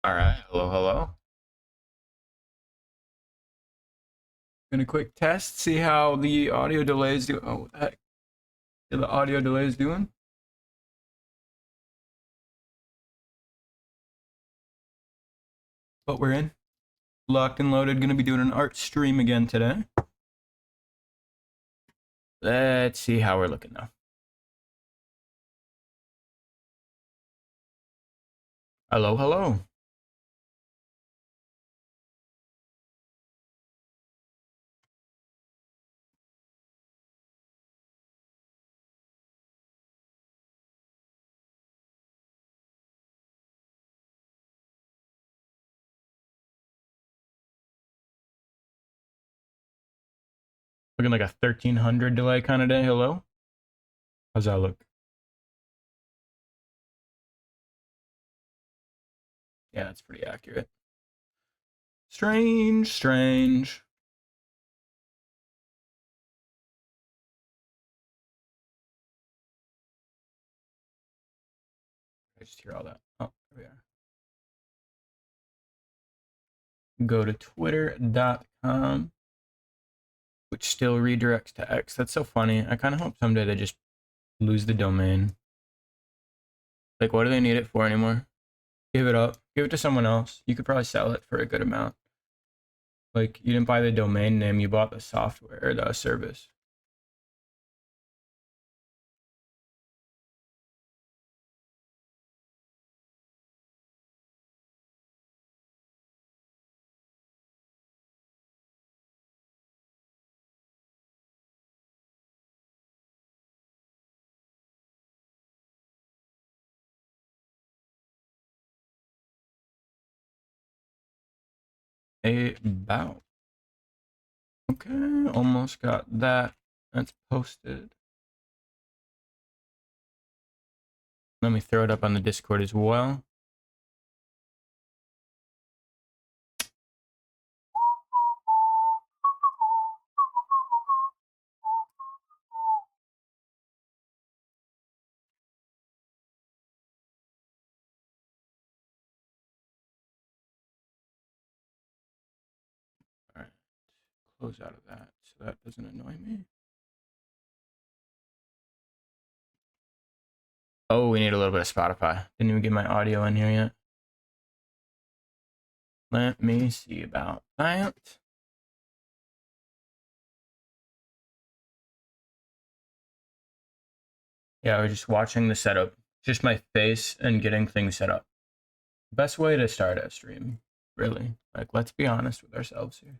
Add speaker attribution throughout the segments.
Speaker 1: All right. Hello, hello. Gonna quick test, see how the audio delay is doing. Oh, what the heck? Yeah, the audio delay is doing. But we're in. Locked and loaded. Gonna be doing an art stream again today. Let's see how we're looking now. Hello, hello. Looking like a 1300 delay kind of day. Hello. How's that look? Yeah, that's pretty accurate. Strange, strange. I just hear all that. Oh, there we are. Go to twitter.com, which still redirects to X. That's so funny. I kind of hope someday they just lose the domain. Like, what do they need it for anymore? Give it up. Give it to someone else. You could probably sell it for a good amount. Like, you didn't buy the domain name, you bought the software or the service. About. Okay, almost got that. That's posted. Let me throw it up on the Discord as well. All right, close out of that so that doesn't annoy me. Oh, we need a little bit of Spotify. Didn't even get my audio in here yet. Let me see about that. Yeah, I was just watching the setup. Just my face and getting things set up. Best way to start a stream, really. Like, let's be honest with ourselves here.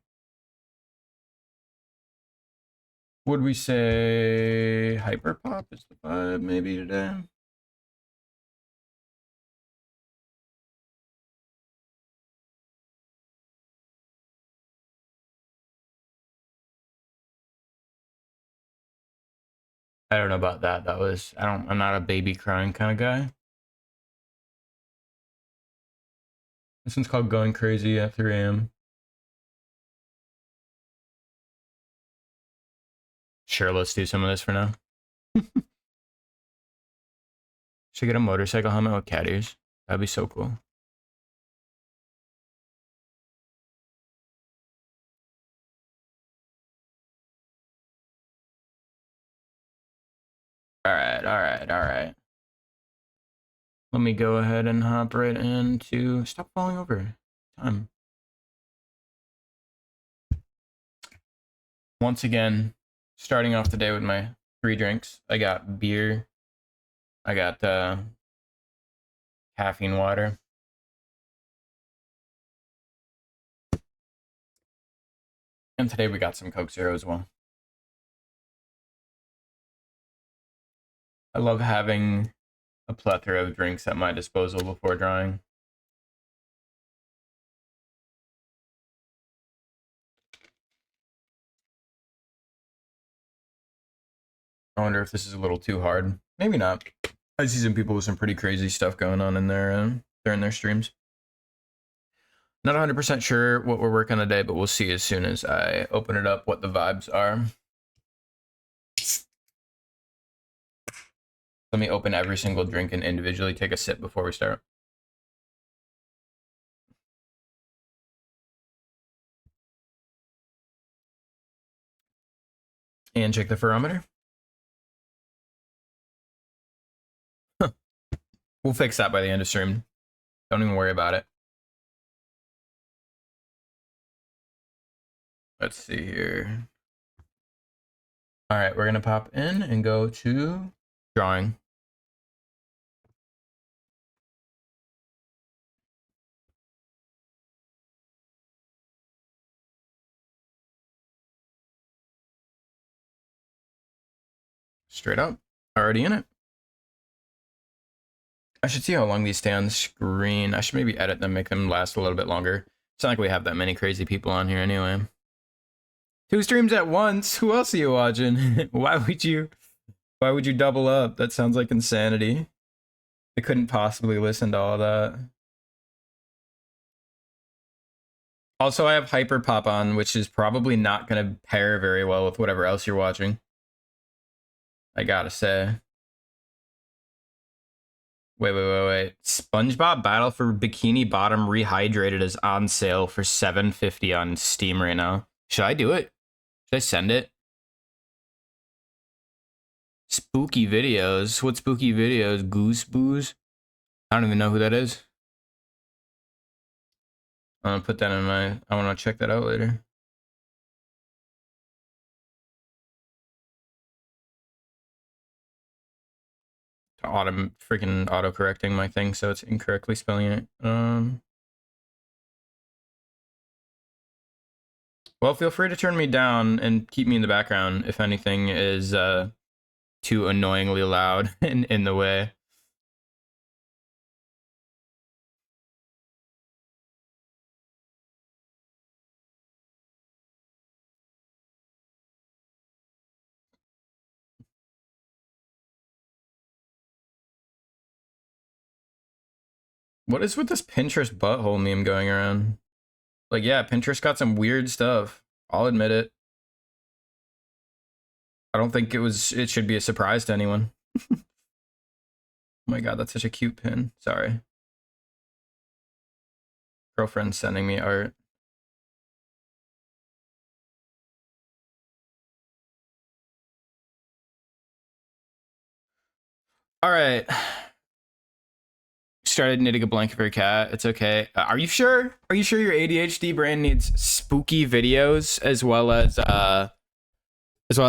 Speaker 1: Would we say hyperpop is the vibe maybe today? I don't know about that. I'm not a baby crying kind of guy. This one's called Going Crazy at 3 a.m. Sure, let's do some of this for now. Should get a motorcycle helmet with cat ears. That'd be so cool. All right, all right, all right. Let me go ahead and hop right into stop falling over. Time. Once again, starting off the day with my 3 drinks. I got beer. I got caffeine water. And today we got some Coke Zero as well. I love having a plethora of drinks at my disposal before drawing. I wonder if this is a little too hard. Maybe not. I see some people with some pretty crazy stuff going on in their during their streams. Not 100% sure what we're working on today, but we'll see as soon as I open it up what the vibes are. Let me open every single drink and individually take a sip before we start. And check the pherometer. Huh. We'll fix that by the end of stream. Don't even worry about it. Let's see here. All right, we're gonna pop in and go to drawing. Straight up, already in it. I should see how long these stay on the screen. I should maybe edit them, make them last a little bit longer. It's not like we have that many crazy people on here anyway. 2 streams at once? Who else are you watching? Why would you double up? That sounds like insanity. I couldn't possibly listen to all that. Also, I have Hyperpop on, which is probably not going to pair very well with whatever else you're watching. I gotta say. Wait. SpongeBob Battle for Bikini Bottom Rehydrated is on sale for $7.50 on Steam right now. Should I do it? Should I send it? Spooky videos. What spooky videos? Goose Booze? I don't even know who that is. I'm gonna put that in my... I wanna check that out later. Freaking auto-correcting my thing, so it's incorrectly spelling it. Well, feel free to turn me down and keep me in the background if anything is too annoyingly loud in the way. What is with this Pinterest butthole meme going around? Like, yeah, Pinterest got some weird stuff. I'll admit it. I don't think it should be a surprise to anyone. Oh my god, that's such a cute pin. Sorry. Girlfriend's sending me art. All right. Started knitting a blanket for a cat. It's okay. Are you sure? Are you sure your ADHD brain needs spooky videos as well as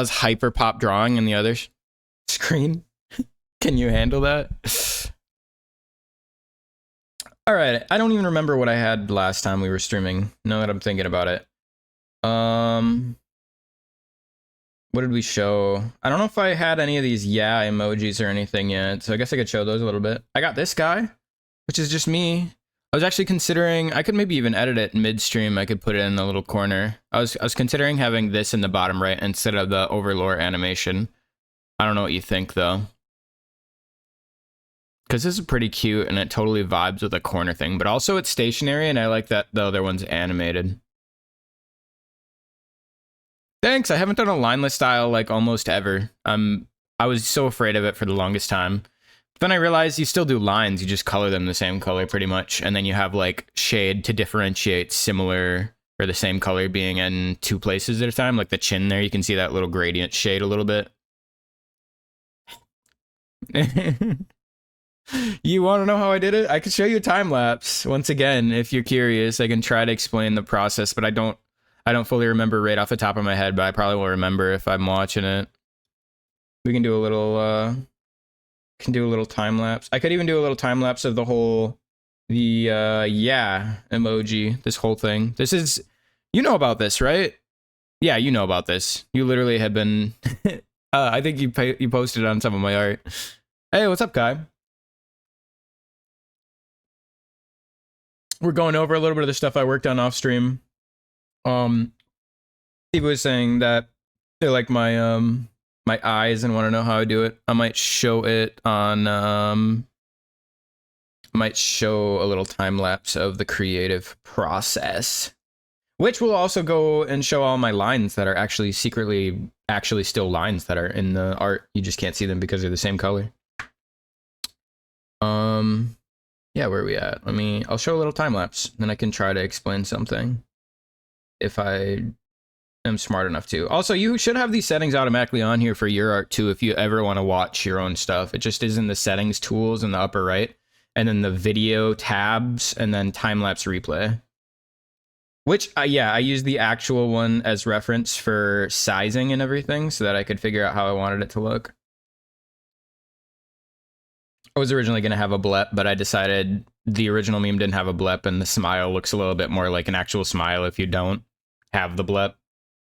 Speaker 1: hyper pop drawing in the other screen? Can you handle that? All right. I don't even remember what I had last time we were streaming. Now that I'm thinking about it. What did we show? I don't know if I had any of these emojis or anything yet, so I guess I could show those a little bit. I got this guy, which is just me. I was actually considering, I could maybe even edit it midstream. I could put it in the little corner. I was considering having this in the bottom right instead of the overlord animation. I don't know what you think though. Because this is pretty cute and it totally vibes with the corner thing, but also it's stationary and I like that the other one's animated. Thanks. I haven't done a lineless style like almost ever. I was so afraid of it for the longest time. But then I realized you still do lines. You just color them the same color pretty much. And then you have like shade to differentiate similar or the same color being in 2 places at a time. Like the chin there, you can see that little gradient shade a little bit. You want to know how I did it? I could show you a time lapse. Once again, if you're curious, I can try to explain the process, but I don't fully remember right off the top of my head, but I probably will remember if I'm watching it. We can do a little time lapse. I could even do a little time lapse of the whole emoji, this whole thing. This is, you know about this, right? Yeah, you know about this. You literally had been I think you posted on some of my art. Hey, what's up, Kai? We're going over a little bit of the stuff I worked on off stream. Steve was saying that they like my my eyes and want to know how I do it. I might show it on might show a little time lapse of the creative process, which will also go and show all my lines that are actually actually still lines that are in the art. You just can't see them because they're the same color. Yeah, where are we at? I'll show a little time lapse, then I can try to explain something. If I am smart enough to. Also, you should have these settings automatically on here for your art too if you ever want to watch your own stuff. It just is in the settings tools in the upper right, and then the video tabs, and then time-lapse replay. Which, yeah, I used the actual one as reference for sizing and everything so that I could figure out how I wanted it to look. I was originally going to have a blep, but I decided the original meme didn't have a blep, and the smile looks a little bit more like an actual smile if you don't have the blep.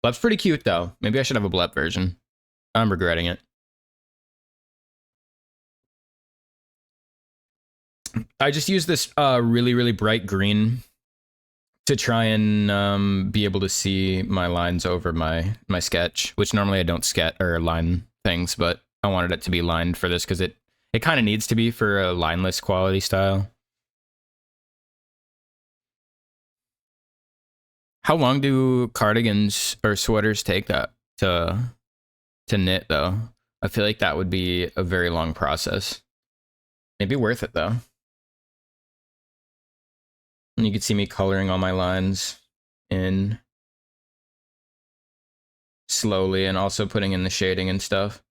Speaker 1: Blep's pretty cute, though. Maybe I should have a blep version. I'm regretting it. I just used this really, really bright green to try and be able to see my lines over my sketch, which normally I don't sketch or line things, but I wanted it to be lined for this because it kind of needs to be for a lineless quality style. How long do cardigans or sweaters take that to knit, though? I feel like that would be a very long process. Maybe worth it, though. And you can see me coloring all my lines in slowly and also putting in the shading and stuff.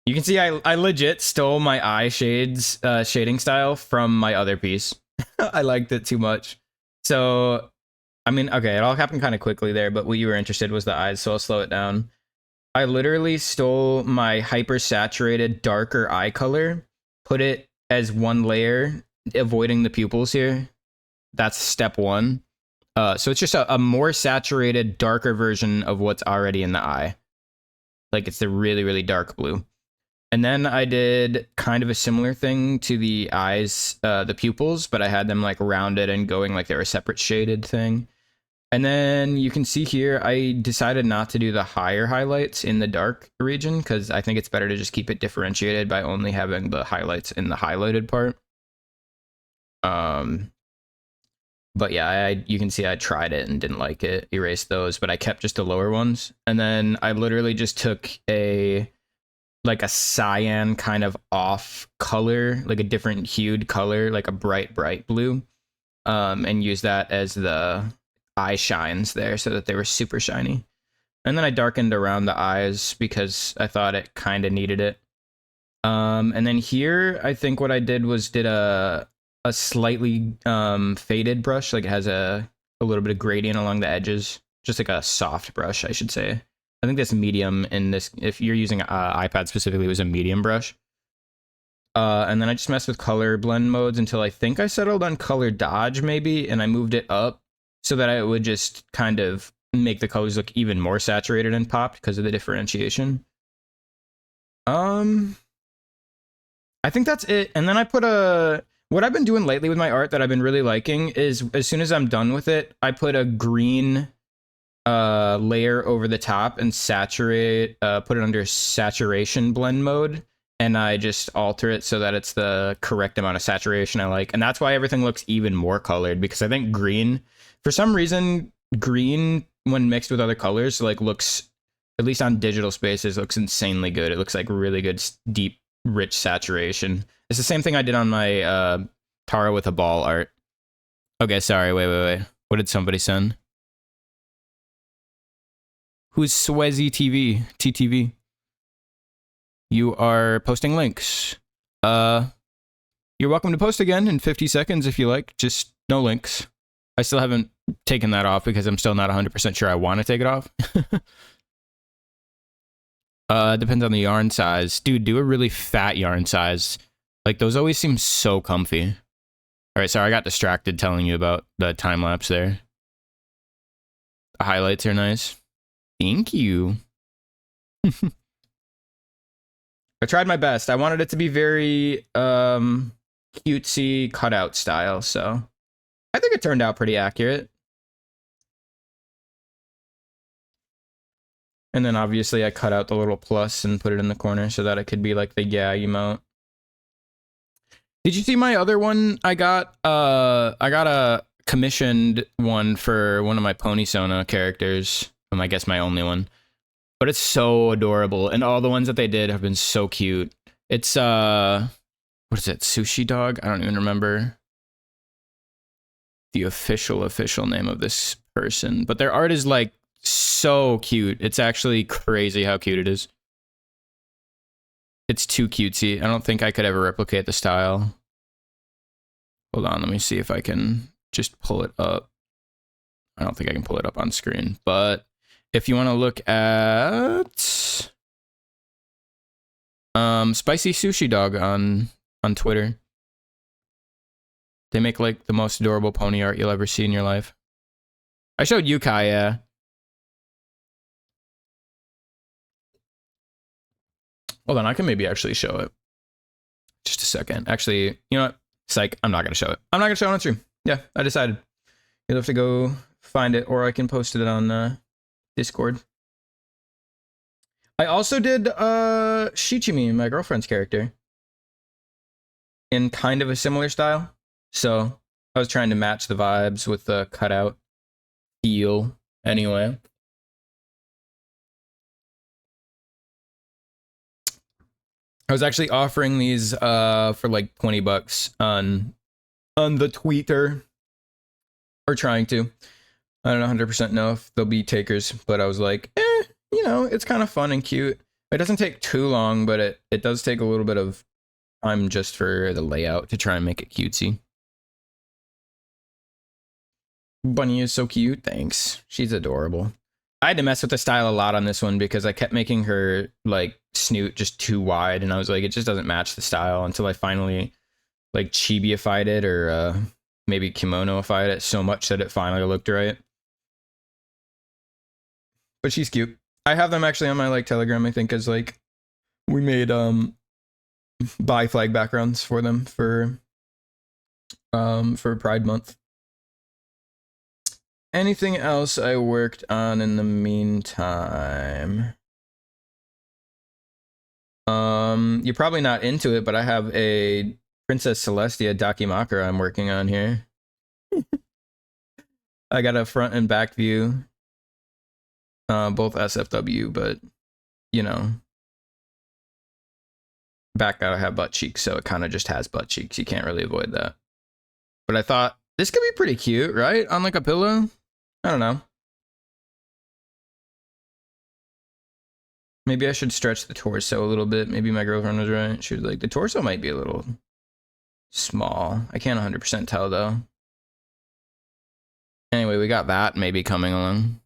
Speaker 1: You can see I legit stole my eye shades shading style from my other piece. I liked it too much. So, I mean, okay, it all happened kind of quickly there, but what you were interested was the eyes, so I'll slow it down. I literally stole my hyper-saturated darker eye color, put it as one layer, avoiding the pupils here. That's step one. So it's just a more saturated, darker version of what's already in the eye. Like, it's the really, really dark blue. And then I did kind of a similar thing to the eyes, the pupils, but I had them like rounded and going like they're a separate shaded thing. And then you can see here, I decided not to do the higher highlights in the dark region because I think it's better to just keep it differentiated by only having the highlights in the highlighted part. But yeah, you can see I tried it and didn't like it, erased those, but I kept just the lower ones. And then I literally just took like a cyan kind of off color, like a different hued color, like a bright blue, and use that as the eye shines there so that they were super shiny. And then I darkened around the eyes because I thought it kind of needed it. And then here, I think what I did was did a slightly faded brush, like it has a little bit of gradient along the edges, just like a soft brush, I should say. I think that's medium in this. If you're using iPad specifically, it was a medium brush. And then I just messed with color blend modes until I think I settled on color dodge maybe, and I moved it up so that it would just kind of make the colors look even more saturated and popped because of the differentiation. I think that's it. And then I put what I've been doing lately with my art that I've been really liking is as soon as I'm done with it, I put a green layer over the top and saturate, put it under saturation blend mode, and I just alter it so that it's the correct amount of saturation I like. And that's why everything looks even more colored, because I think green, for some reason, green when mixed with other colors like looks, at least on digital spaces, looks insanely good. It looks like really good, deep, rich saturation. It's the same thing I did on my Tara with a ball art. Okay, sorry, wait. What did somebody send? Who's Swezzy TV? TTV? You are posting links. You're welcome to post again in 50 seconds if you like. Just no links. I still haven't taken that off because I'm still not 100% sure I want to take it off. Depends on the yarn size. Dude, do a really fat yarn size. Like, those always seem so comfy. All right, sorry, I got distracted telling you about the time lapse there. The highlights are nice. Thank you. I tried my best. I wanted it to be very cutesy cutout style, so I think it turned out pretty accurate. And then obviously I cut out the little plus and put it in the corner so that it could be like the yeah emote. Did you see my other one? I got a commissioned one for one of my Pony Sona characters. I guess my only one. But it's so adorable, and all the ones that they did have been so cute. It's what is it? Sushi Dog? I don't even remember the official name of this person, but their art is like so cute. It's actually crazy how cute it is. It's too cutesy. I don't think I could ever replicate the style. Hold on, let me see if I can just pull it up. I don't think I can pull it up on screen, but if you want to look at Spicy Sushi Dog on Twitter, they make like the most adorable pony art you'll ever see in your life. I showed you, Kai, yeah. Hold on, I can maybe actually show it. Just a second. Actually, you know what? Psych, I'm not gonna show it. I'm not gonna show it on stream. Yeah, I decided. You'll have to go find it, or I can post it on Discord. I also did Shichimi, my girlfriend's character, in kind of a similar style. So I was trying to match the vibes with the cutout feel anyway. I was actually offering these for like $20 on the Twitter, or trying to. I don't 100% know if they'll be takers, but I was like, you know, it's kind of fun and cute. It doesn't take too long, but it does take a little bit of time just for the layout to try and make it cutesy. Bunny is so cute. Thanks. She's adorable. I had to mess with the style a lot on this one because I kept making her like snoot just too wide, and I was like, it just doesn't match the style, until I finally like chibi-ified it, or maybe kimono-ified it so much that it finally looked right. But she's cute. I have them actually on my like Telegram, I think, as like we made bi flag backgrounds for them for Pride Month. Anything else I worked on in the meantime? You're probably not into it, but I have a Princess Celestia Dakimakura I'm working on here. I got a front and back view. Both SFW, but you know, back gotta have butt cheeks, so it kind of just has butt cheeks. You can't really avoid that. But I thought this could be pretty cute, right? On like a pillow. I don't know. Maybe I should stretch the torso a little bit. Maybe my girlfriend was right. She was like, the torso might be a little small. I can't 100% tell though. Anyway, we got that maybe coming along.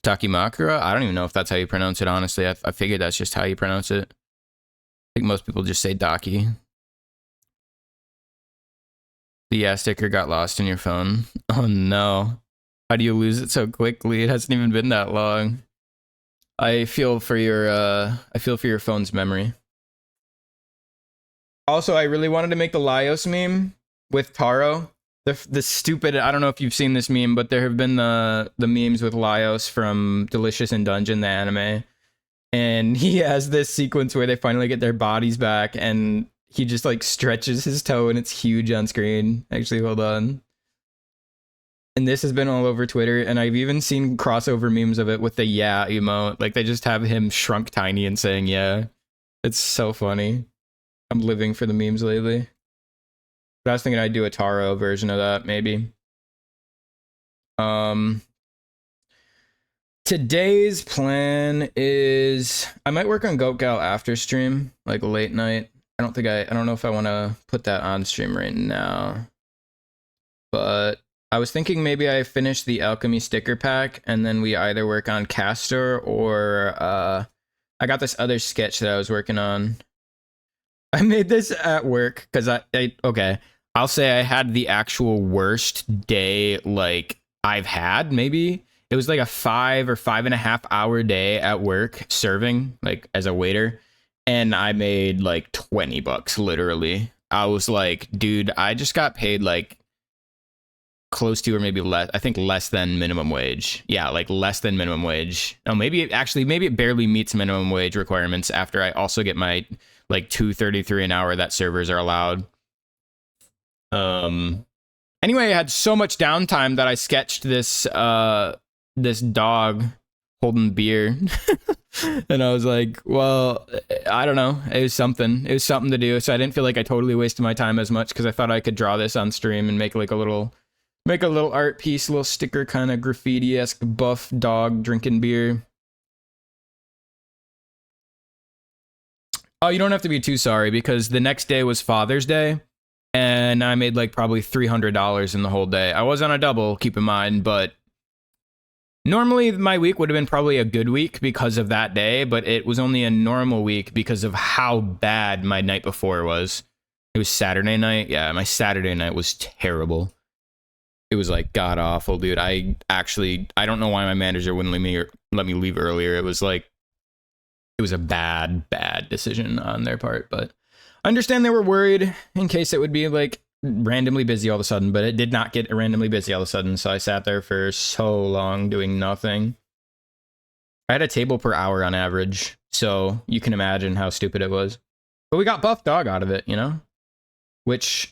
Speaker 1: Dakimakura? I don't even know if that's how you pronounce it, honestly. I figured that's just how you pronounce it. I think most people just say Daki. The yeah sticker got lost in your phone. Oh no. How do you lose it so quickly? It hasn't even been that long. I feel for your phone's memory. Also, I really wanted to make the Laios meme with Taro. The stupid, I don't know if you've seen this meme, but there have been the memes with Laios from Delicious in Dungeon, the anime. And he has this sequence where they finally get their bodies back, and he just like stretches his toe and it's huge on screen. Actually, hold on. And this has been all over Twitter, and I've even seen crossover memes of it with the yeah emote. Like they just have him shrunk tiny and saying yeah. It's so funny. I'm living for the memes lately. But I was thinking I'd do a Taro version of that, maybe. Today's plan is I might work on Goat Gal after stream, like late night. I don't know if I want to put that on stream right now. But I was thinking maybe I finish the alchemy sticker pack and then we either work on Castor, or I got this other sketch that I was working on. I made this at work because okay, I'll say I had the actual worst day like I've had. Maybe it was like a 5 or 5.5 hour day at work serving, like as a waiter, and I made like $20 literally. I was like, dude, I just got paid like close to, or maybe less, I think less than minimum wage. Yeah, like less than minimum wage. Oh, maybe it barely meets minimum wage requirements after I also get my like $2.33 an hour that servers are allowed. Anyway, I had so much downtime that I sketched this this dog holding beer. And I was like, well, I don't know. It was something to do. So I didn't feel like I totally wasted my time as much, because I thought I could draw this on stream and make like a little Make a little art piece, little sticker, kind of graffiti-esque buff dog drinking beer. Oh, you don't have to be too sorry because the next day was Father's Day and I made like probably $300 in the whole day. I was on a double, keep in mind, but normally my week would have been probably a good week because of that day, but it was only a normal week because of how bad my night before was. It was Saturday night. Yeah, my Saturday night was terrible. It was like god awful, dude. I don't know why my manager wouldn't let me leave earlier. It was a bad decision on their part, but I understand they were worried in case it would be like randomly busy all of a sudden, but it did not get randomly busy all of a sudden. So I sat there for so long doing nothing. I had a table per hour on average, so you can imagine how stupid it was. But we got buff dog out of it, you know, which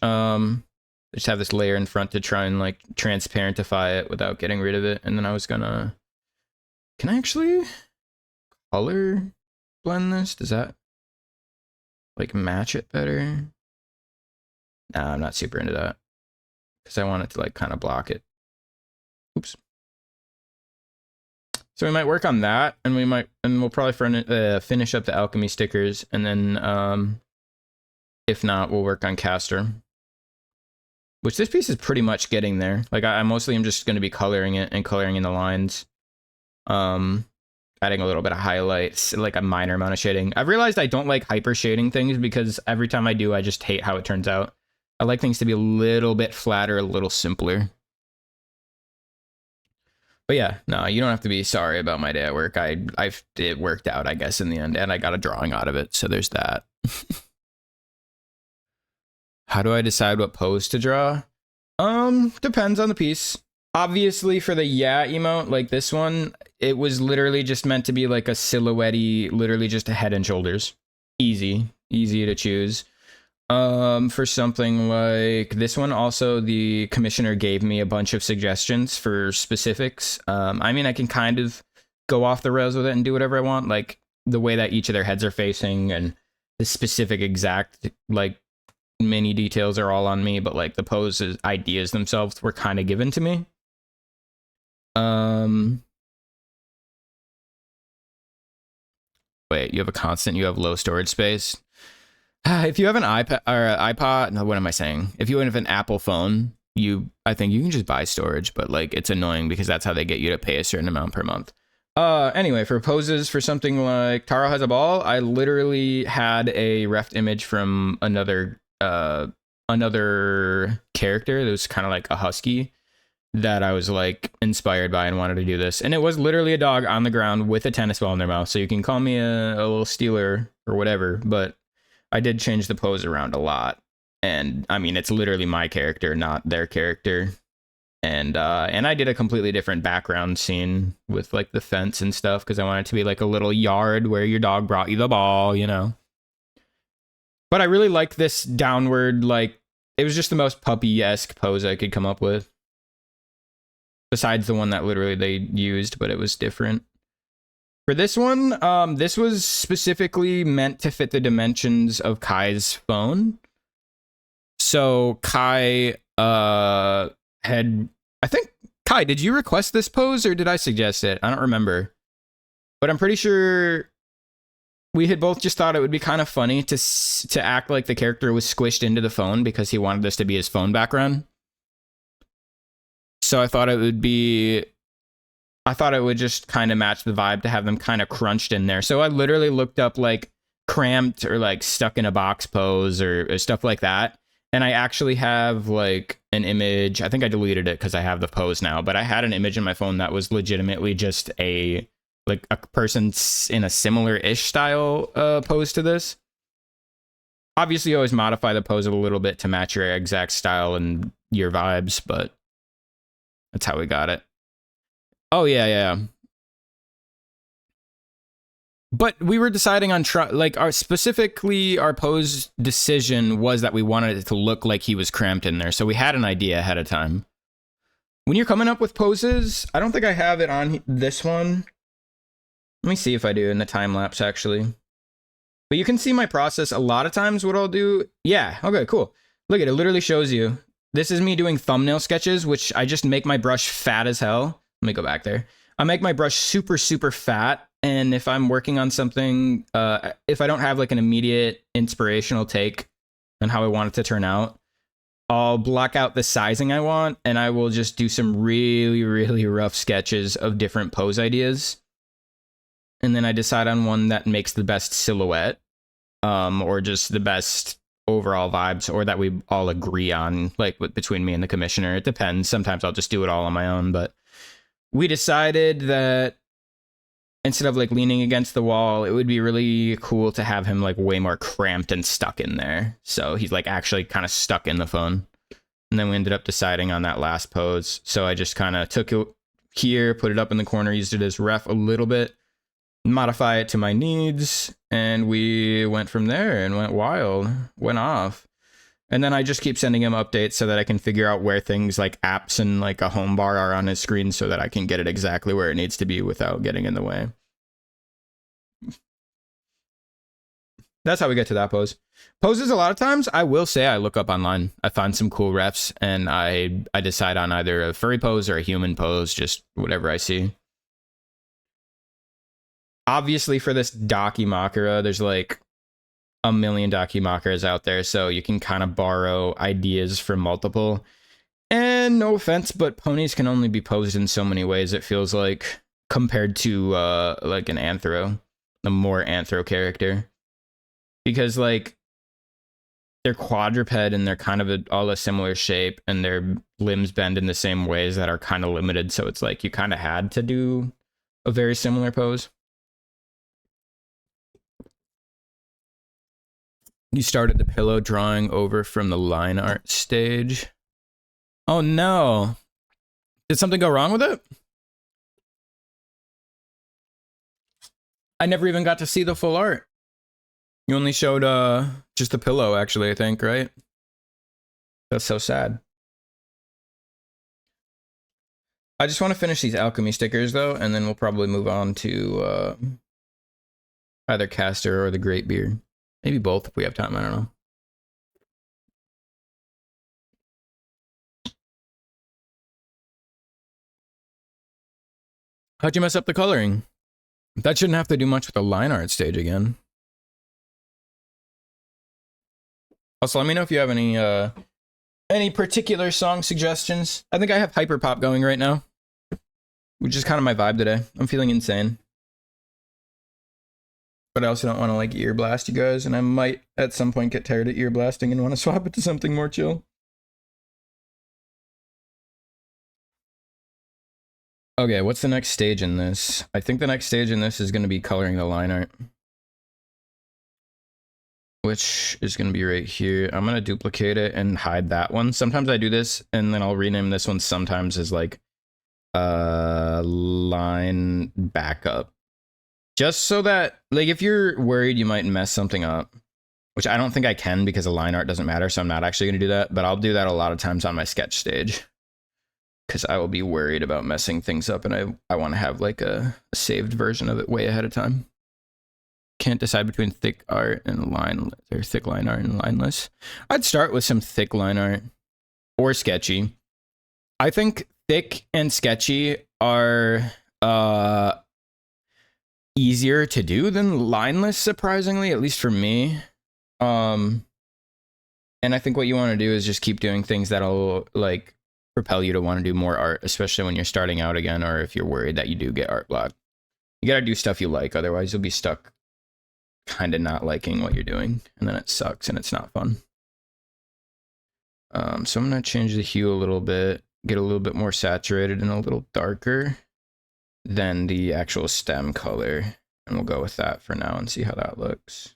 Speaker 1: just have this layer in front to try and like transparentify it without getting rid of it. And then I was gonna, can I actually color blend this? Does that like match it better? Nah, I'm not super into that because I want it to like kind of block it. Oops. So we might work on that, and we'll probably finish up the alchemy stickers, and then if not, we'll work on Castor. Which this piece is pretty much getting there. Like I mostly am just going to be coloring it and coloring in the lines. Adding a little bit of highlights, like a minor amount of shading. I've realized I don't like hyper shading things because every time I do, I just hate how it turns out. I like things to be a little bit flatter, a little simpler. But yeah, no, you don't have to be sorry about my day at work. It worked out, I guess, in the end, and I got a drawing out of it, so there's that. How do I decide what pose to draw? Depends on the piece. Obviously, for the yeah emote, like this one, it was literally just meant to be like a silhouette-y, literally just a head and shoulders. Easy to choose. For something like this one, also the commissioner gave me a bunch of suggestions for specifics. I mean, I can kind of go off the rails with it and do whatever I want, like the way that each of their heads are facing and the specific exact like mini details are all on me, but like the poses ideas themselves were kind of given to me. Wait, you have a constant, you have low storage space. If you have an iPad or iPod, no, what am I saying? If you have an Apple phone, I think you can just buy storage, but like it's annoying because that's how they get you to pay a certain amount per month. Anyway, for poses for something like Taro Has a Ball, I literally had a reft image from another character that was kind of like a husky that I was like inspired by and wanted to do this. And it was literally a dog on the ground with a tennis ball in their mouth. So you can call me a little stealer or whatever, but I did change the pose around a lot. And I mean, it's literally my character, not their character. And I did a completely different background scene with like the fence and stuff because I wanted it to be like a little yard where your dog brought you the ball, you know. But I really like this downward, like, it was just the most puppy-esque pose I could come up with. Besides the one that literally they used, but it was different. For this one, this was specifically meant to fit the dimensions of Kai's phone. So Kai I think, Kai, did you request this pose or did I suggest it? I don't remember. But I'm pretty sure we had both just thought it would be kind of funny to act like the character was squished into the phone because he wanted this to be his phone background. So I thought it would just kind of match the vibe to have them kind of crunched in there. So I literally looked up like cramped or like stuck in a box pose or stuff like that. And I actually have like an image. I think I deleted it because I have the pose now, but I had an image in my phone that was legitimately just a person in a similar-ish style pose to this. Obviously, you always modify the pose a little bit to match your exact style and your vibes, but that's how we got it. Oh, yeah. But we were deciding on, our pose decision was that we wanted it to look like he was cramped in there. So we had an idea ahead of time. When you're coming up with poses, I don't think I have it on this one. Let me see if I do in the time lapse, actually. But you can see my process a lot of times. What I'll do. Yeah. Okay, cool. Look at it. It literally shows you. This is me doing thumbnail sketches, which I just make my brush fat as hell. Let me go back there. I make my brush super, super fat. And if I'm working on something, if I don't have like an immediate inspirational take on how I want it to turn out, I'll block out the sizing I want, and I will just do some really, really rough sketches of different pose ideas. And then I decide on one that makes the best silhouette, or just the best overall vibes, or that we all agree on, like between me and the commissioner. It depends. Sometimes I'll just do it all on my own, but we decided that instead of like leaning against the wall, it would be really cool to have him like way more cramped and stuck in there. So he's like actually kind of stuck in the phone. And then we ended up deciding on that last pose. So I just kind of took it here, put it up in the corner, used it as ref a little bit, modify it to my needs, and we went from there and went wild, went off. And then I just keep sending him updates so that I can figure out where things like apps and like a home bar are on his screen so that I can get it exactly where it needs to be without getting in the way. That's how we get to that pose. Poses, a lot of times, I will say I look up online. I find some cool refs, and I decide on either a furry pose or a human pose, just whatever I see. Obviously, for this Dakimakura, there's like a million Dakimakuras out there, so you can kind of borrow ideas from multiple. And no offense, but ponies can only be posed in so many ways, it feels like, compared to like an anthro, a more anthro character. Because like they're quadruped and they're kind of all a similar shape, and their limbs bend in the same ways that are kind of limited, so it's like you kind of had to do a very similar pose. You started the pillow drawing over from the line art stage. Oh no. Did something go wrong with it? I never even got to see the full art. You only showed just the pillow, actually, I think, right? That's so sad. I just want to finish these alchemy stickers, though, and then we'll probably move on to either Caster or the Great Beard. Maybe both if we have time, I don't know. How'd you mess up the coloring? That shouldn't have to do much with the line art stage again. Also, let me know if you have any particular song suggestions. I think I have Hyperpop going right now, which is kind of my vibe today. I'm feeling insane. But I also don't want to like ear blast you guys, and I might at some point get tired of ear blasting and want to swap it to something more chill. Okay, what's the next stage in this? I think the next stage in this is going to be coloring the line art, which is going to be right here. I'm going to duplicate it and hide that one. Sometimes I do this, and then I'll rename this one sometimes as like line backup. Just so that, like, if you're worried you might mess something up, which I don't think I can because the line art doesn't matter, so I'm not actually going to do that, but I'll do that a lot of times on my sketch stage, because I will be worried about messing things up, and I want to have, like, a saved version of it way ahead of time. Can't decide between thick art and line, or thick line art and lineless. I'd start with some thick line art, or sketchy. I think thick and sketchy are, easier to do than lineless, surprisingly, at least for me. And I think what you want to do is just keep doing things that'll like propel you to want to do more art, especially when you're starting out again, or if you're worried that you do get art block. You gotta do stuff you like, otherwise you'll be stuck kind of not liking what you're doing, and then it sucks and it's not fun. So I'm gonna change the hue a little bit, get a little bit more saturated and a little darker than the actual stem color, and we'll go with that for now and see how that looks.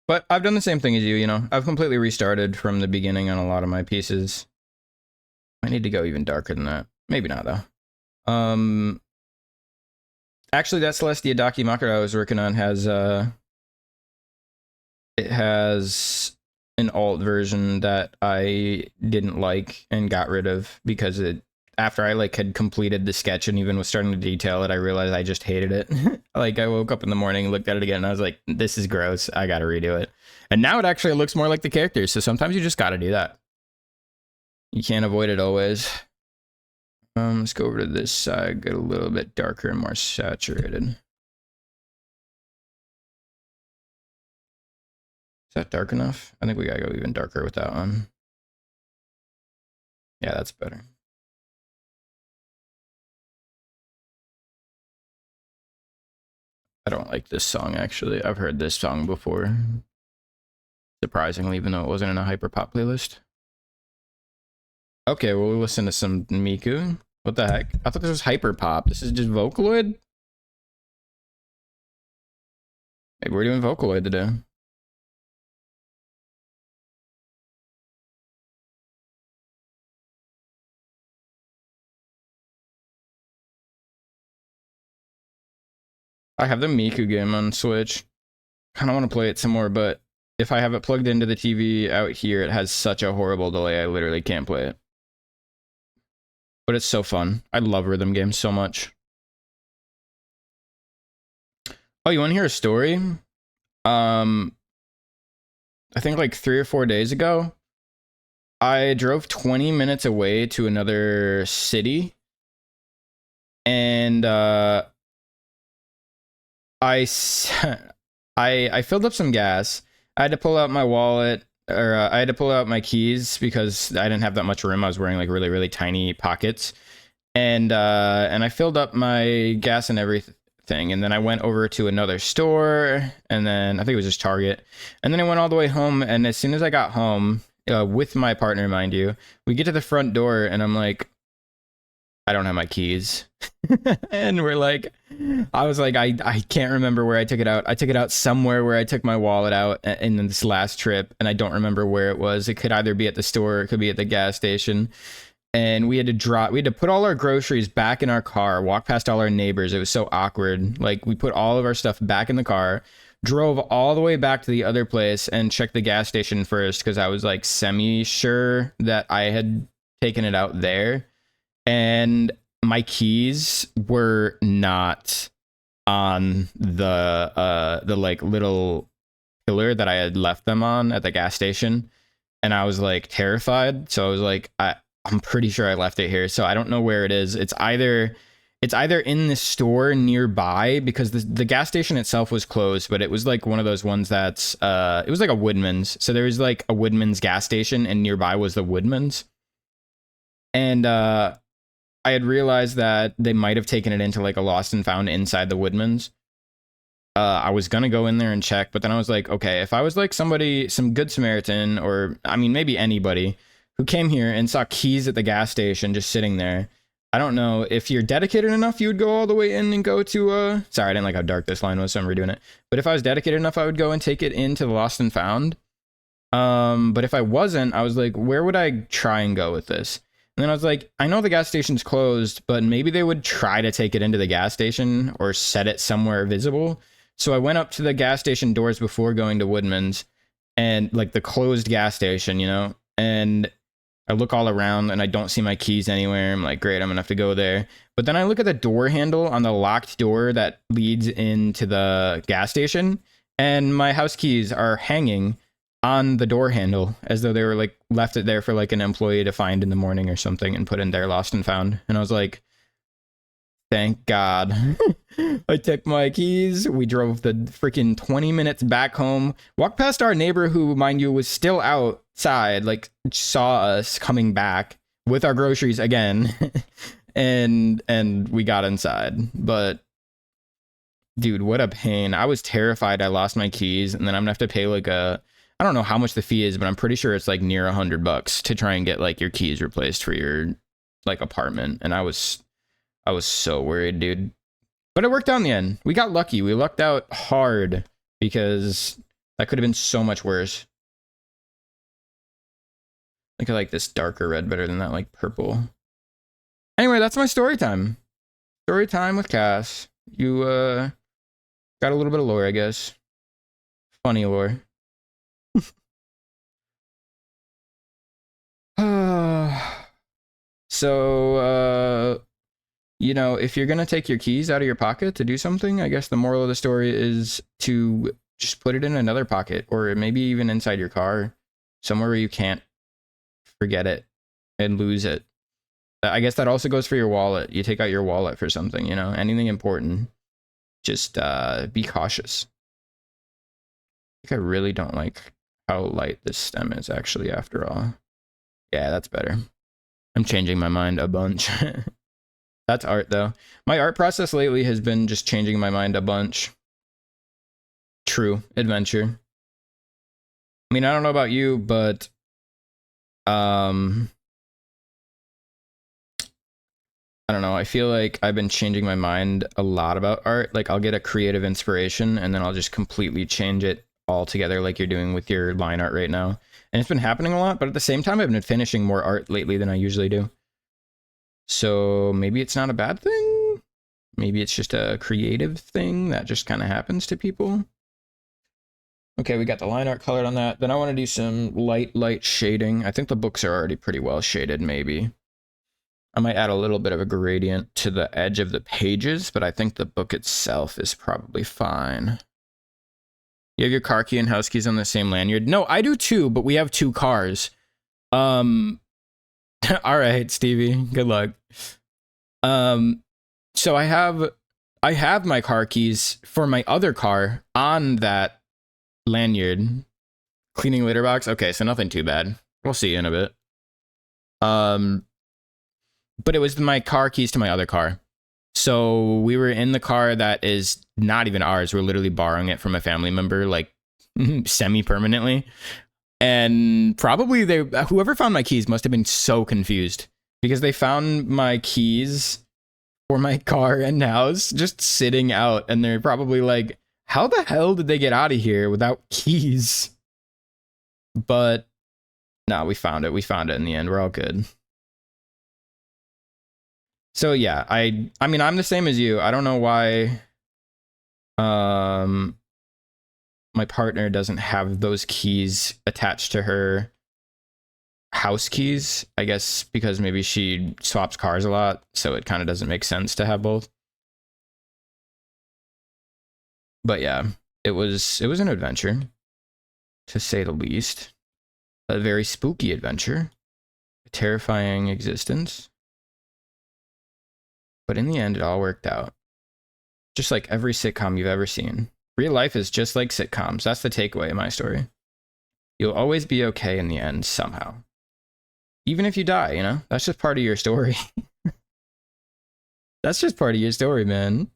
Speaker 1: But I've done the same thing as you know. I've completely restarted from the beginning on a lot of my pieces. I need to go even darker than that. Maybe not, though. Actually, that Celestia Dakimakura I was working on has, it has an alt version that I didn't like and got rid of because after I like had completed the sketch and even was starting to detail it, I realized I just hated it. Like I woke up in the morning, looked at it again, and I was like, this is gross. I gotta redo it. And now it actually looks more like the characters. So sometimes you just gotta do that. You can't avoid it always. Let's go over to this side, get a little bit darker and more saturated. Is that dark enough? I think we gotta go even darker with that one. Yeah, that's better. I don't like this song, actually. I've heard this song before. Surprisingly, even though it wasn't in a hyperpop playlist. Okay, well, we'll listen to some Miku. What the heck? I thought this was hyperpop. This is just Vocaloid? Maybe we're doing Vocaloid today. I have the Miku game on Switch. Kind of want to play it some more, but if I have it plugged into the TV out here, it has such a horrible delay, I literally can't play it. But it's so fun. I love rhythm games so much. Oh, you want to hear a story? I think like 3 or 4 days ago, I drove 20 minutes away to another city, and I filled up some gas. I had to pull out my wallet, or I had to pull out my keys because I didn't have that much room. I was wearing like really, really tiny pockets, and I filled up my gas and everything. And then I went over to another store, and then I think it was just Target, and then I went all the way home. And as soon as I got home, with my partner, mind you, we get to the front door, and I'm like, I don't have my keys. And we're like, I was like, I can't remember where I took it out. I took it out somewhere where I took my wallet out in this last trip, and I don't remember where it was. It could either be at the store, or it could be at the gas station. And we had to put all our groceries back in our car, walk past all our neighbors. It was so awkward. Like, we put all of our stuff back in the car, drove all the way back to the other place and checked the gas station first, because I was like semi sure that I had taken it out there. And my keys were not on the like little pillar that I had left them on at the gas station. And I was like terrified. So I was like, I'm pretty sure I left it here. So I don't know where it is. It's either in the store nearby, because the gas station itself was closed, but it was like one of those ones that's it was like a Woodman's. So there was like a Woodman's gas station, and nearby was the Woodman's. And I had realized that they might have taken it into like a lost and found inside the Woodman's. I was gonna go in there and check, but then I was like, okay, if I was like somebody, some good Samaritan, or I mean maybe anybody who came here and saw keys at the gas station just sitting there, I don't know if you're dedicated enough, you would go all the way in and go to sorry, I didn't like how dark this line was, so I'm redoing it. But if I was dedicated enough, I would go and take it into the lost and found. But if I wasn't, I was like, where would I try and go with this? And then I was like, I know the gas station's closed, but maybe they would try to take it into the gas station or set it somewhere visible. So I went up to the gas station doors before going to Woodman's, and like the closed gas station, you know, and I look all around and I don't see my keys anywhere. I'm like, great, I'm gonna have to go there. But then I look at the door handle on the locked door that leads into the gas station, and my house keys are hanging on the door handle as though they were like left it there for like an employee to find in the morning or something and put in there lost and found. And I was like, thank God. I took my keys. We drove the freaking 20 minutes back home, walked past our neighbor who, mind you, was still outside, like saw us coming back with our groceries again. and we got inside. But dude, what a pain. I was terrified I lost my keys, and then I'm gonna have to pay like I don't know how much the fee is, but I'm pretty sure it's like near $100 to try and get like your keys replaced for your like apartment. And I was so worried, dude. But it worked out in the end. We got lucky. We lucked out hard, because that could have been so much worse. I think I like this darker red better than that like purple. Anyway, that's my story time. Story time with Cass. You got a little bit of lore, I guess. Funny lore. So, you know, if you're going to take your keys out of your pocket to do something, I guess the moral of the story is to just put it in another pocket, or maybe even inside your car, somewhere where you can't forget it and lose it. I guess that also goes for your wallet. You take out your wallet for something, you know, anything important. Just be cautious. I think I really don't like how light this stem is, actually, after all. Yeah, that's better. I'm changing my mind a bunch. That's art, though. My art process lately has been just changing my mind a bunch. True. Adventure. I mean, I don't know about you, but... I don't know. I feel like I've been changing my mind a lot about art. Like, I'll get a creative inspiration, and then I'll just completely change it altogether, like you're doing with your line art right now. And it's been happening a lot, but at the same time, I've been finishing more art lately than I usually do. So maybe it's not a bad thing. Maybe it's just a creative thing that just kind of happens to people. Okay, we got the line art colored on that. Then I want to do some light shading. I think the books are already pretty well shaded, maybe. I might add a little bit of a gradient to the edge of the pages, but I think the book itself is probably fine. You have your car key and house keys on the same lanyard? No, I do too, but we have 2 cars. All right, Stevie, good luck. So I have my car keys for my other car on that lanyard. Cleaning litter box? Okay, so nothing too bad. We'll see in a bit. But it was my car keys to my other car. So we were in the car that is not even ours. We're literally borrowing it from a family member, like semi-permanently. And probably whoever found my keys must have been so confused, because they found my keys for my car and house just sitting out. And they're probably like, how the hell did they get out of here without keys? But no, we found it. We found it in the end. We're all good. So yeah, I mean, I'm the same as you. I don't know why my partner doesn't have those keys attached to her house keys. I guess because maybe she swaps cars a lot, so it kind of doesn't make sense to have both. But yeah, it was an adventure, to say the least. A very spooky adventure, a terrifying existence. But in the end, it all worked out. Just like every sitcom you've ever seen. Real life is just like sitcoms. That's the takeaway in my story. You'll always be okay in the end, somehow. Even if you die, you know? That's just part of your story. That's just part of your story, man.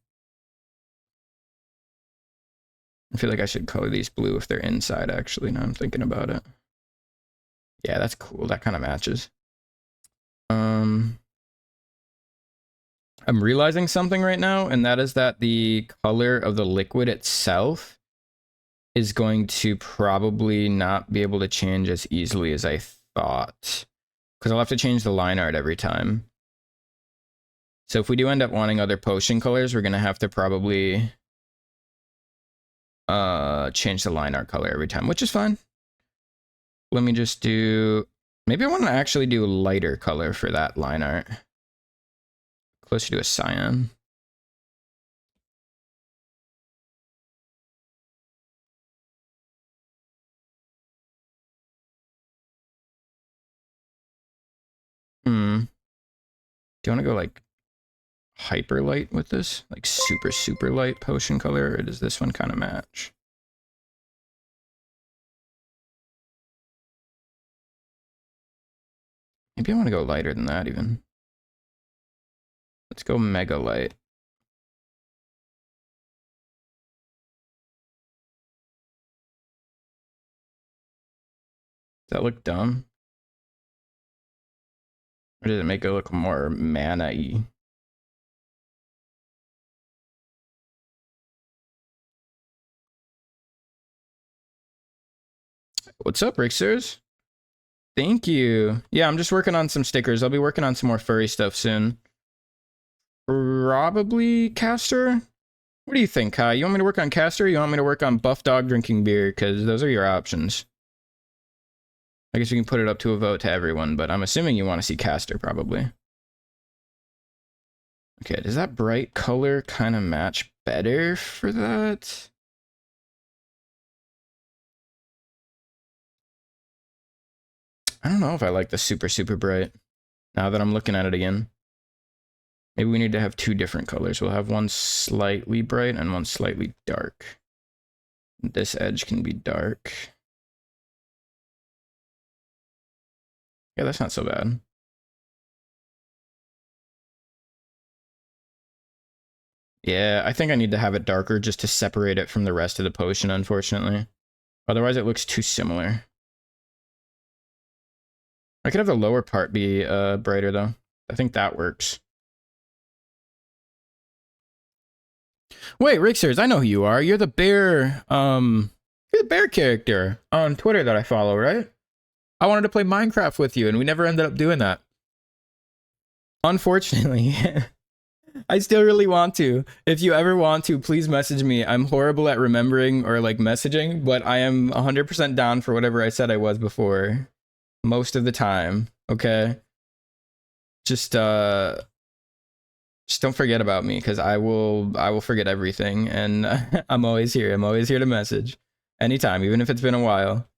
Speaker 1: I feel like I should color these blue if they're inside, actually, now I'm thinking about it. Yeah, that's cool. That kind of matches. I'm realizing something right now, and that is that the color of the liquid itself is going to probably not be able to change as easily as I thought, because I'll have to change the line art every time. So if we do end up wanting other potion colors, we're going to have to probably change the line art color every time, which is fine. Let me just do... Maybe I want to actually do a lighter color for that line art. Closer to a cyan. Do you want to go like hyper light with this? Like super light potion color? Or does this one kind of match? Maybe I want to go lighter than that even. Let's go mega light. Does that look dumb? Or does it make it look more mana-y? What's up, Ricksters? Thank you. Yeah, I'm just working on some stickers. I'll be working on some more furry stuff soon. Probably Caster? What do you think, Kai? You want me to work on Caster, or you want me to work on Buff Dog drinking beer? Because those are your options. I guess you can put it up to a vote to everyone, but I'm assuming you want to see Caster, probably. Okay, does that bright color kind of match better for that? I don't know if I like the super, super bright. Now that I'm looking at it again. Maybe we need to have two different colors. We'll have one slightly bright and one slightly dark. This edge can be dark. Yeah, that's not so bad. Yeah, I think I need to have it darker just to separate it from the rest of the potion, unfortunately. Otherwise, it looks too similar. I could have the lower part be brighter, though. I think that works. Wait, Rixers, I know who you are. You're the bear, you're the bear character on Twitter that I follow, right? I wanted to play Minecraft with you, and we never ended up doing that. Unfortunately. I still really want to. If you ever want to, please message me. I'm horrible at remembering or like messaging, but I am 100% down for whatever I said I was before. Most of the time, okay? Just don't forget about me, because I will forget everything, and I'm always here. I'm always here to message. Anytime, even if it's been a while.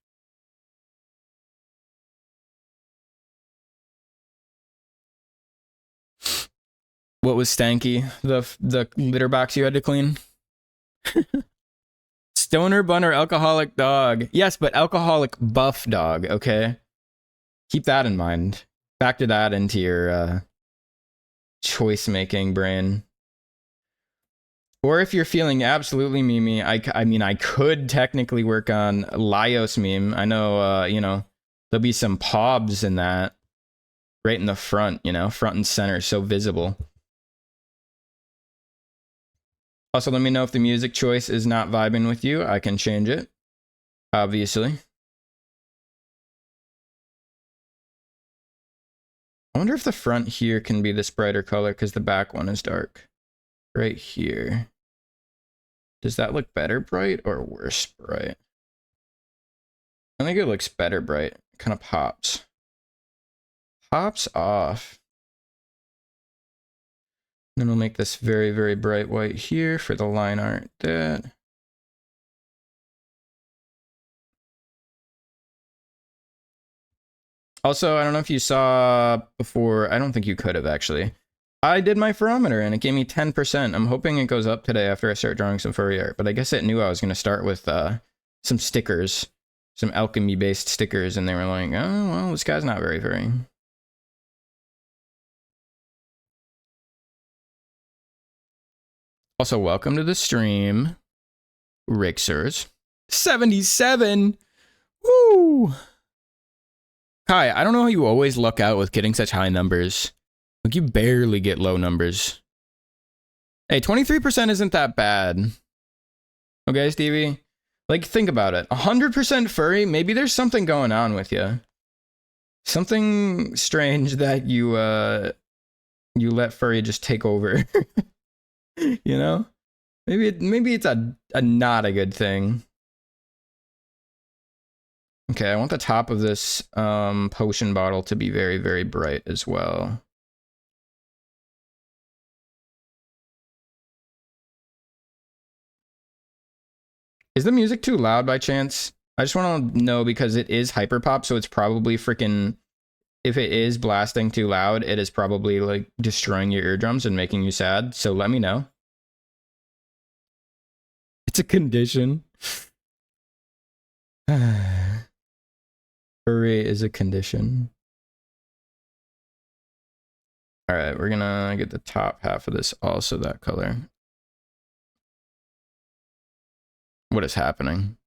Speaker 1: What was stanky? The litter box you had to clean? Stoner bun or alcoholic dog? Yes, but alcoholic buff dog, okay? Keep that in mind. Factor that into your choice-making brain. Or if you're feeling absolutely memey, I mean, I could technically work on Lyos meme. I know, you know, there'll be some pobs in that. Right in the front, you know, front and center, so visible. Also, let me know if the music choice is not vibing with you. I can change it, obviously. I wonder if the front here can be this brighter color because the back one is dark. Right here. Does that look better bright or worse bright? I think it looks better bright. It kind of pops. Pops off. Then we'll make this very, very bright white here for the line art. That. Also, I don't know if you saw before. I don't think you could have actually. I did my pherometer and it gave me 10%. I'm hoping it goes up today after I start drawing some furry art. But I guess it knew I was going to start with some stickers, some alchemy-based stickers, and they were like, oh, well, this guy's not very furry. Also, welcome to the stream, Rixers. 77! Woo! Kai, I don't know how you always luck out with getting such high numbers. Like, you barely get low numbers. Hey, 23% isn't that bad. Okay, Stevie? Like, think about it. 100% furry, maybe there's something going on with you. Something strange that you let furry just take over. You know? Maybe it's a not a good thing. Okay, I want the top of this potion bottle to be very, very bright as well. Is the music too loud by chance? I just want to know because it is hyperpop, so it's probably freaking... If it is blasting too loud, it is probably like destroying your eardrums and making you sad, so let me know. It's a condition. Furry is a condition. Alright, we're gonna get the top half of this also that color. What is happening?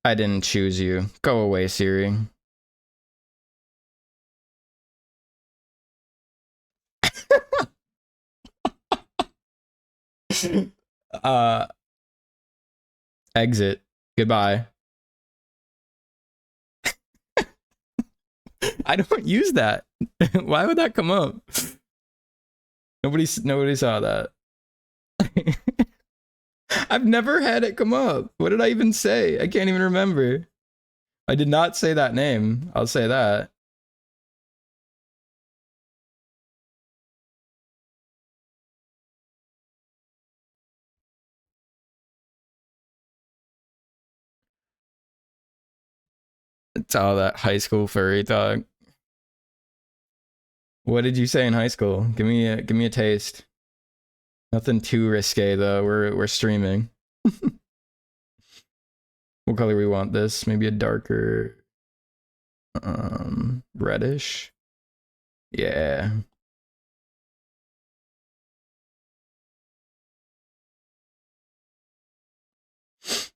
Speaker 1: I didn't choose you. Go away, Siri. Exit. Goodbye. I don't use that. Why would that come up? Nobody saw that. I've never had it come up. What did I even say? I can't even remember. I did not say that name. I'll say that. It's all that high school furry talk. What did you say in high school? Give me a taste. Nothing too risque though. We're streaming. What color we want this? Maybe a darker reddish. Yeah.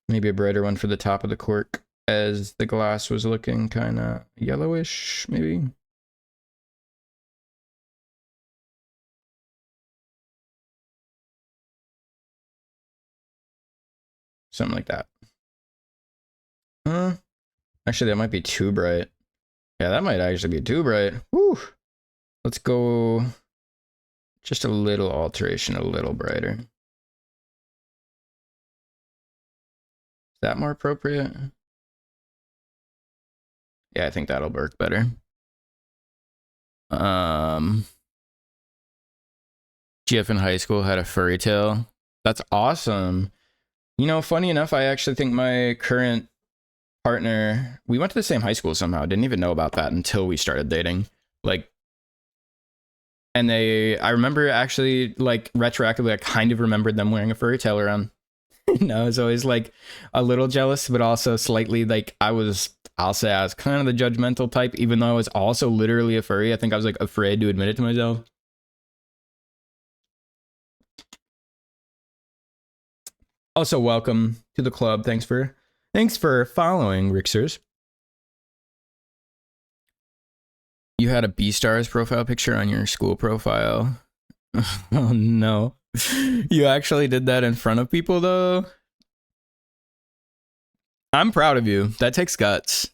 Speaker 1: Maybe a brighter one for the top of the cork, as the glass was looking kind of yellowish, maybe. Something like that. Actually, that might be too bright. Yeah, that might actually be too bright. Whew. Let's go just a little alteration, a little brighter. Is that more appropriate? Yeah, I think that'll work better. GF in high school had a furry tail. That's awesome. You know, funny enough, I actually think my current partner, we went to the same high school somehow. Didn't even know about that until we started dating. Like, and I remember actually, like, retroactively, I kind of remembered them wearing a furry tail around. No, I was always like a little jealous, but also slightly like I'll say I was kind of the judgmental type, even though I was also literally a furry. I think I was like afraid to admit it to myself. Also, welcome to the club. Thanks for following, Rixers. You had a B-Stars profile picture on your school profile. Oh no. You actually did that in front of people though? I'm proud of you. That takes guts.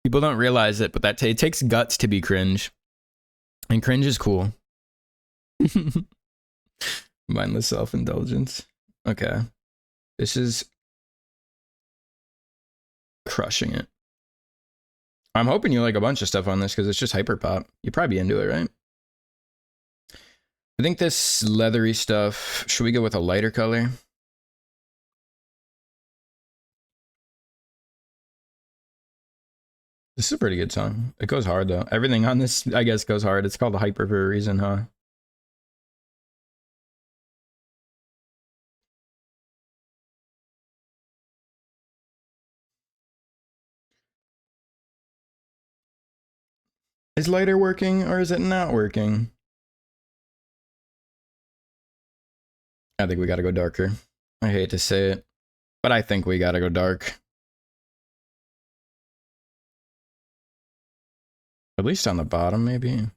Speaker 1: People don't realize it, but it takes guts to be cringe. And cringe is cool. Mindless self-indulgence. Okay. This is crushing it. I'm hoping you like a bunch of stuff on this because it's just hyper pop. You'd probably be into it, right? I think this leathery stuff, should we go with a lighter color? This is a pretty good song. It goes hard though. Everything on this, I guess, goes hard. It's called hyper for a reason, huh? Is lighter working or is it not working? I think we gotta go darker. I hate to say it, but I think we gotta go dark. At least on the bottom, maybe.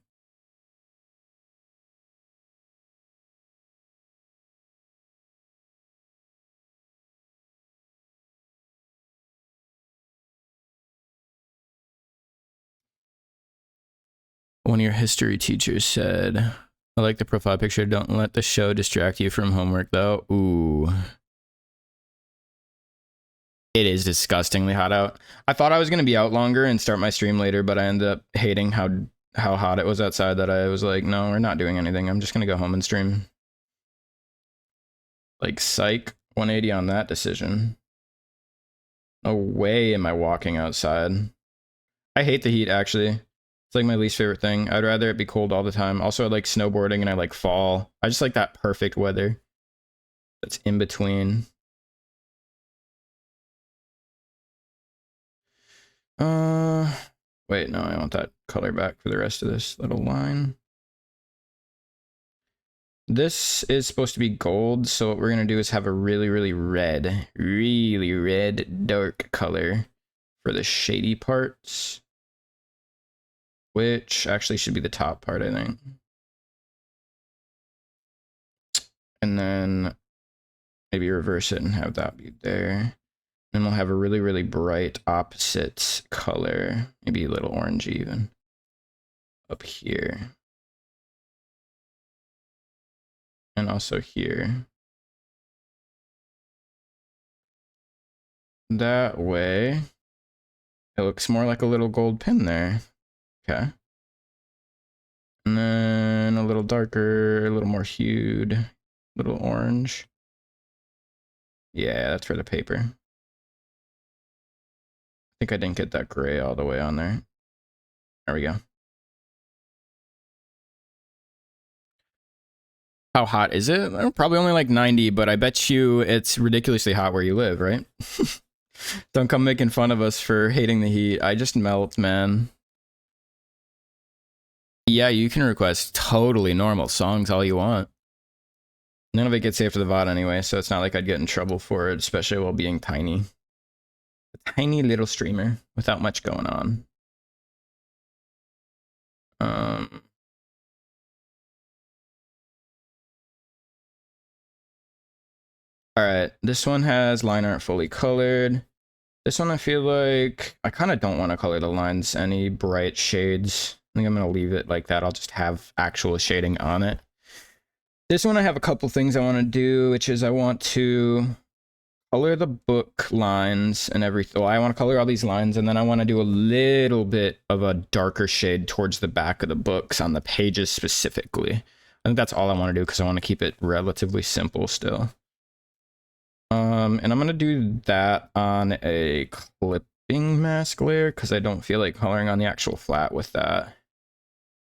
Speaker 1: One of your history teachers said, I like the profile picture. Don't let the show distract you from homework, though. Ooh. It is disgustingly hot out. I thought I was going to be out longer and start my stream later, but I ended up hating how hot it was outside that I was like, no, we're not doing anything. I'm just going to go home and stream. Like, psych, 180 on that decision. No way am I walking outside. I hate the heat, actually. It's like my least favorite thing. I'd rather it be cold all the time. Also, I like snowboarding and I like fall. I just like that perfect weather that's in between. Wait, no, I want that color back for the rest of this little line. This is supposed to be gold, so what we're gonna do is have a really red dark color for the shady parts, which actually should be the top part, I think. And then maybe reverse it and have that be there. And we'll have a really bright opposite color, maybe a little orangey even, up here. And also here. That way, it looks more like a little gold pin there. Okay. And then a little darker, a little more hued, a little orange. Yeah, that's for the paper. I think I didn't get that gray all the way on there. There we go. How hot is it? Probably only like 90, but I bet you it's ridiculously hot where you live, right? Don't come making fun of us for hating the heat. I just melt, man. Yeah, you can request totally normal songs all you want. None of it gets saved to the VOD anyway, so it's not like I'd get in trouble for it, especially while being tiny. A tiny little streamer without much going on. All right, this one has line art fully colored. This one I feel like I kind of don't want to color the lines any bright shades. I think I'm going to leave it like that. I'll just have actual shading on it. This one I have a couple things I want to do, which is I want to color the book lines and everything. Well, I want to color all these lines, and then I want to do a little bit of a darker shade towards the back of the books on the pages specifically. I think that's all I want to do because I want to keep it relatively simple still. And I'm going to do that on a clipping mask layer because I don't feel like coloring on the actual flat with that.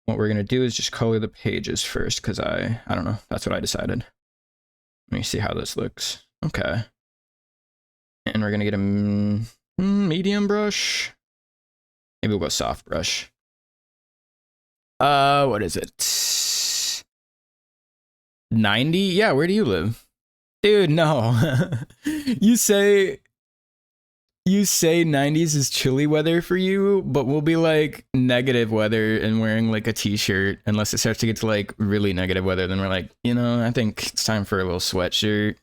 Speaker 1: What we're going to do is just color the pages first because I don't know. That's what I decided. Let me see how this looks. Okay. And we're going to get a medium brush. Maybe we'll go soft brush. What is it? 90? Yeah, where do you live? Dude, no. You say 90s is chilly weather for you, but we'll be like negative weather and wearing like a t-shirt unless it starts to get to like really negative weather. Then we're like, you know, I think it's time for a little sweatshirt.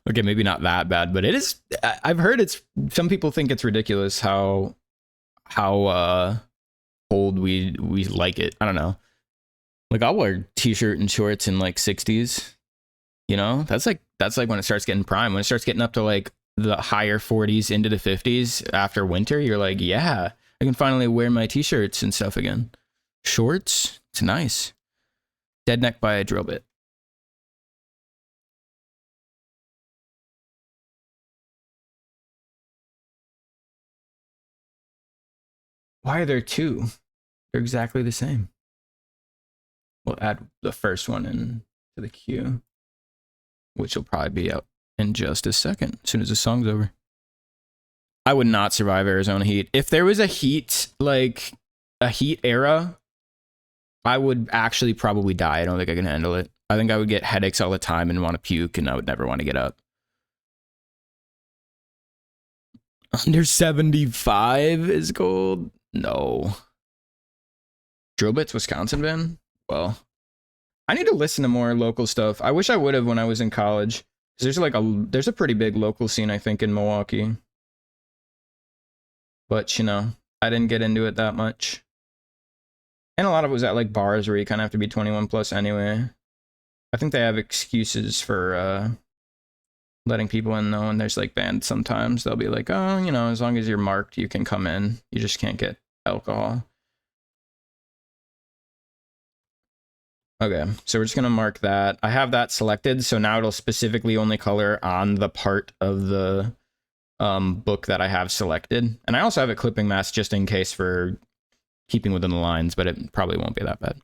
Speaker 1: Okay, maybe not that bad, but it is. I've heard some people think it's ridiculous how cold we like it. I don't know. Like I'll wear t-shirt and shorts in like 60s. You know, that's like when it starts getting prime. When it starts getting up to like the higher 40s into the 50s after winter, you're like, yeah, I can finally wear my t-shirts and stuff again. Shorts, it's nice. Dead neck by a drill bit. Why are there two? They're exactly the same. We'll add the first one into the queue, which will probably be out in just a second, as soon as the song's over. I would not survive Arizona heat. If there was a heat, like a heat era, I would actually probably die. I don't think I can handle it. I think I would get headaches all the time and want to puke, and I would never want to get up. Under 75 is cold? No. Drill Bits, Wisconsin, Ben? Well, I need to listen to more local stuff. I wish I would have when I was in college. There's there's a pretty big local scene, I think, in Milwaukee. But, you know, I didn't get into it that much. And a lot of it was at like bars where you kind of have to be 21 plus anyway. I think they have excuses for letting people in though, and there's like bans sometimes. They'll be like, oh, you know, as long as you're marked, you can come in. You just can't get alcohol. Okay, so we're just gonna mark that. I have that selected, so now it'll specifically only color on the part of the book that I have selected. And I also have a clipping mask just in case for keeping within the lines, but it probably won't be that bad.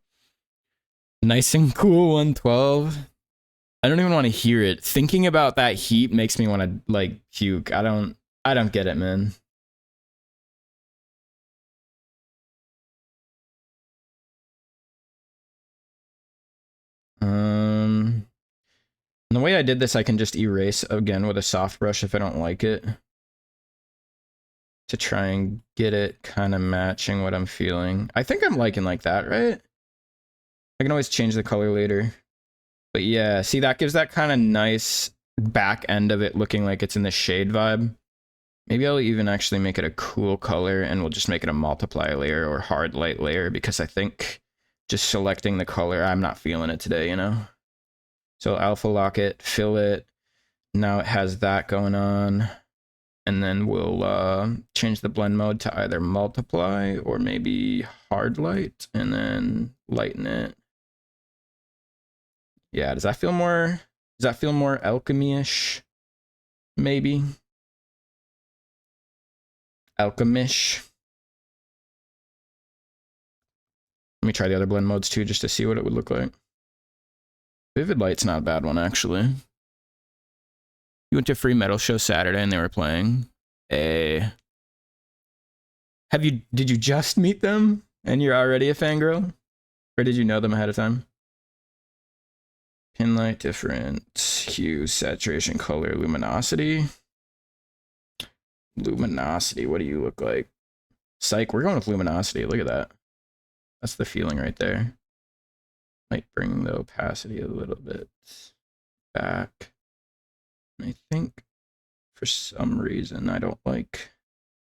Speaker 1: Nice and cool 112. I don't even want to hear it. Thinking about that heat makes me want to like puke. I don't get it, man. And the way I did this, I can just erase again with a soft brush if I don't like it, to try and get it kind of matching what I'm feeling. I think I'm liking like that, right? I can always change the color later. But yeah, see, that gives that kind of nice back end of it looking like it's in the shade vibe. Maybe I'll even actually make it a cool color, and we'll just make it a multiply layer or hard light layer, because I think just selecting the color, I'm not feeling it today, you know? So alpha lock it, fill it. Now it has that going on. And then we'll change the blend mode to either multiply or maybe hard light, and then lighten it. Yeah, does that feel more alchemy-ish? Maybe. Alchemish. Let me try the other blend modes too, just to see what it would look like. Vivid Light's not a bad one, actually. You went to Free Metal Show Saturday and they were playing. Did you just meet them and you're already a fangirl? Or did you know them ahead of time? Pin light, different hue, saturation, color, luminosity. Luminosity, what do you look like? Psych, we're going with luminosity. Look at that. That's the feeling right there. Might bring the opacity a little bit back. I think for some reason I don't like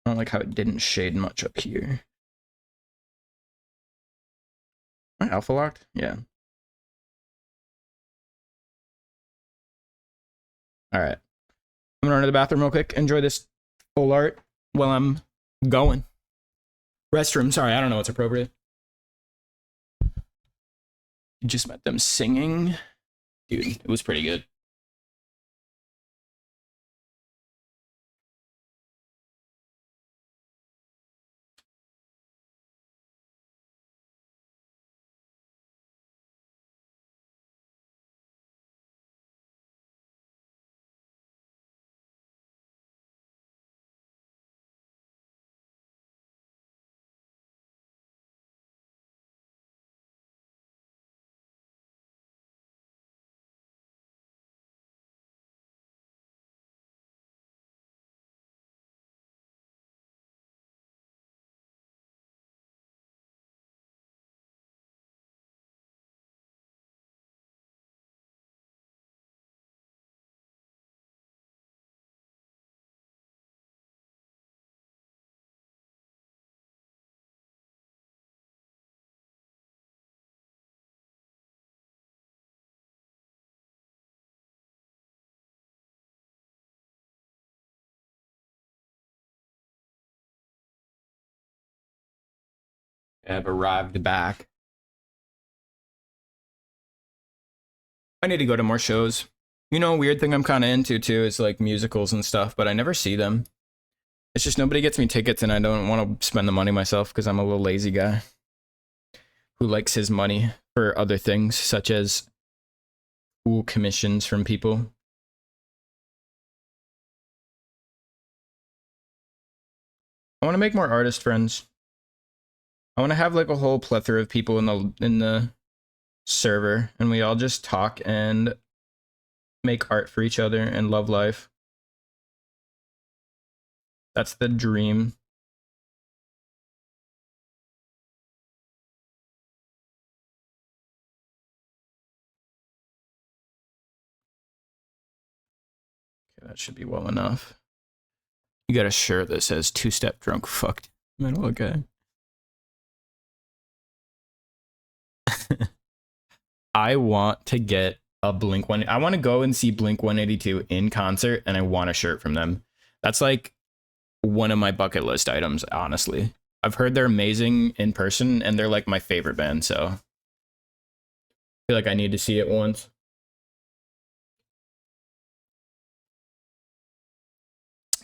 Speaker 1: how it didn't shade much up here. Am I alpha locked? Yeah. All right. I'm gonna run to the bathroom real quick. Enjoy this full art while I'm going. Restroom, sorry, I don't know what's appropriate. You just met them singing. Dude, it was pretty good. I've arrived back. I need to go to more shows. You know, a weird thing I'm kind of into too is like musicals and stuff, but I never see them. It's just nobody gets me tickets and I don't want to spend the money myself because I'm a little lazy guy who likes his money for other things such as cool commissions from people. I want to make more artist friends. I want to have like a whole plethora of people in the server and we all just talk and make art for each other and love life. That's the dream. Okay, that should be well enough. You got a shirt that says two-step drunk fucked metal, okay. I want to get a I want to go and see Blink 182 in concert and I want a shirt from them. That's like one of my bucket list items, honestly. I've heard they're amazing in person and they're like my favorite band, so I feel like I need to see it once.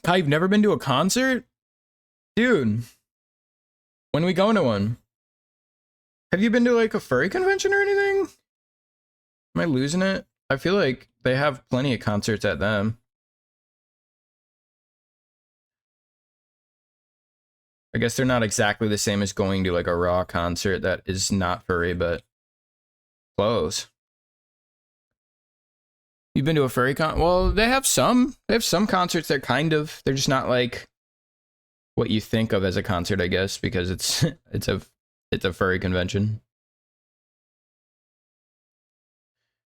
Speaker 1: Kai, you've never been to a concert? Dude, when are we going to one? Have you been to like a furry convention or anything? Am I losing it? I feel like they have plenty of concerts at them. I guess they're not exactly the same as going to like a Raw concert that is not furry, but close. You've been to a furry con? Well, they have some. They have some concerts that they're just not like what you think of as a concert, I guess, because it's it's a furry convention.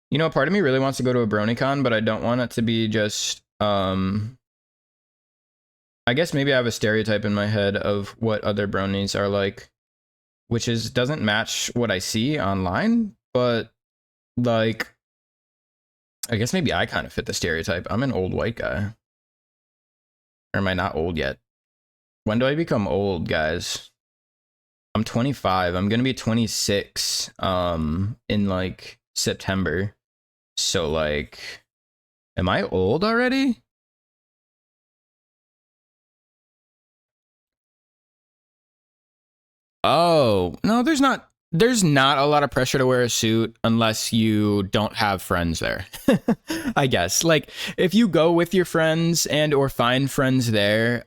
Speaker 1: You know, part of me really wants to go to a BronyCon, but I don't want it to be just I guess maybe I have a stereotype in my head of what other bronies are like, which doesn't match what I see online, but like I guess maybe I kind of fit the stereotype. I'm an old white guy. Or am I not old yet? When do I become old, guys? I'm 25. I'm gonna be 26 in like September. So like, am I old already? Oh, no, there's not a lot of pressure to wear a suit unless you don't have friends there. I guess. Like if you go with your friends and or find friends there,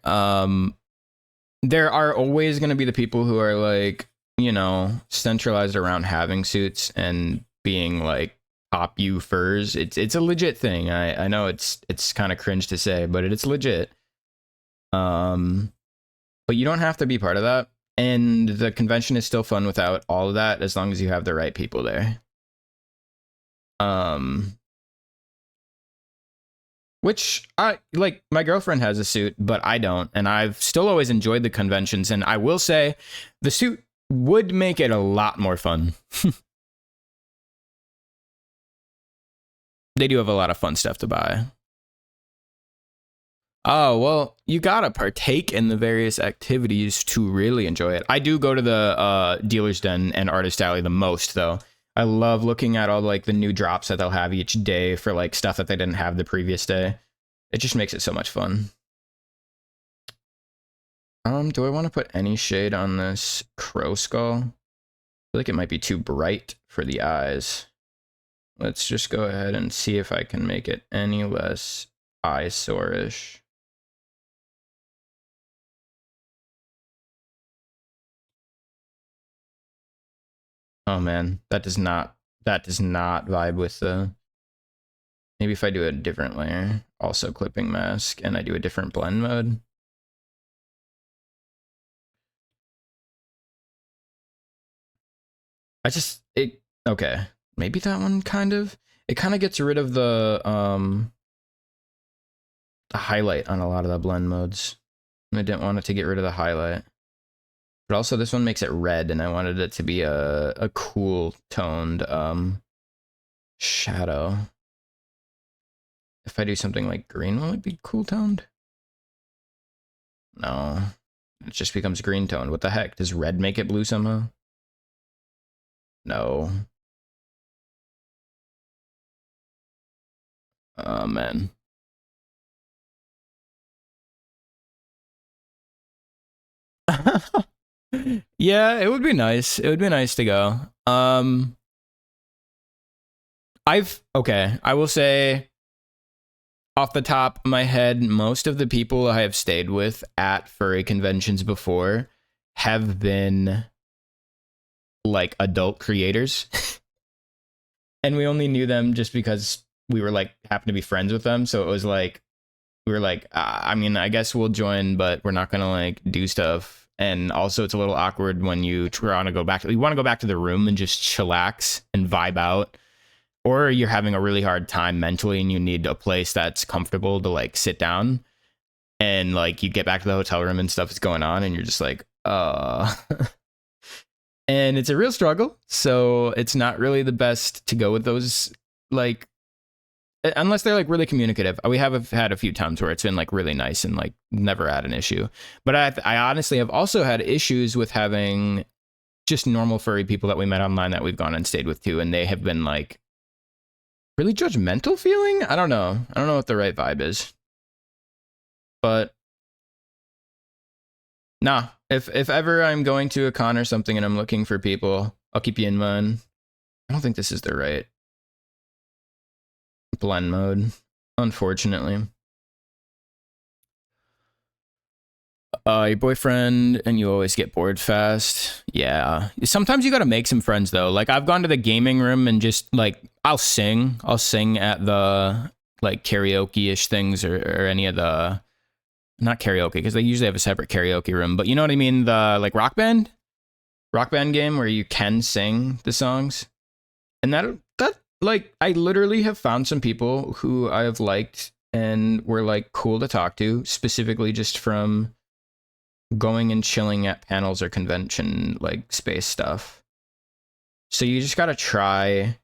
Speaker 1: there are always going to be the people who are like, centralized around having suits and being like top you furs. It's a legit thing. I know it's kind of cringe to say, but it's legit. Um but you don't have to be part of that. And the convention is still fun without all of that as long as you have the right people there. Um which I like, my girlfriend has a suit, but I don't, and I've still always enjoyed the conventions, and I will say the suit would make it a lot more fun. They do have a lot of fun stuff to buy. Oh, well, you gotta partake in the various activities to really enjoy it. I do go to the dealer's den and artist alley the most, though. I love looking at all like the new drops that they'll have each day for like stuff that they didn't have the previous day. It just makes it so much fun. Do I want to put any shade on this crow skull? I feel like it might be too bright for the eyes. Let's just go ahead and see if I can make it any less eyesore-ish. Oh man, that does not vibe with the... Maybe if I do a different layer, also clipping mask, and I do a different blend mode. Okay, maybe that one kind of, it kind of gets rid of the highlight on a lot of the blend modes. And I didn't want it to get rid of the highlight. But also this one makes it red, and I wanted it to be a cool toned shadow. If I do something like green, will it be cool toned? No. It just becomes green toned. What the heck? Does red make it blue somehow? No. Oh man. Yeah, it would be nice. It would be nice to go. I will say off the top of my head, most of the people I have stayed with at furry conventions before have been like adult creators. And we only knew them just because we were like happened to be friends with them. So it was like we were like, I mean, I guess we'll join, but we're not gonna like do stuff. And also, it's a little awkward when you try to go back. You want to go back to the room and just chillax and vibe out, or you're having a really hard time mentally and you need a place that's comfortable to like sit down. And like you get back to the hotel room and stuff is going on, and you're just like, and it's a real struggle. So it's not really the best to go with those, like, unless they're like really communicative. We have had a few times where it's been like really nice and like never had an issue. But I honestly have also had issues with having just normal furry people that we met online that we've gone and stayed with too, and they have been like really judgmental feeling. I don't know what the right vibe is, but nah. If ever I'm going to a con or something and I'm looking for people, I'll keep you in mind. I don't think this is the right blend mode, unfortunately. Your boyfriend and you always get bored fast. Yeah. Sometimes you gotta make some friends though. Like I've gone to the gaming room and just like I'll sing at the like karaoke-ish things or any of the, not karaoke because they usually have a separate karaoke room, but you know what I mean, the like rock band game where you can sing the songs. And that like I literally have found some people who I have liked and were like cool to talk to, specifically just from going and chilling at panels or convention like space stuff. So you just gotta try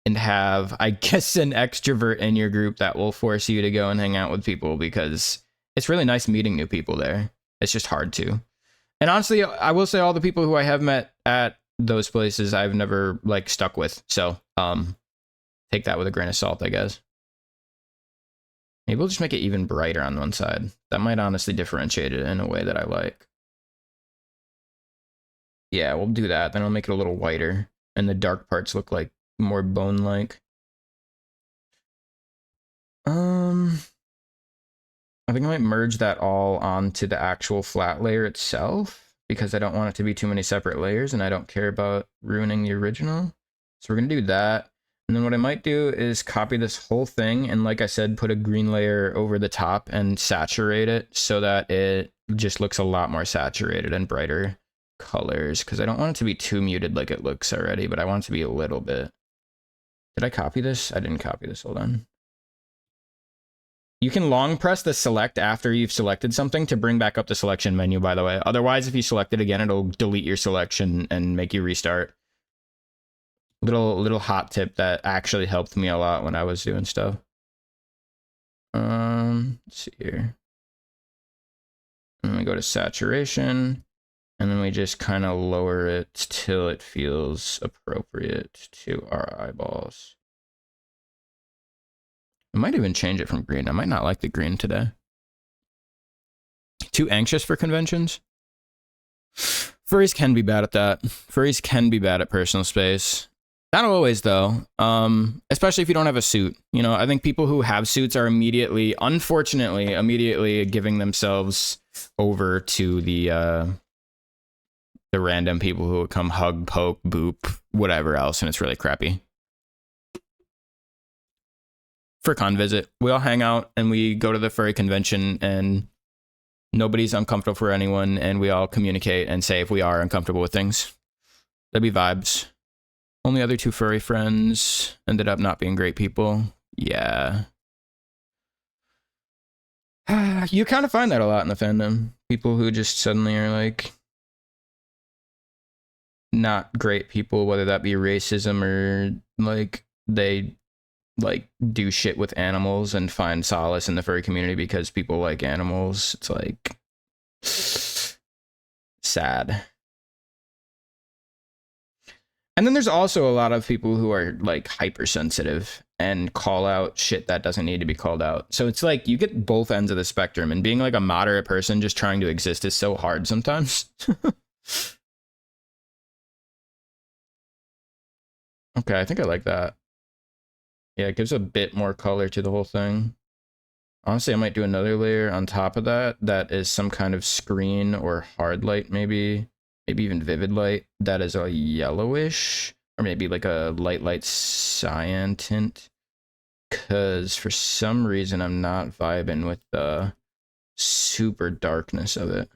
Speaker 1: and have, I guess, an extrovert in your group that will force you to go and hang out with people, because it's really nice meeting new people there. It's just hard to. And honestly, I will say all the people who I have met at those places I've never like stuck with. So take that with a grain of salt, I guess. Maybe we'll just make it even brighter on one side. That might honestly differentiate it in a way that I like. Yeah, we'll do that. Then I'll make it a little whiter. And the dark parts look like more bone-like. I think I might merge that all onto the actual flat layer itself because I don't want it to be too many separate layers and I don't care about ruining the original. So we're gonna do that. And then what I might do is copy this whole thing and, like I said, put a green layer over the top and saturate it so that it just looks a lot more saturated and brighter colors, because I don't want it to be too muted like it looks already, but I want it to be a little bit. Did I copy this? I didn't copy this. Hold on. You can long press the select after you've selected something to bring back up the selection menu, by the way. Otherwise, if you select it again, it'll delete your selection and make you restart. Little hot tip that actually helped me a lot when I was doing stuff. Let's see here. And we go to saturation, and then we just kind of lower it till it feels appropriate to our eyeballs. I might even change it from green. I might not like the green today. Too anxious for conventions? Furries can be bad at that. Furries can be bad at personal space. Not always, though. Especially if you don't have a suit. You know, I think people who have suits are unfortunately, immediately giving themselves over to the random people who will come hug, poke, boop, whatever else, and it's really crappy. For con visit, we all hang out and we go to the furry convention and nobody's uncomfortable for anyone and we all communicate and say if we are uncomfortable with things. That'd be vibes. Only other 2 furry friends ended up not being great people. Yeah. You kind of find that a lot in the fandom. People who just suddenly are like not great people, whether that be racism or like they like do shit with animals and find solace in the furry community because people like animals. It's like sad. And then there's also a lot of people who are like hypersensitive and call out shit that doesn't need to be called out. So it's like you get both ends of the spectrum, and being like a moderate person just trying to exist is so hard sometimes. Okay, I think I like that. Yeah, it gives a bit more color to the whole thing. Honestly, I might do another layer on top of that that is some kind of screen or hard light, maybe even vivid light that is a yellowish, or maybe like a light cyan tint. Because for some reason I'm not vibing with the super darkness of it.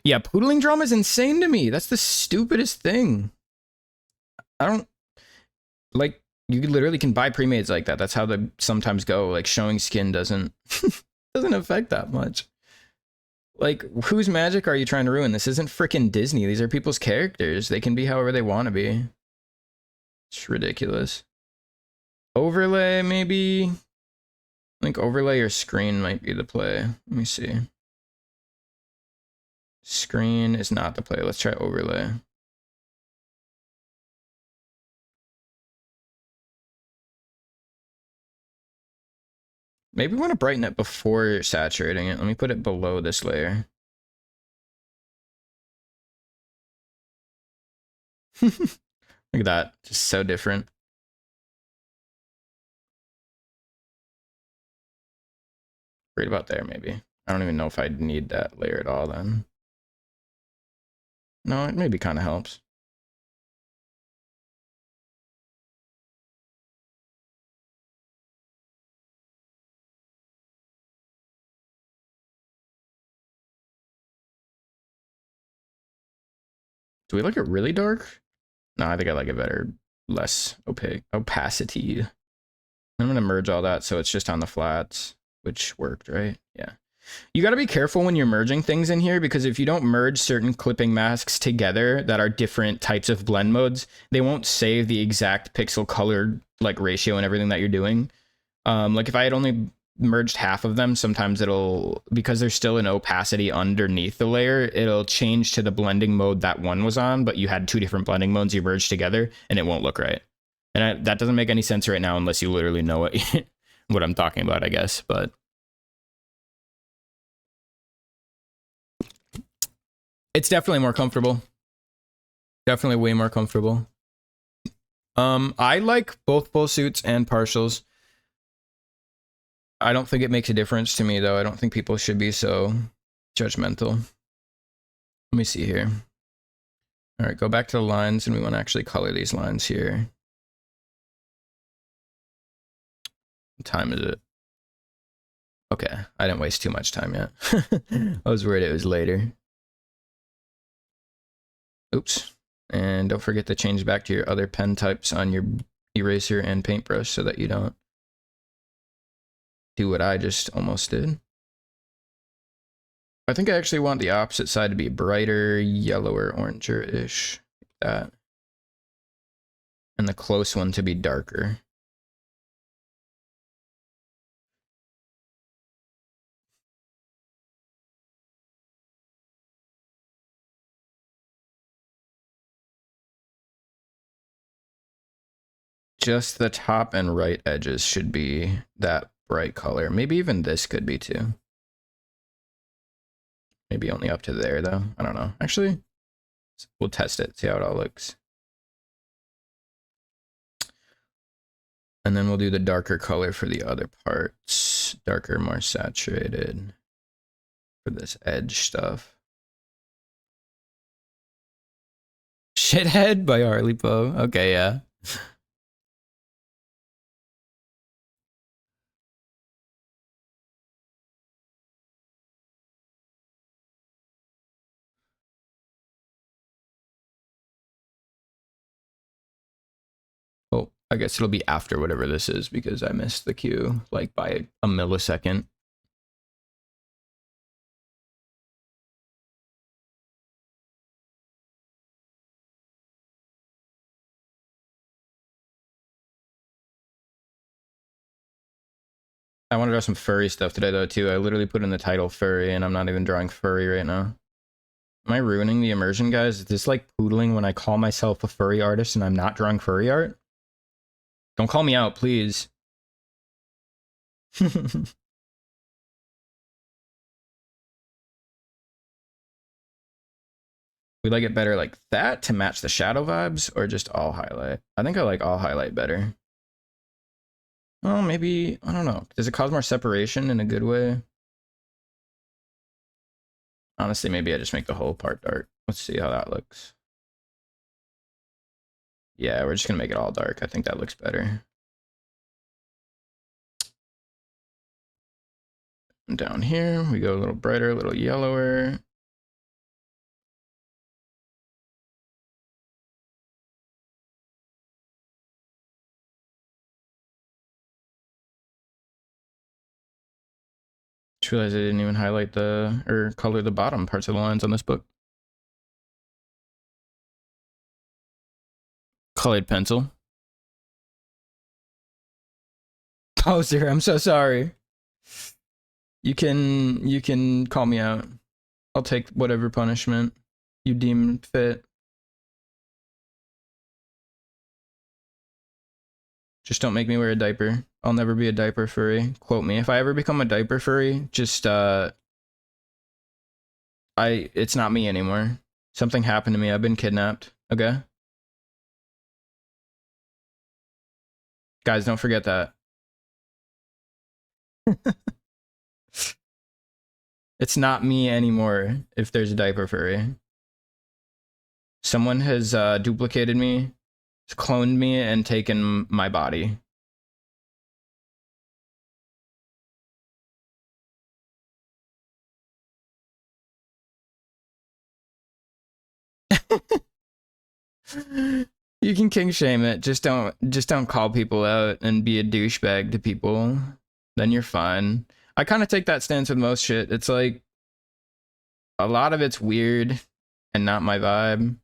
Speaker 1: Yeah, poodling drama is insane to me. That's the stupidest thing. I don't like, you literally can buy pre-mades like that. That's how they sometimes go. Like showing skin doesn't affect that much. Like, whose magic are you trying to ruin? This isn't freaking Disney. These are people's characters. They can be however they want to be. It's ridiculous. Overlay, maybe? I think overlay or screen might be the play. Let me see. Screen is not the play. Let's try overlay. Maybe we want to brighten it before saturating it. Let me put it below this layer. Look at that. Just so different. Right about there, maybe. I don't even know if I'd need that layer at all then. No, it maybe kind of helps. Do we like it really dark? No, I think I like it better. Less opaque. Opacity. I'm going to merge all that so it's just on the flats, which worked, right? Yeah. You got to be careful when you're merging things in here, because if you don't merge certain clipping masks together that are different types of blend modes, they won't save the exact pixel color like ratio and everything that you're doing. Like if I had only merged half of them, sometimes it'll, because there's still an opacity underneath the layer, it'll change to the blending mode that one was on, but you had 2 different blending modes you merged together and it won't look right. And that doesn't make any sense right now unless you literally know what I'm talking about, I guess. But It's definitely more comfortable. Definitely way more comfortable. I like both full suits and partials. I don't think it makes a difference to me, though. I don't think people should be so judgmental. Let me see here. All right, go back to the lines, and we want to actually color these lines here. What time is it? Okay, I didn't waste too much time yet. I was worried it was later. Oops. And don't forget to change back to your other pen types on your eraser and paintbrush so that you don't do what I just almost did. I think I actually want the opposite side to be brighter, yellower, oranger-ish. Like that. And the close one to be darker. Just the top and right edges should be that bright color. Maybe even this could be too. Maybe only up to there though. I don't know. Actually, we'll test it, see how it all looks. And then we'll do the darker color for the other parts. Darker, more saturated for this edge stuff. Shithead by Harley Poe. Okay, yeah. Oh, I guess it'll be after whatever this is because I missed the cue like by a millisecond. I want to draw some furry stuff today though too. I literally put in the title furry and I'm not even drawing furry right now. Am I ruining the immersion, guys? Is this like poodling when I call myself a furry artist and I'm not drawing furry art? Don't call me out, please. We like it better like that to match the shadow vibes or just all highlight? I think I like all highlight better. Oh, maybe, I don't know. Does it cause more separation in a good way? Honestly, maybe I just make the whole part dark. Let's see how that looks. Yeah, we're just gonna make it all dark. I think that looks better. And down here, we go a little brighter, a little yellower. Just realized I didn't even highlight the, or color the bottom parts of the lines on this book. Colored pencil. Poser, I'm so sorry. You can call me out. I'll take whatever punishment you deem fit. Just don't make me wear a diaper. I'll never be a diaper furry. Quote me. If I ever become a diaper furry, just it's not me anymore. Something happened to me. I've been kidnapped. Okay? Guys, don't forget that. It's not me anymore if there's a diaper furry. Someone has duplicated me, cloned me, and taken my body. You can king shame it. Just don't call people out and be a douchebag to people. Then you're fine. I kind of take that stance with most shit. It's like a lot of it's weird and not my vibe,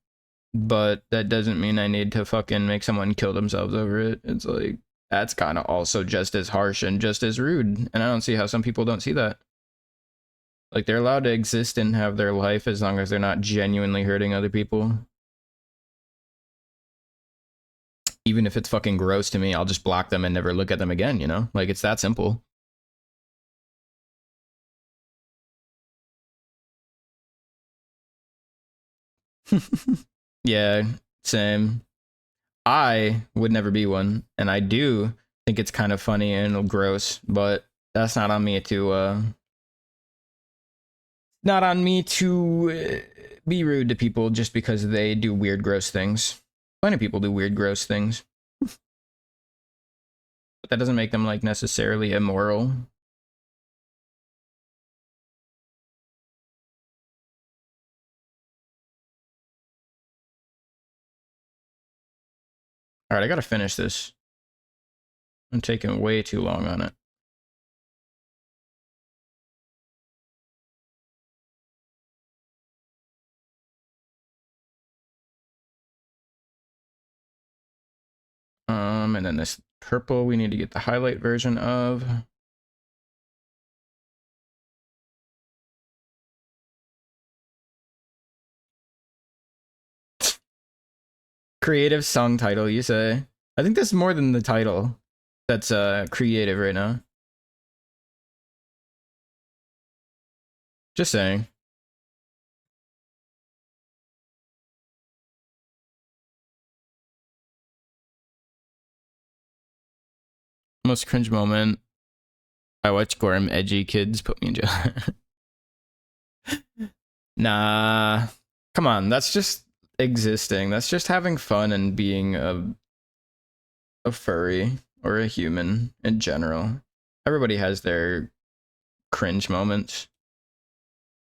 Speaker 1: but that doesn't mean I need to fucking make someone kill themselves over it. It's like that's kind of also just as harsh and just as rude, and I don't see how some people don't see that. Like they're allowed to exist and have their life as long as they're not genuinely hurting other people. Even if it's fucking gross to me, I'll just block them and never look at them again, you know? Like, it's that simple. Yeah, same. I would never be one, and I do think it's kind of funny and gross, but that's not on me to be rude to people just because they do weird gross things. Plenty of people do weird gross things, but that doesn't make them like necessarily immoral. All right, I gotta finish this. I'm taking way too long on it. And then this purple we need to get the highlight version of. Creative song title, you say? I think that's more than the title. That's creative right now. Just saying. Most cringe moment. I watch Gorm edgy kids put me in jail. Nah. Come on, that's just existing. That's just having fun and being a furry or a human in general. Everybody has their cringe moments.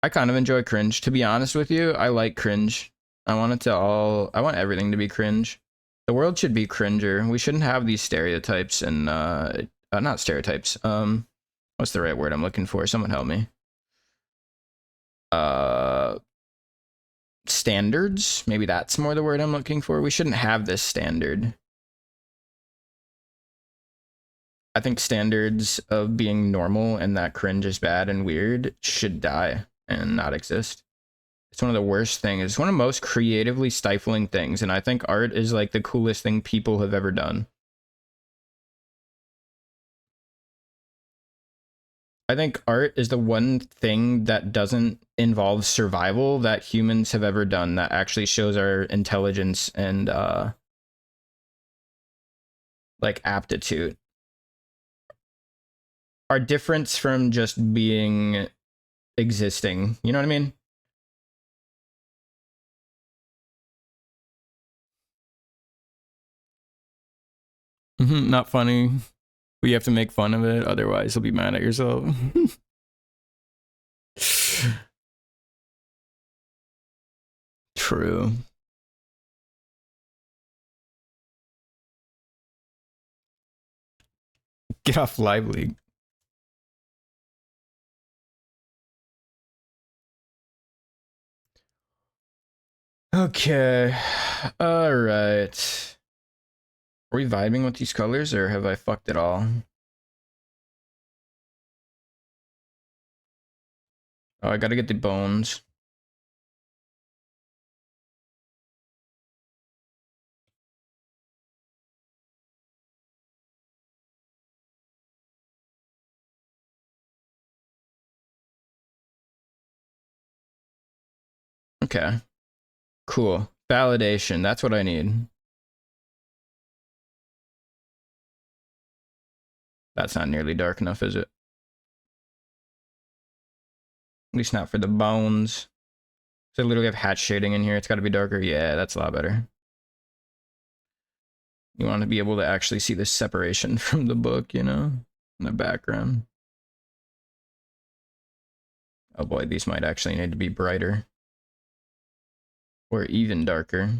Speaker 1: I kind of enjoy cringe. To be honest with you, I like cringe. I want everything to be cringe. The world should be cringer. We shouldn't have these stereotypes and not stereotypes. What's the right word I'm looking for? Someone help me. Uh Standards? Maybe that's more the word I'm looking for. We shouldn't have this standard. I think standards of being normal and that cringe is bad and weird should die and not exist. It's one of the worst things. It's one of the most creatively stifling things, and I think art is like the coolest thing people have ever done. I think art is the one thing that doesn't involve survival that humans have ever done that actually shows our intelligence and like aptitude. Our difference from just being existing. You know what I mean? Not funny. But you have to make fun of it, otherwise you'll be mad at yourself. True. Get off Live League. Okay. All right. Are we vibing with these colors or have I fucked it all? Oh, I gotta get the bones. Okay. Cool. Validation. That's what I need. That's not nearly dark enough, is it? At least not for the bones. So I literally have hatch shading in here. It's gotta be darker. Yeah, that's a lot better. You want to be able to actually see the separation from the book, you know, in the background. Oh boy, these might actually need to be brighter. Or even darker.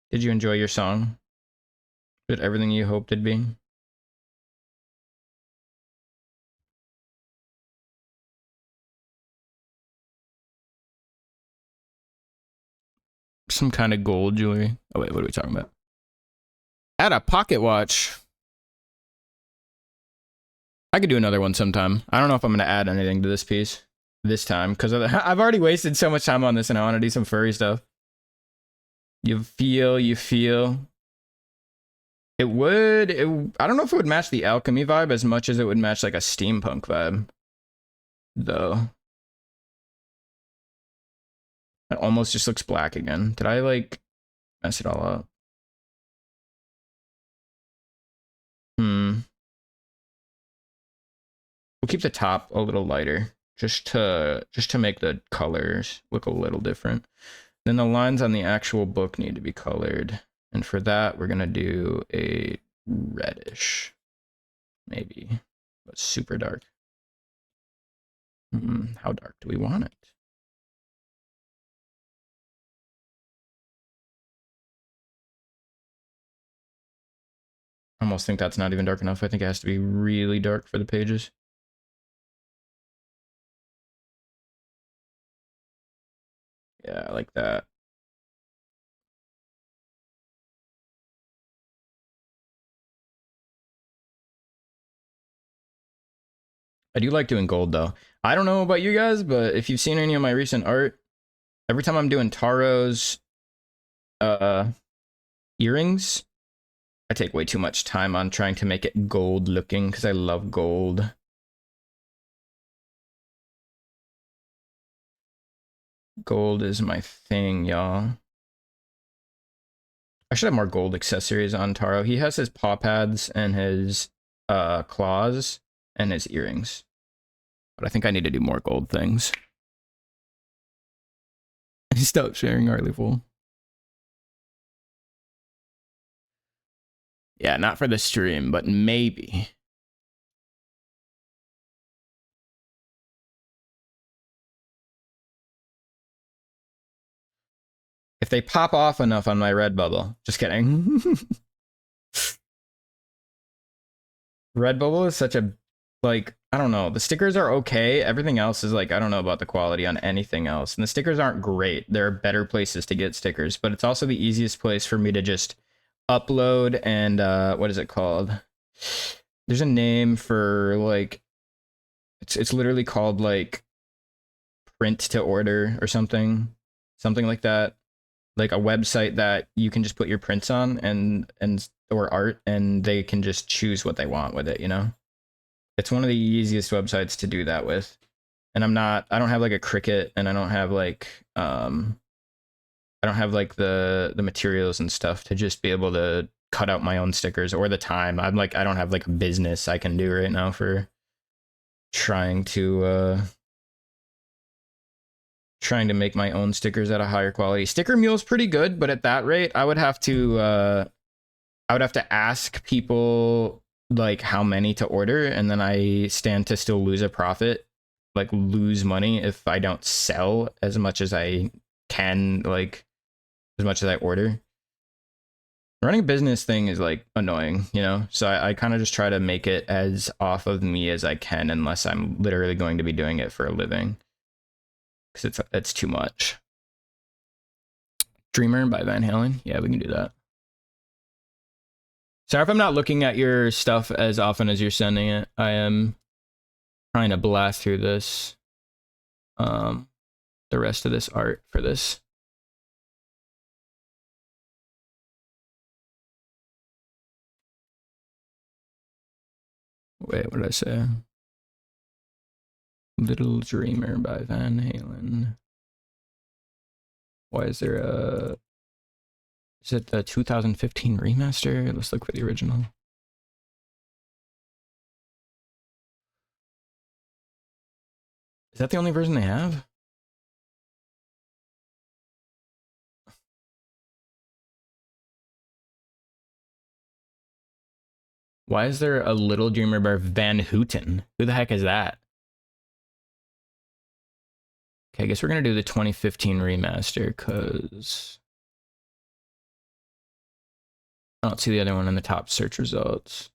Speaker 1: Did you enjoy your song? Did everything you hoped it'd be? Some kind of gold jewelry. Oh wait, what are we talking about? Add a pocket watch. I could do another one sometime. I don't know if I'm going to add anything to this piece this time because I've already wasted so much time on this and I want to do some furry stuff. You feel. It would, I don't know if it would match the alchemy vibe as much as it would match like a steampunk vibe, though. It almost just looks black again. Did I like mess it all up? We'll keep the top a little lighter just to make the colors look a little different. Then the lines on the actual book need to be colored. And for that, we're gonna do a reddish, maybe, but super dark. How dark do we want it? I almost think that's not even dark enough. I think it has to be really dark for the pages. Yeah, I like that. I do like doing gold though. I don't know about you guys, but if you've seen any of my recent art, every time I'm doing Taro's earrings, I take way too much time on trying to make it gold looking because I love gold. Gold is my thing, y'all. I should have more gold accessories on Taro. He has his paw pads and his claws and his earrings. But I think I need to do more gold things. Stop sharing Artful. Yeah, not for the stream, but maybe. If they pop off enough on my Redbubble. Just kidding. Redbubble is such a, like, I don't know. The stickers are okay. Everything else is like, I don't know about the quality on anything else. And the stickers aren't great. There are better places to get stickers, but it's also the easiest place for me to just upload and, what is it called? There's a name for, like, it's literally called, like, print to order or something like that. Like a website that you can just put your prints on and or art, and they can just choose what they want with it, you know? It's one of the easiest websites to do that with. And I don't have like a Cricut, and I don't have like the materials and stuff to just be able to cut out my own stickers, or the time. I don't have like a business I can do right now for trying to make my own stickers at a higher quality. Sticker Mule's pretty good, but at that rate, I would have to ask people like how many to order, and then I stand to still lose a profit, like lose money if I don't sell as much as I can, like as much as I order. Running a business thing is like annoying, you know? So I kind of just try to make it as off of me as I can, unless I'm literally going to be doing it for a living. Because it's too much. Dreamer by Van Halen. Yeah, we can do that. Sorry if I'm not looking at your stuff as often as you're sending it. I am trying to blast through this. The rest of this art for this. Wait, what did I say? Little Dreamer by Van Halen. Why is there a... Is it the 2015 remaster? Let's look for the original. Is that the only version they have? Why is there a Little Dreamer by Van Houten? Who the heck is that? Okay, I guess we're gonna do the 2015 remaster, because I don't see the other one in the top search results.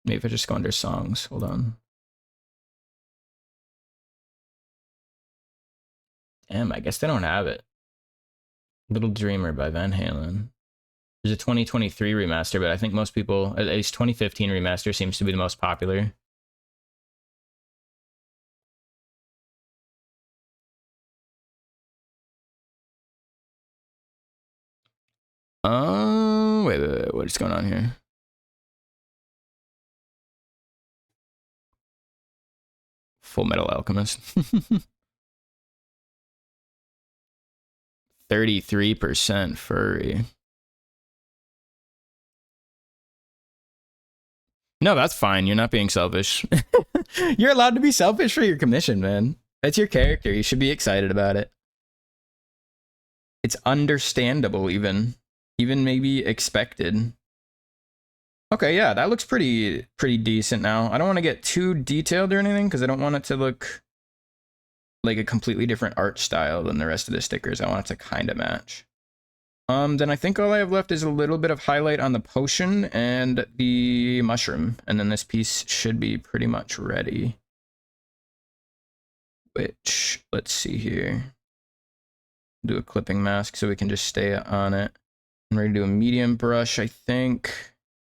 Speaker 1: Maybe if I just go under songs, hold on. Damn, I guess they don't have it. Little Dreamer by Van Halen. There's a 2023 remaster, but I think most people, at least 2015 remaster seems to be the most popular. Wait, what is going on here? Full Metal Alchemist. 33% furry. No, that's fine. You're not being selfish. You're allowed to be selfish for your commission, man. That's your character. You should be excited about it. It's understandable, even maybe expected. Okay, yeah, that looks pretty decent now. I don't want to get too detailed or anything because I don't want it to look like a completely different art style than the rest of the stickers. I want it to kind of match. Then I think all I have left is a little bit of highlight on the potion and the mushroom, and then this piece should be pretty much ready. Which, let's see here. Do a clipping mask so we can just stay on it. I'm ready to do a medium brush, I think.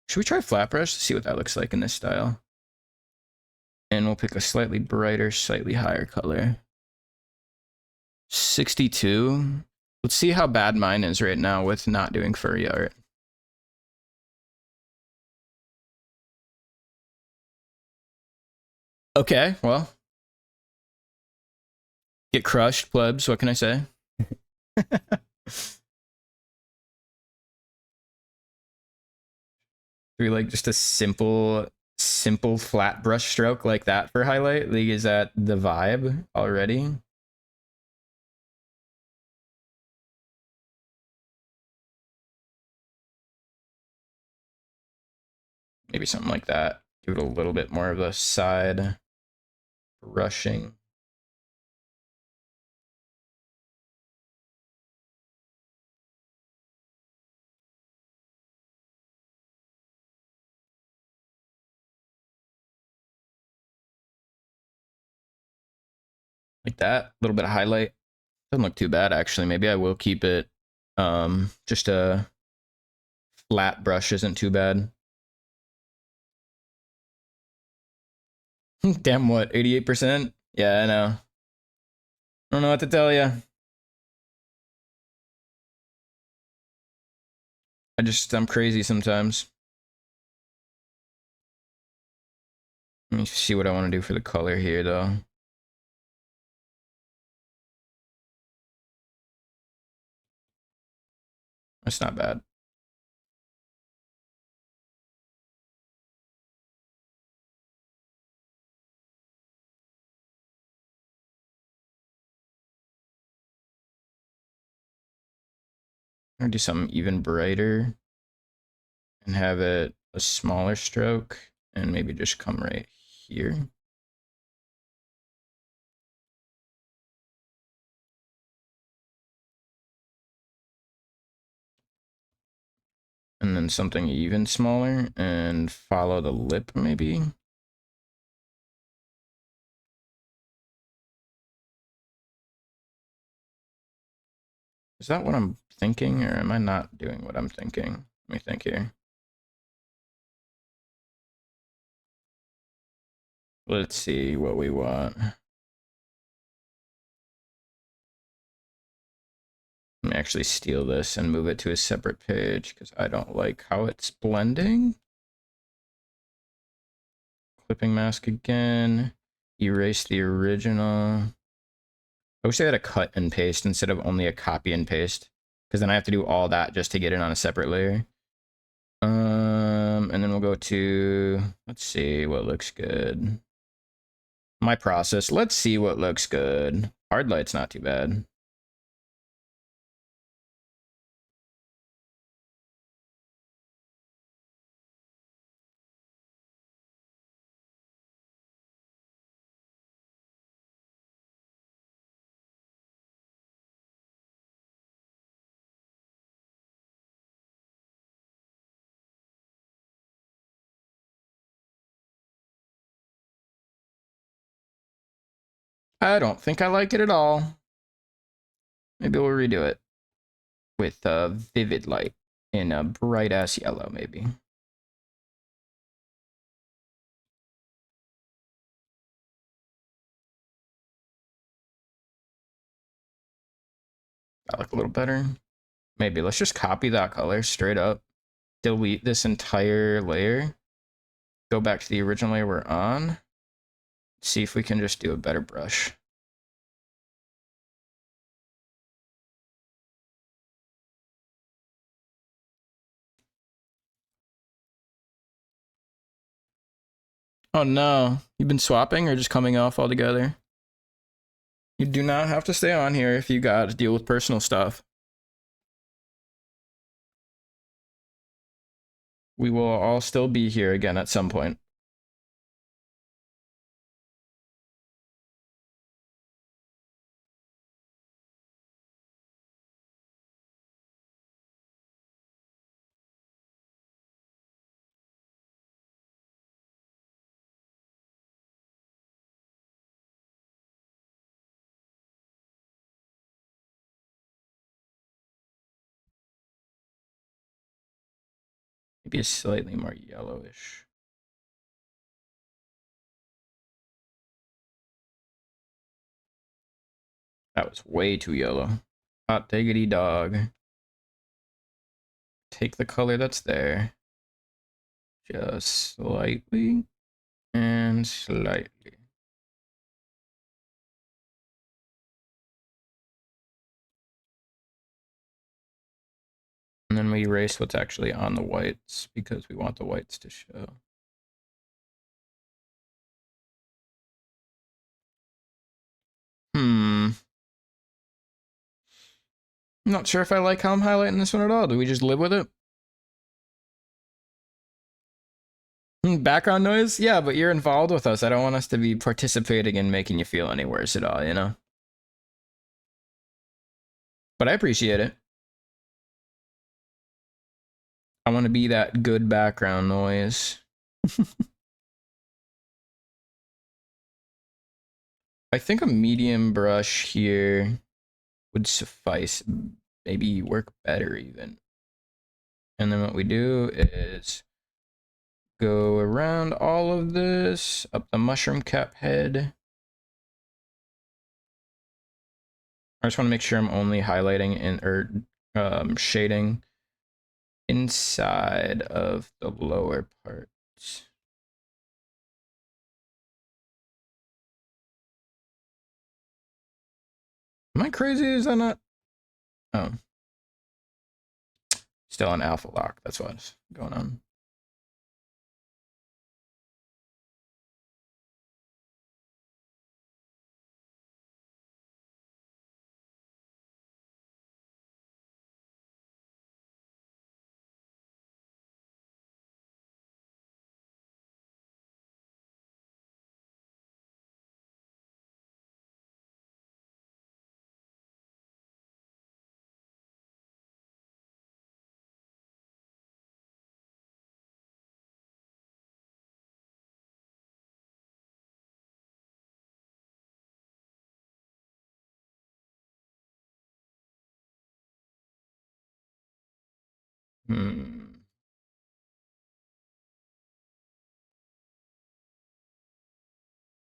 Speaker 1: Should we try flat brush to see what that looks like in this style? And we'll pick a slightly brighter, slightly higher color. 62. Let's see how bad mine is right now with not doing furry art. Okay, well. Get crushed, plebs. What can I say? We like just a simple flat brush stroke like that for highlight? Like, is that the vibe already? Maybe something like that. Give it a little bit more of a side brushing. Like that. A little bit of highlight. Doesn't look too bad, actually. Maybe I will keep it. Just a flat brush isn't too bad. Damn, what? 88%? Yeah, I know. I don't know what to tell you. I'm crazy sometimes. Let me see what I want to do for the color here, though. That's not bad. I'm gonna do something even brighter and have it a smaller stroke and maybe just come right here. And then something even smaller and follow the lip maybe. Is that what I'm thinking, or am I not doing what I'm thinking? Let me think here. Let's see what we want. Let me actually steal this and move it to a separate page because I don't like how it's blending. Clipping mask again. Erase the original. I wish they had a cut and paste instead of only a copy and paste, because then I have to do all that just to get it on a separate layer. And then we'll go to, let's see what looks good. My process, let's see what looks good. Hard light's not too bad. I don't think I like it at all. Maybe we'll redo it with vivid light in a bright ass yellow, maybe. That look a little better. Maybe let's just copy that color straight up. Delete this entire layer. Go back to the original layer we're on. See if we can just do a better brush. Oh no, you've been swapping or just coming off altogether? You do not have to stay on here if you got to deal with personal stuff. We will all still be here again at some point. Maybe a slightly more yellowish. That was way too yellow. Hot diggity dog. Take the color that's there. Just slightly and slightly. And then we erase what's actually on the whites because we want the whites to show. I'm not sure if I like how I'm highlighting this one at all. Do we just live with it? Background noise? Yeah, but you're involved with us. I don't want us to be participating in making you feel any worse at all, you know? But I appreciate it. I want to be that good background noise. I think a medium brush here would suffice. Maybe work better even. And then what we do is go around all of this, up the mushroom cap head. I just want to make sure I'm only highlighting in or shading inside of the lower parts. Am I crazy? Is that not? Oh. Still on alpha lock. That's what's going on.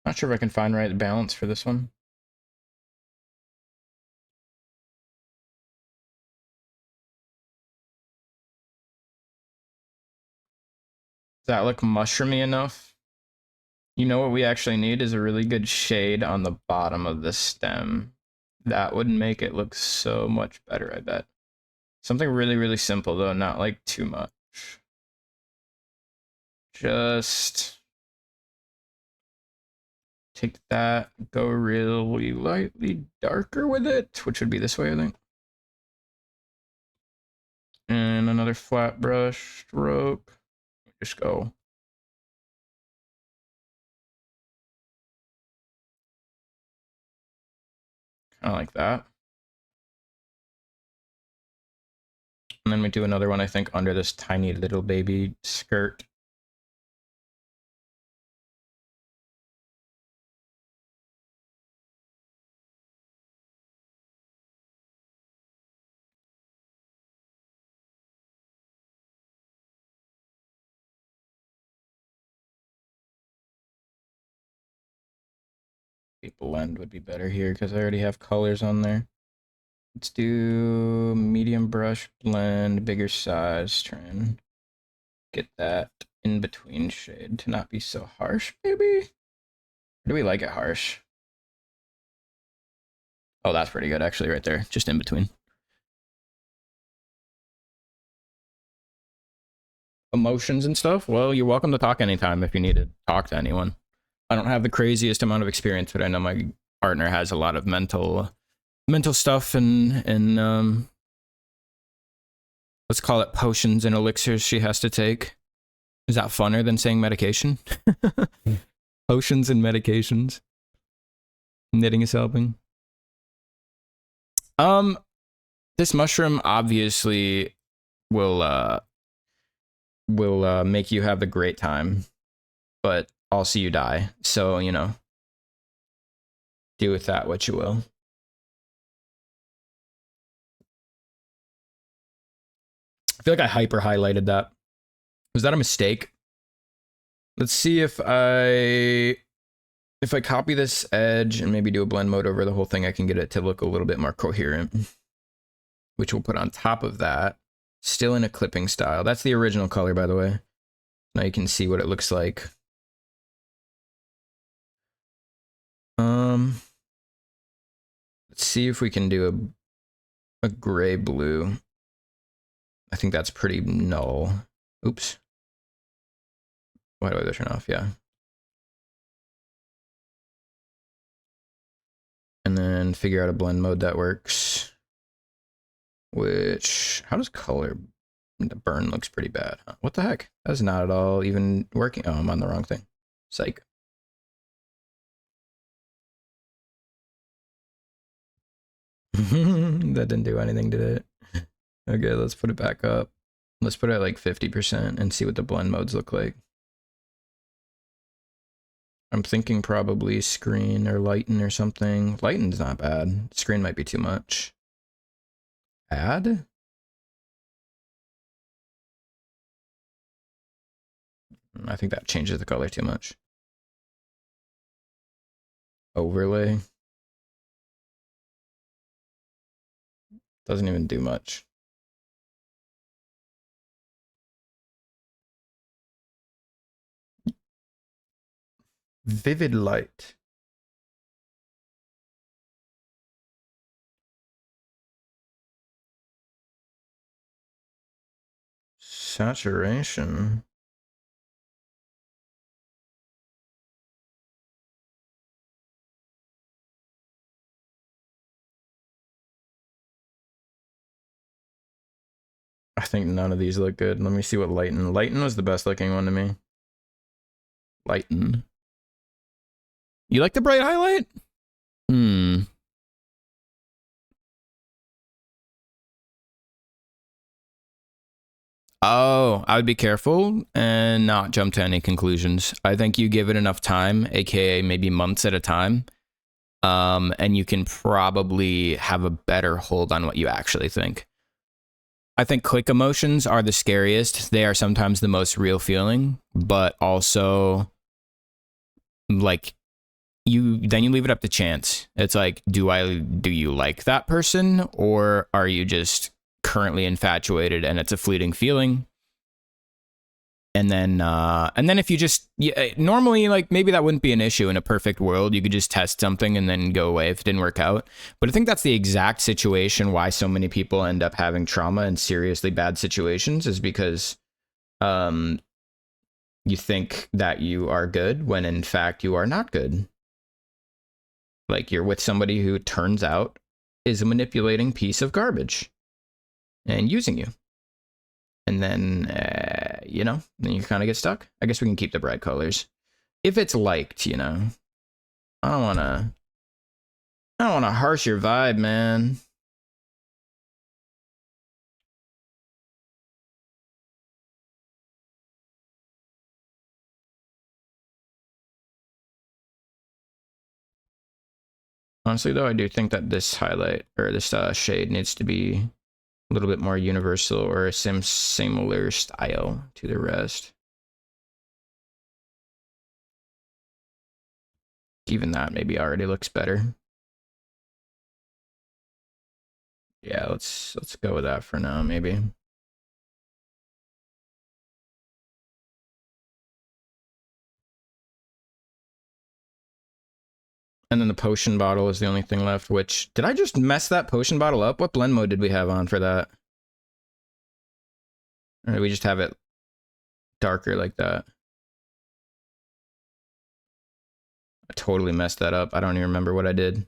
Speaker 1: Not sure if I can find right balance for this one. Does that look mushroomy enough? You know what we actually need is a really good shade on the bottom of the stem. That would make it look so much better, I bet. Something really, really simple though, not like too much. Just take that, go really lightly darker with it, which would be this way, I think. And another flat brush stroke. Just go. Kind of like that. And then we do another one, I think, under this tiny little baby skirt. Blend would be better here because I already have colors on there. Let's do medium brush blend, bigger size, try and get that in between shade to not be so harsh, maybe? Or do we like it harsh? Oh, that's pretty good actually right there, just in between. Emotions and stuff? Well, you're welcome to talk anytime if you need to talk to anyone. I don't have the craziest amount of experience, but I know my partner has a lot of mental stuff and let's call it potions and elixirs she has to take. Is that funner than saying medication? Potions and medications. Knitting is helping. This mushroom obviously will make you have a great time, but also you die. So, you know, do with that what you will. I feel like I hyper highlighted that. Was that a mistake? Let's see if I copy this edge and maybe do a blend mode over the whole thing, I can get it to look a little bit more coherent, which we'll put on top of that. Still in a clipping style. That's the original color, by the way. Now you can see what it looks like. Let's see if we can do a gray blue. I think that's pretty null. Oops. Why do I turn off? Yeah. And then figure out a blend mode that works. Which, how does color? The burn looks pretty bad. What the heck? That's not at all even working. Oh, I'm on the wrong thing. Psych. That didn't do anything, did it? Okay, let's put it back up. Let's put it at like 50% and see what the blend modes look like. I'm thinking probably screen or lighten or something. Lighten's not bad. Screen might be too much. Add? I think that changes the color too much. Overlay. Doesn't even do much. Vivid light. Saturation. I think none of these look good. Let me see what lighten. Lighten was the best looking one to me. Lighten. You like the bright highlight? Oh, I would be careful and not jump to any conclusions. I think you give it enough time, aka maybe months at a time, and you can probably have a better hold on what you actually think. I think quick emotions are the scariest. They are sometimes the most real feeling, but also like then you leave it up to chance. It's like, do you like that person, or are you just currently infatuated and it's a fleeting feeling? And then if you just normally, like, maybe that wouldn't be an issue in a perfect world. You could just test something and then go away if it didn't work out. But I think that's the exact situation why so many people end up having trauma in seriously bad situations, is because you think that you are good when in fact you are not good. Like, you're with somebody who turns out is a manipulating piece of garbage and using you. And then, you know, then you kind of get stuck. I guess we can keep the bright colors. If it's liked, you know. I don't want to harsh your vibe, man. Honestly, though, I do think that this highlight, or this shade, needs to be a little bit more universal or a similar style to the rest. Even that maybe already looks better. Yeah, let's go with that for now, maybe. And then the potion bottle is the only thing left, which... Did I just mess that potion bottle up? What blend mode did we have on for that? Or did we just have it darker like that? I totally messed that up. I don't even remember what I did.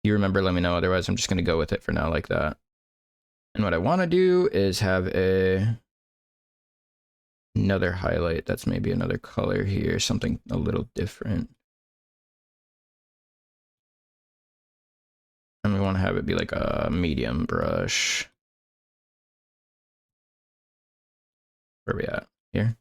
Speaker 1: You remember, let me know. Otherwise, I'm just going to go with it for now like that. And what I want to do is have another highlight that's maybe another color here, something a little different. And we want to have it be like a medium brush. Where are we at? Here?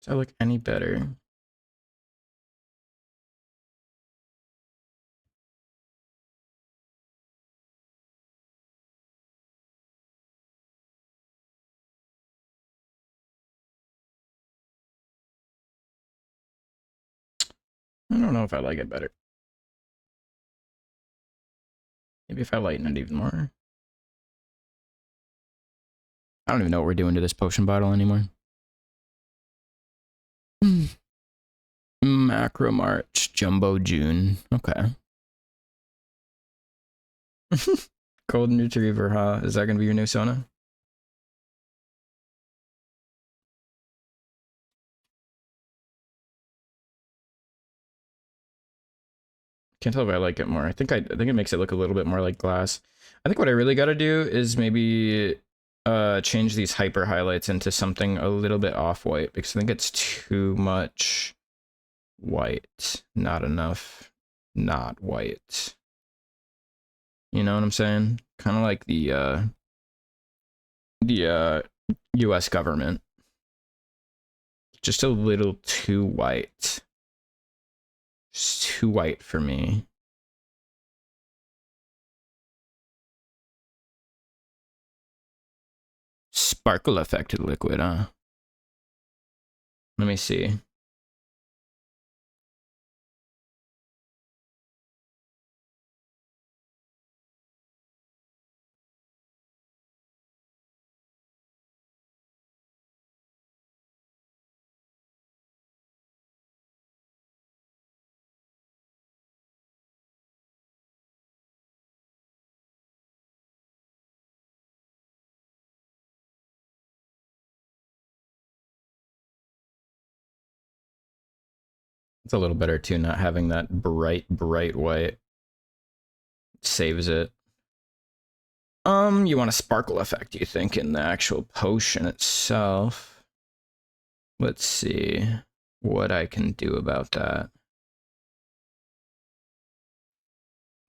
Speaker 1: Does that look any better? I don't know if I like it better. Maybe if I lighten it even more. I don't even know what we're doing to this potion bottle anymore. Macro March, Jumbo June. Okay. Golden Retriever, huh? Is that going to be your new Sona? Can't tell if I like it more. I think it makes it look a little bit more like glass. I think what I really got to do is maybe change these hyper highlights into something a little bit off-white, because I think it's too much white, not enough not white. You know what I'm saying? Kind of like the US government. Just a little too white. Just too white for me. Sparkle affected liquid, huh? Let me see. It's a little better too, not having that bright white. Saves it. You want a sparkle effect, you think, in the actual potion itself? Let's see what I can do about that.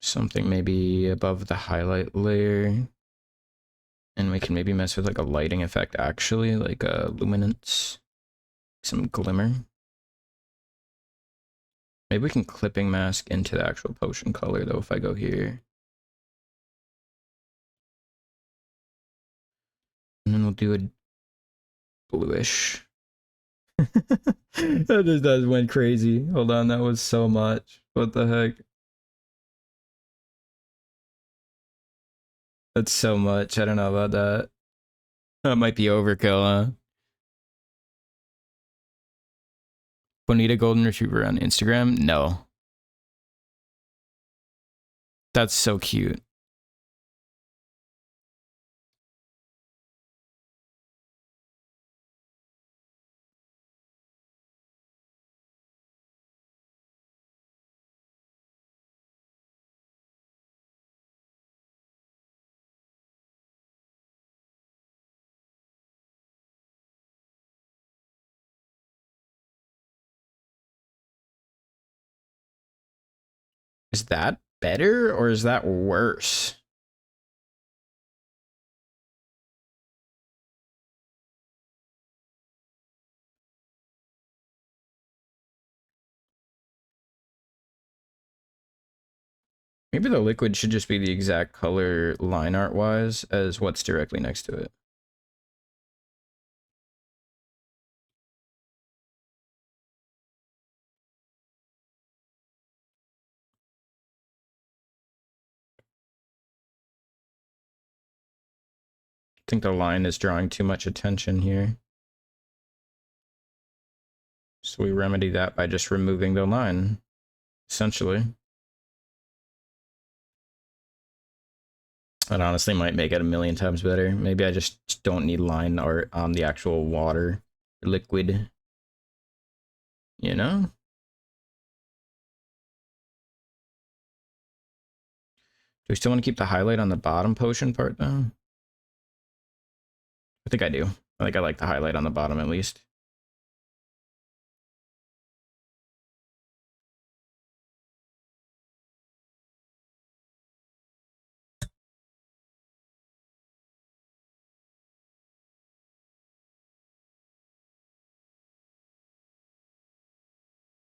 Speaker 1: Something maybe above the highlight layer. And we can maybe mess with like a lighting effect actually, like a luminance. Some glimmer. Maybe we can clipping mask into the actual potion color though if I go here. And then we'll do a bluish. That went crazy. Hold on, that was so much. What the heck? That's so much. I don't know about that. That might be overkill, huh? Bonita Golden Retriever on Instagram? No. That's so cute. Is that better or is that worse? Maybe the liquid should just be the exact color line art wise as what's directly next to it. I think the line is drawing too much attention here. So we remedy that by just removing the line, essentially. That honestly might make it a million times better. Maybe I just don't need line art on the actual water liquid. You know? Do we still want to keep the highlight on the bottom potion part though? I think I do. I think I like the highlight on the bottom at least.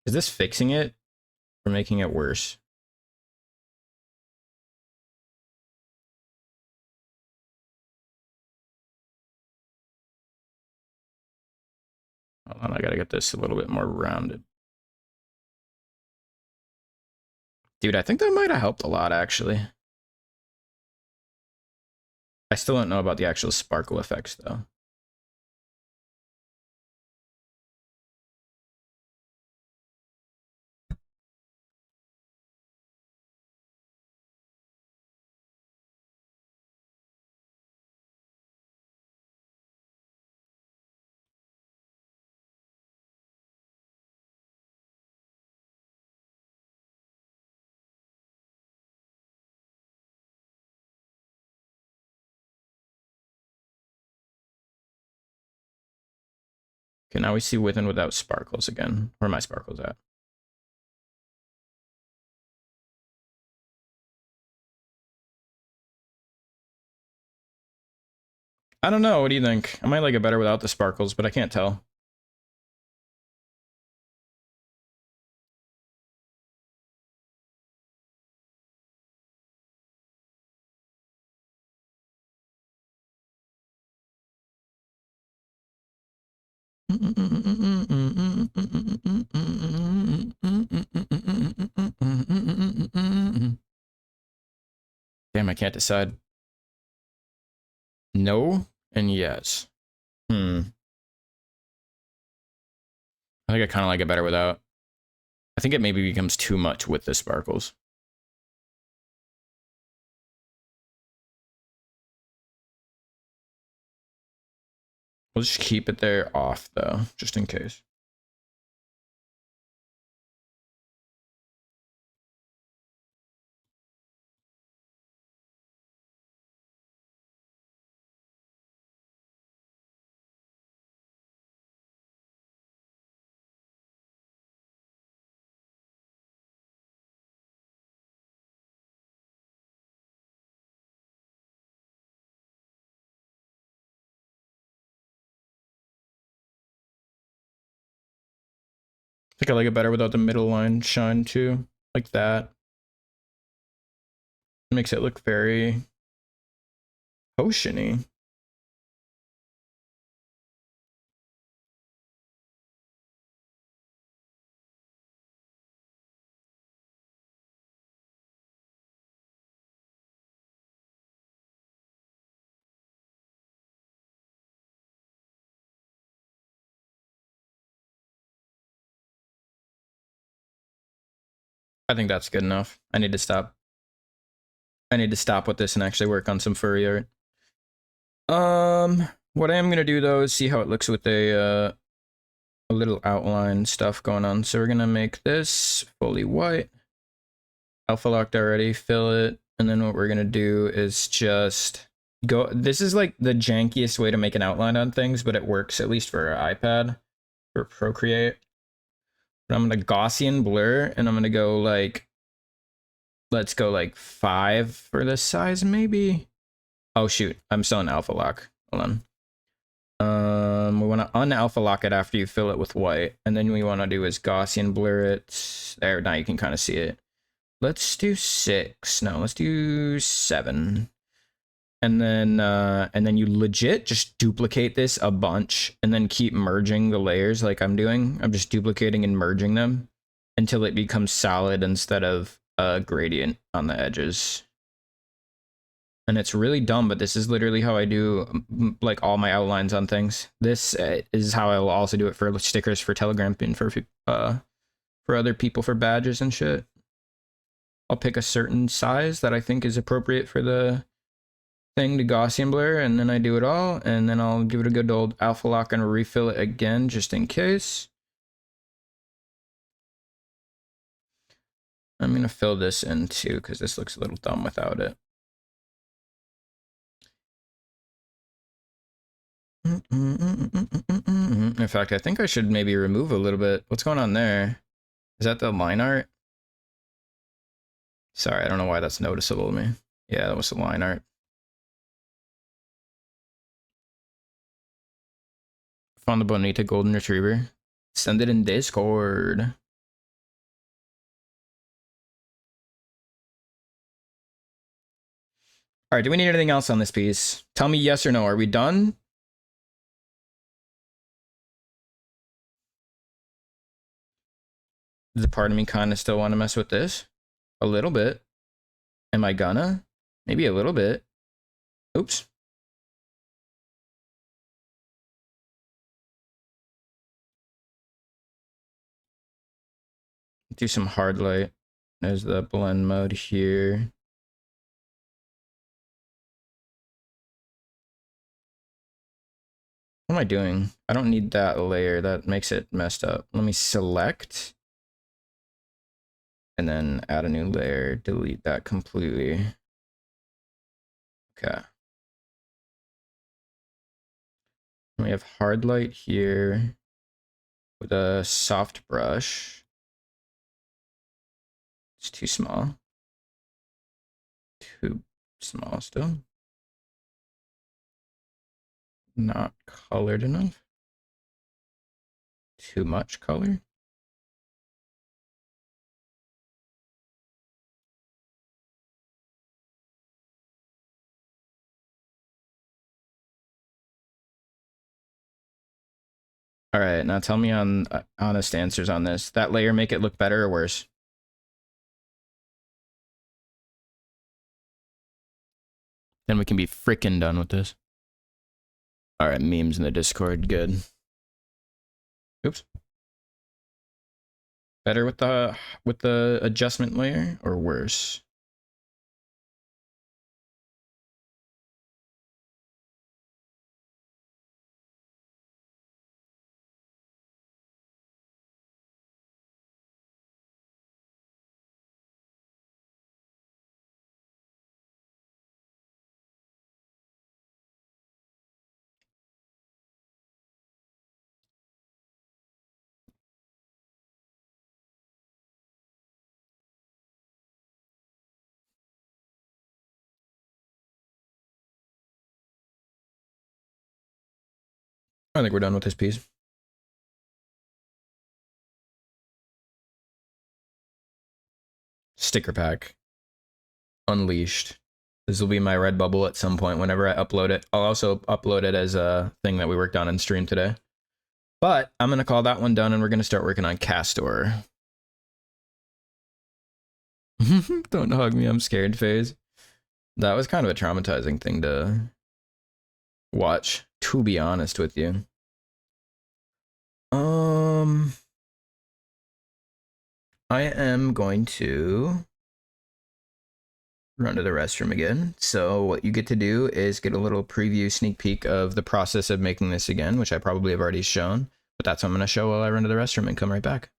Speaker 1: Is this fixing it or making it worse? Hold on, I gotta get this a little bit more rounded. Dude, I think that might have helped a lot, actually. I still don't know about the actual sparkle effects, though. Okay, now we see with and without sparkles again. Where are my sparkles at? I don't know. What do you think? I might like it better without the sparkles, but I can't tell. Damn, I can't decide. No and yes. I think I kind of like it better without. I think it maybe becomes too much with the sparkles. We'll just keep it there off, though, just in case. I think I like it better without the middle line shine, too. Like that. It makes it look very potiony. I think that's good enough. I need to stop. I need to stop with this and actually work on some furry art. What I am gonna do though is see how it looks with a little outline stuff going on. So we're gonna make this fully white. Alpha locked already, fill it, and then what we're gonna do is just go. This is like the jankiest way to make an outline on things, but it works at least for our iPad, for Procreate. But I'm gonna Gaussian blur, and I'm gonna go like, let's go like 5 for this size, maybe. Oh shoot, I'm still in alpha lock. Hold on. We want to unalpha lock it after you fill it with white, and then we want to do is Gaussian blur it. There, now you can kind of see it. Let's do 6. No, let's do 7. And then you legit just duplicate this a bunch, and then keep merging the layers like I'm doing. I'm just duplicating and merging them until it becomes solid instead of a gradient on the edges. And it's really dumb, but this is literally how I do like all my outlines on things. This is how I will also do it for stickers for Telegram and for other people for badges and shit. I'll pick a certain size that I think is appropriate for the thing to Gaussian blur, and then I do it all, and then I'll give it a good old alpha lock and refill it again just in case. I'm gonna fill this in too because this looks a little dumb without it. In fact, I think I should maybe remove a little bit. What's going on there? Is that the line art? Sorry, I don't know why that's noticeable to me. Yeah, that was the line art. Found the Bonita Golden Retriever. Send it in Discord. All right, do we need anything else on this piece? Tell me yes or no. Are we done? Does a part of me kind of still want to mess with this? A little bit. Am I gonna? Maybe a little bit. Oops. Do some hard light. There's the blend mode here. What am I doing? I don't need that layer. That makes it messed up. Let me select. And then add a new layer. Delete that completely. Okay. We have hard light here with a soft brush. It's too small. Too small still. Not colored enough. Too much color. All right, now tell me on honest answers on this. That layer make it look better or worse? Then we can be freaking done with this. All right, memes in the Discord, good. Oops. Better with the adjustment layer or worse? I think we're done with this piece. Sticker pack. Unleashed. This will be my Redbubble at some point whenever I upload it. I'll also upload it as a thing that we worked on in stream today. But I'm going to call that one done, and we're going to start working on Castor. Don't hug me, I'm scared phase. That was kind of a traumatizing thing to watch, to be honest with you. I am going to run to the restroom again. So what you get to do is get a little preview sneak peek of the process of making this again, which I probably have already shown, but that's what I'm going to show while I run to the restroom and come right back.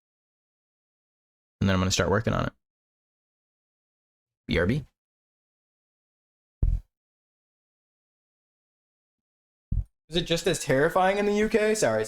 Speaker 1: And then I'm going to start working on it. BRB. Is it just as terrifying in the UK? Sorry.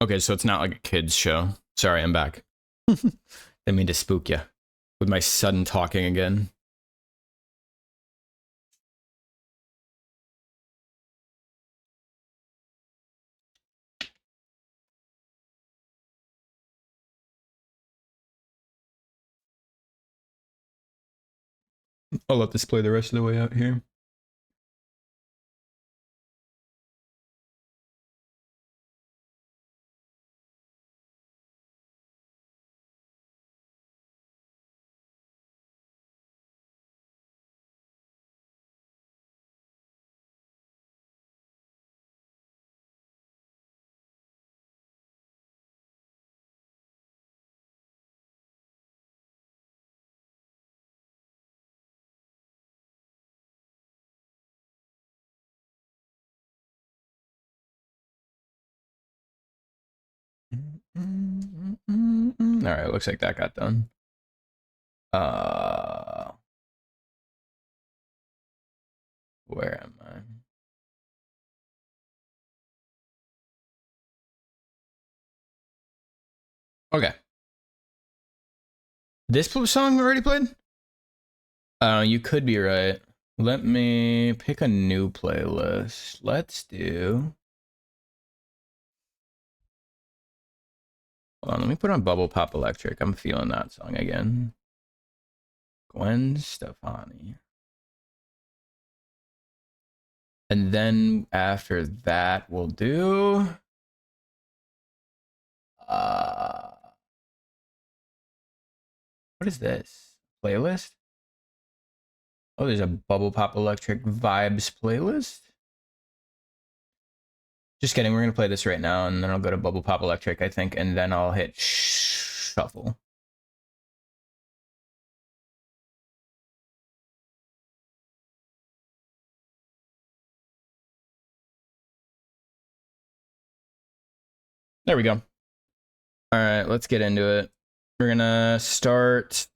Speaker 1: Okay, so it's not like a kid's show. Sorry, I'm back. Didn't mean to spook you with my sudden talking again. I'll let this play the rest of the way out here. All right, looks like that got done. Where am I? Okay. This song already played? You could be right. Let me pick a new playlist. Let's do. Hold on, let me put on Bubble Pop Electric. I'm feeling that song again. Gwen Stefani. And then after that, we'll do. What is this? Playlist? Oh, there's a Bubble Pop Electric Vibes playlist. Just kidding. We're going to play this right now, and then I'll go to Bubble Pop Electric, I think, and then I'll hit shuffle. There we go. All right, let's get into it. We're going to start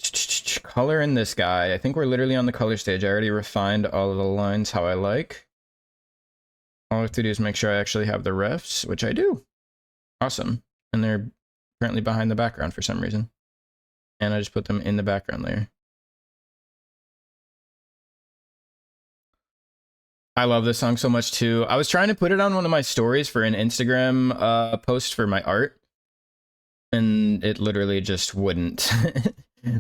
Speaker 1: color in this guy. I think we're literally on the color stage. I already refined all of the lines how I like. All I have to do is make sure I actually have the refs, which I do. Awesome. And they're currently behind the background for some reason. And I just put them in the background layer. I love this song so much too. I was trying to put it on one of my stories for an Instagram post for my art. And it literally just wouldn't.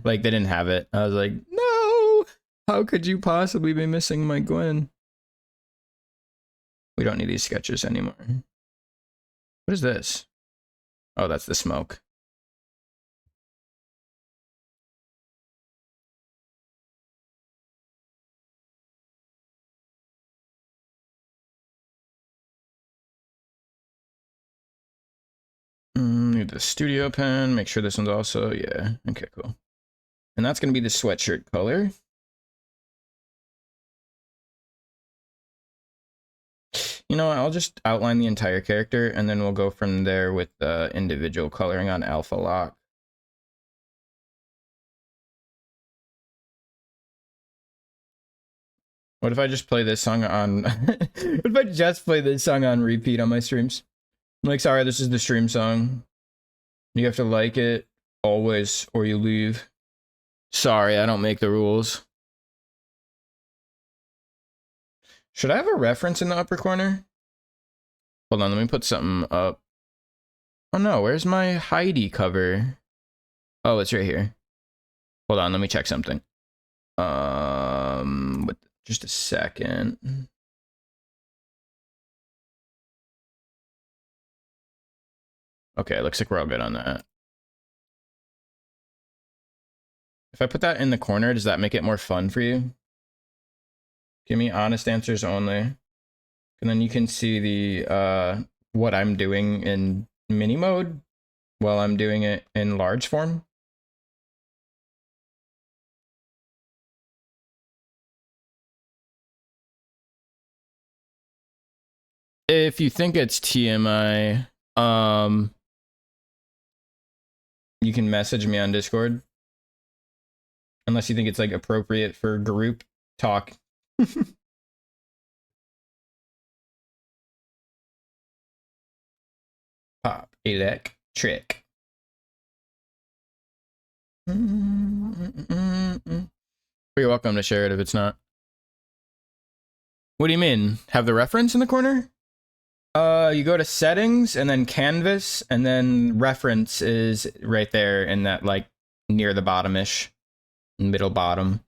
Speaker 1: Like, they didn't have it. I was like, no! How could you possibly be missing my Gwen? We don't need these sketches anymore. What is this? Oh, that's the smoke. Need the studio pen. Make sure this one's also, yeah. Okay, cool. And that's going to be the sweatshirt color. You know what, I'll just outline the entire character, and then we'll go from there with the individual coloring on Alpha Lock. What if I just play this song on... what if I just play this song on repeat on my streams? I'm like, sorry, this is the stream song. You have to like it always, or you leave. Sorry, I don't make the rules. Should I have a reference in the upper corner? Hold on, let me put something up. Oh no, where's my Heidi cover? Oh, it's right here. Hold on, let me check something. Just a second. Okay, looks like we're all good on that. If I put that in the corner, does that make it more fun for you? Give me honest answers only. And then you can see the what I'm doing in mini mode while I'm doing it in large form. If you think it's TMI, you can message me on Discord. Unless you think it's like appropriate for group talk. Pop electric. You're welcome to share it if it's not. What do you mean? Have the reference in the corner? You go to settings and then canvas, and then reference is right there in that, like, near the bottom-ish, middle bottom.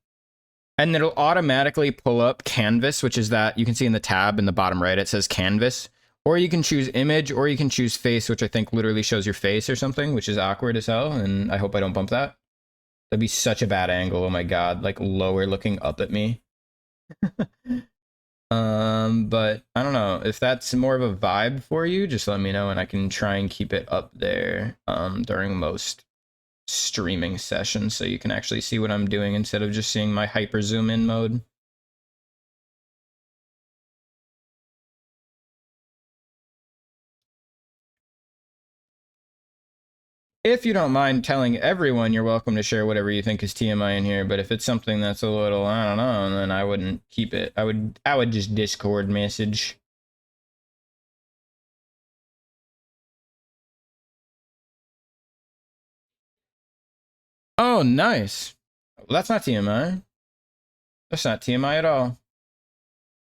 Speaker 1: And it'll automatically pull up canvas, which is that you can see in the tab in the bottom right, it says canvas. Or you can choose image, or you can choose face, which I think literally shows your face or something, which is awkward as hell, and I hope I don't bump that. That'd be such a bad angle, oh my god, like lower looking up at me. But I don't know, if that's more of a vibe for you, just let me know and I can try and keep it up there during most streaming sessions so you can actually see what I'm doing instead of just seeing my hyper zoom in mode. If you don't mind telling everyone, you're welcome to share whatever you think is TMI in here, but if it's something that's a little, I don't know, then I wouldn't keep it. I would just Discord message. Oh, nice. Well, that's not TMI. That's not TMI at all.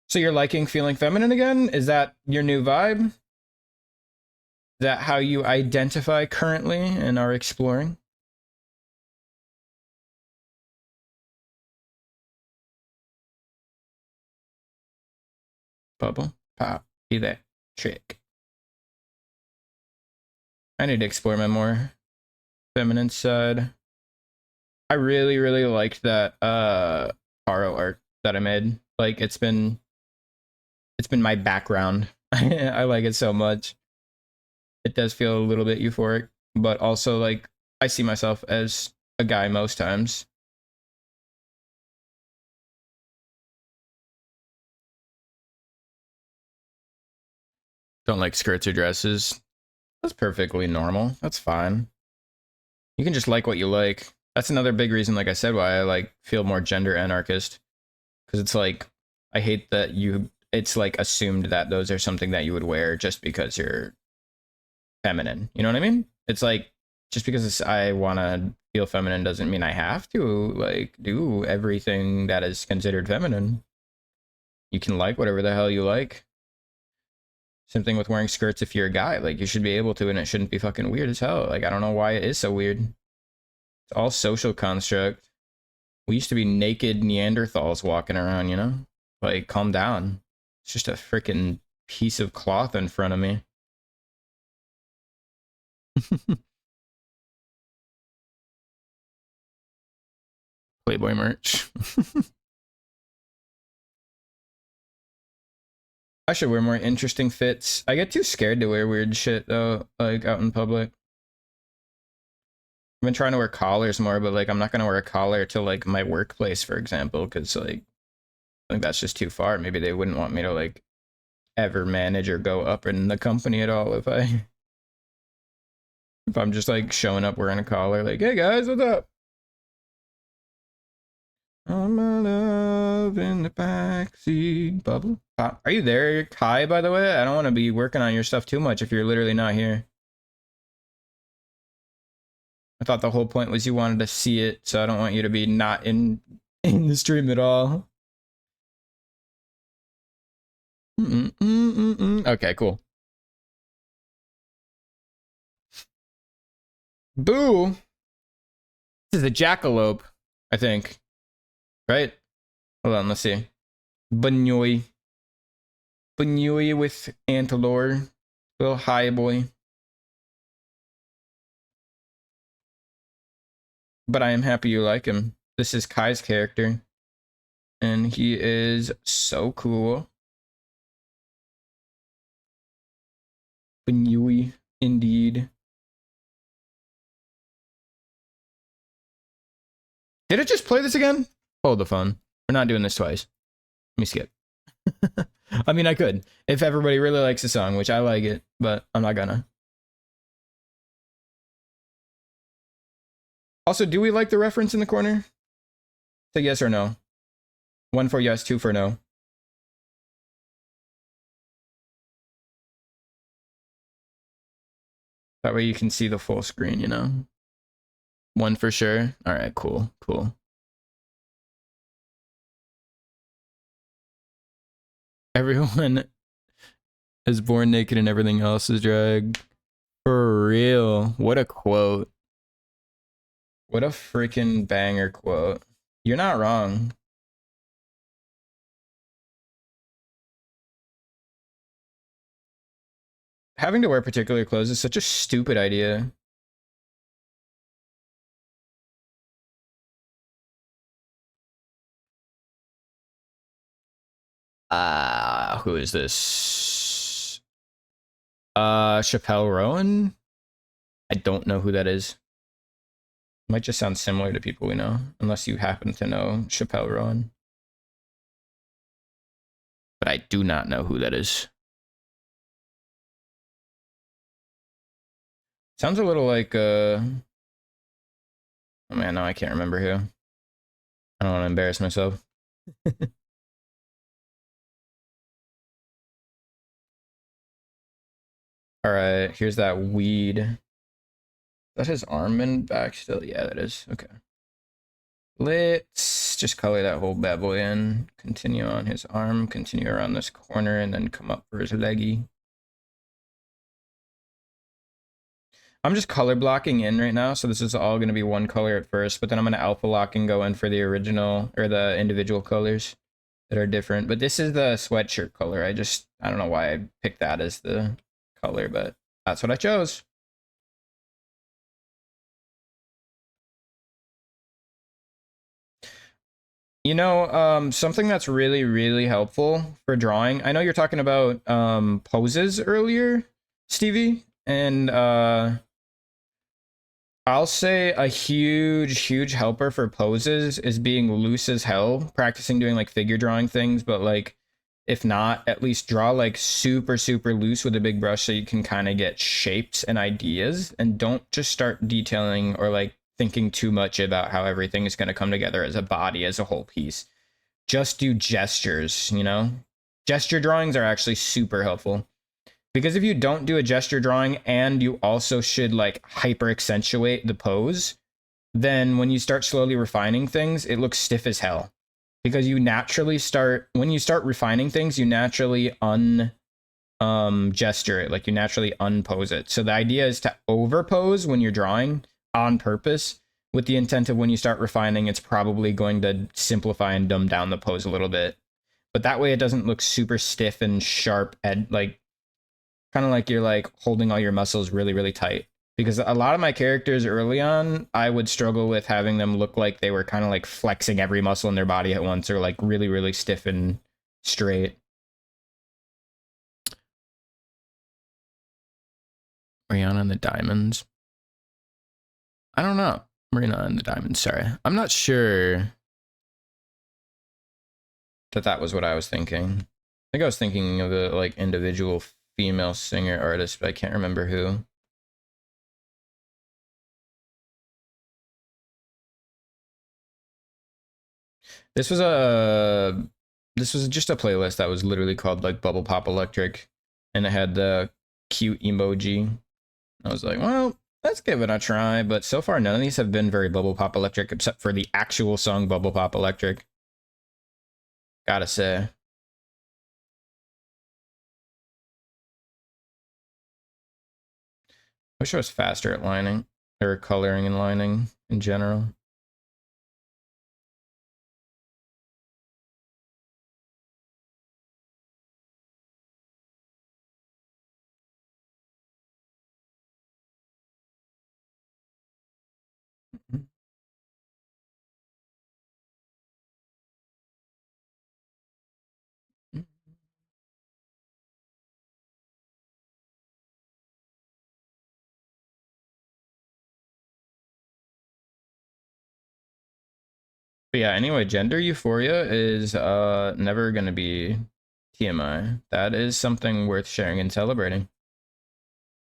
Speaker 1: So you're liking feeling feminine again? Is that your new vibe? Is that how you identify currently and are exploring? Bubble, pop, electric. I need to explore my more feminine side. I really, really liked that Paro art that I made. Like it's been my background. I like it so much. It does feel a little bit euphoric, but also like I see myself as a guy most times. Don't like skirts or dresses. That's perfectly normal. That's fine. You can just like what you like. That's another big reason, like I said, why I like feel more gender anarchist. Because it's like, I hate that it's like assumed that those are something that you would wear just because you're feminine. You know what I mean? It's like, just because I want to feel feminine doesn't mean I have to, like, do everything that is considered feminine. You can like whatever the hell you like. Same thing with wearing skirts if you're a guy. Like, you should be able to, and it shouldn't be fucking weird as hell. Like, I don't know why it is so weird. It's all social construct. We used to be naked Neanderthals walking around, you know? Like, calm down. It's just a freaking piece of cloth in front of me. Playboy merch. I should wear more interesting fits. I get too scared to wear weird shit, though, like, out in public. I've been trying to wear collars more, but like I'm not gonna wear a collar to like my workplace, for example, because like I think that's just too far. Maybe they wouldn't want me to like ever manage or go up in the company at all if I'm just like showing up wearing a collar, like, hey guys, what's up? All my love in the backseat, bubble pop. Are you there, Kai? By the way, I don't want to be working on your stuff too much if you're literally not here. I thought the whole point was you wanted to see it, so I don't want you to be not in the stream at all. Okay, cool. Boo. This is a jackalope, I think. Right? Hold on, let's see. Banyoy. Banyoy with Antilor. Little high boy. But I am happy you like him. This is Kai's character. And he is so cool. Banyoy, indeed. Did it just play this again? Hold the phone. We're not doing this twice. Let me skip. I mean, I could. If everybody really likes the song, which I like it, but I'm not gonna. Also, do we like the reference in the corner? Say yes or no. 1 for yes, 2 for no. That way you can see the full screen, you know? 1 for sure. All right, cool, cool. Everyone is born naked and everything else is drag. For real. What a quote. What a freaking banger quote. You're not wrong. Having to wear particular clothes is such a stupid idea. Who is this? Chappelle Rowan? I don't know who that is. Might just sound similar to people we know, unless you happen to know Chappelle Rowan. But I do not know who that is. Sounds a little like, oh man, no, I can't remember who. I don't want to embarrass myself. All right, here's that weed. Is that his arm and back still? Yeah, that is. Okay. Let's just color that whole bad boy in. Continue on his arm, continue around this corner, and then come up for his leggy. I'm just color blocking in right now, so this is all going to be one color at first, but then I'm going to alpha lock and go in for the original, or the individual colors that are different. But this is the sweatshirt color. I don't know why I picked that as the color, but that's what I chose. You know, something that's really, really helpful for drawing. I know you're talking about poses earlier, Stevie, and I'll say a huge, huge helper for poses is being loose as hell, practicing doing like figure drawing things, but like if not, at least draw like super, super loose with a big brush so you can kind of get shapes and ideas, and don't just start detailing or like thinking too much about how everything is going to come together as a body, as a whole piece. Just do gestures, you know? Gesture drawings are actually super helpful. Because if you don't do a gesture drawing and you also should like hyper accentuate the pose, then when you start slowly refining things, it looks stiff as hell. Because you naturally start, when you start refining things, you naturally gesture it, like you naturally unpose it. So the idea is to overpose when you're drawing on purpose, with the intent of when you start refining, it's probably going to simplify and dumb down the pose a little bit. But that way it doesn't look super stiff and sharp and like kind of like you're like holding all your muscles really, really tight. Because a lot of my characters early on, I would struggle with having them look like they were kind of like flexing every muscle in their body at once, or like really, really stiff and straight. Rihanna and the Diamonds. I don't know. Marina and the Diamonds, sorry. I'm not sure that was what I was thinking. I think I was thinking of a like individual female singer artist, but I can't remember who. This was a this was just a playlist that was literally called like Bubble Pop Electric, and it had the cute emoji. I was like, well, let's give it a try. But so far, none of these have been very Bubble Pop Electric, except for the actual song Bubble Pop Electric. Gotta say. Wish I was faster at lining or coloring and lining in general. But yeah, anyway, gender euphoria is never gonna be TMI. That is something worth sharing and celebrating.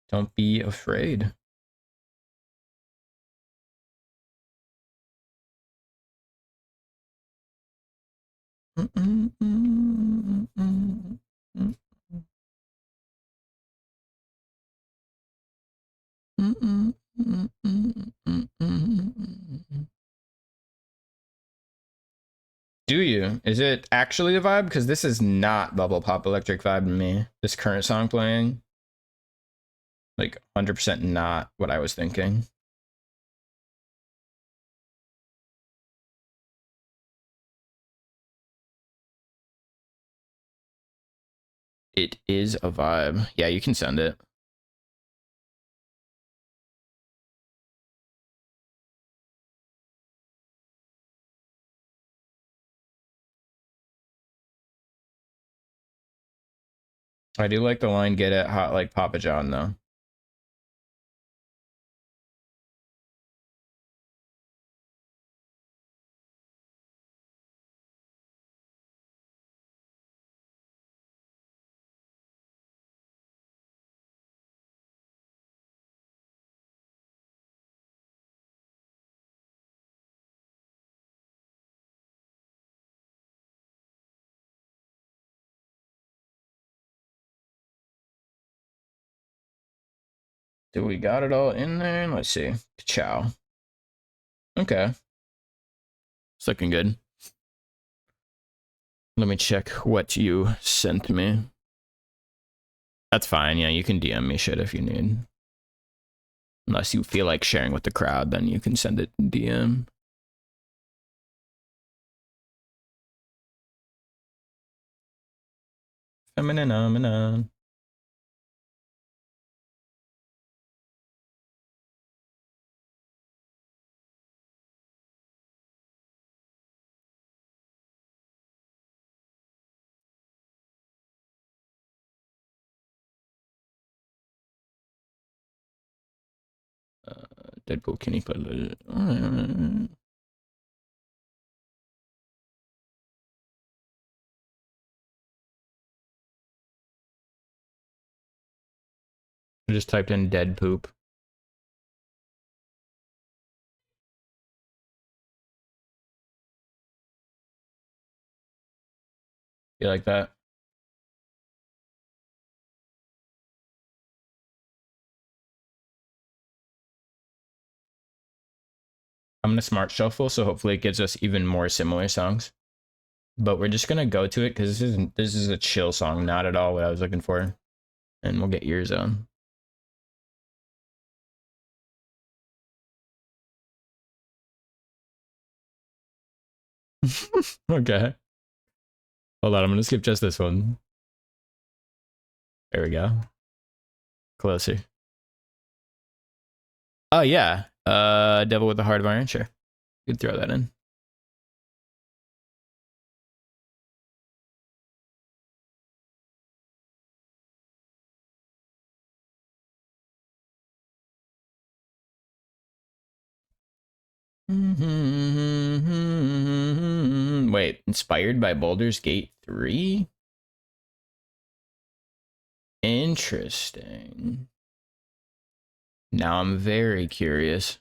Speaker 1: Don't be afraid. Do you? Is it actually a vibe? Because this is not Bubble Pop Electric vibe to me. This current song playing, like 100% not what I was thinking. It is a vibe. Yeah, you can send it. I do like the line "Get it hot like Papa John" though. Do we got it all in there? Let's see. Ciao. Okay. It's looking good. Let me check what you sent me. That's fine. Yeah, you can DM me shit if you need. Unless you feel like sharing with the crowd, then you can send it in DM. Feminine. Deadpool, can you put it? I just typed in dead poop. You like that? I'm gonna smart shuffle, so hopefully it gives us even more similar songs. But we're just gonna go to it because this is a chill song, not at all what I was looking for. And we'll get yours on. Okay. Hold on, I'm gonna skip just this one. There we go. Closer. Oh yeah. Devil with the Heart of Iron, sure. You could throw that in. Wait, inspired by Baldur's Gate 3? Interesting. Now I'm very curious.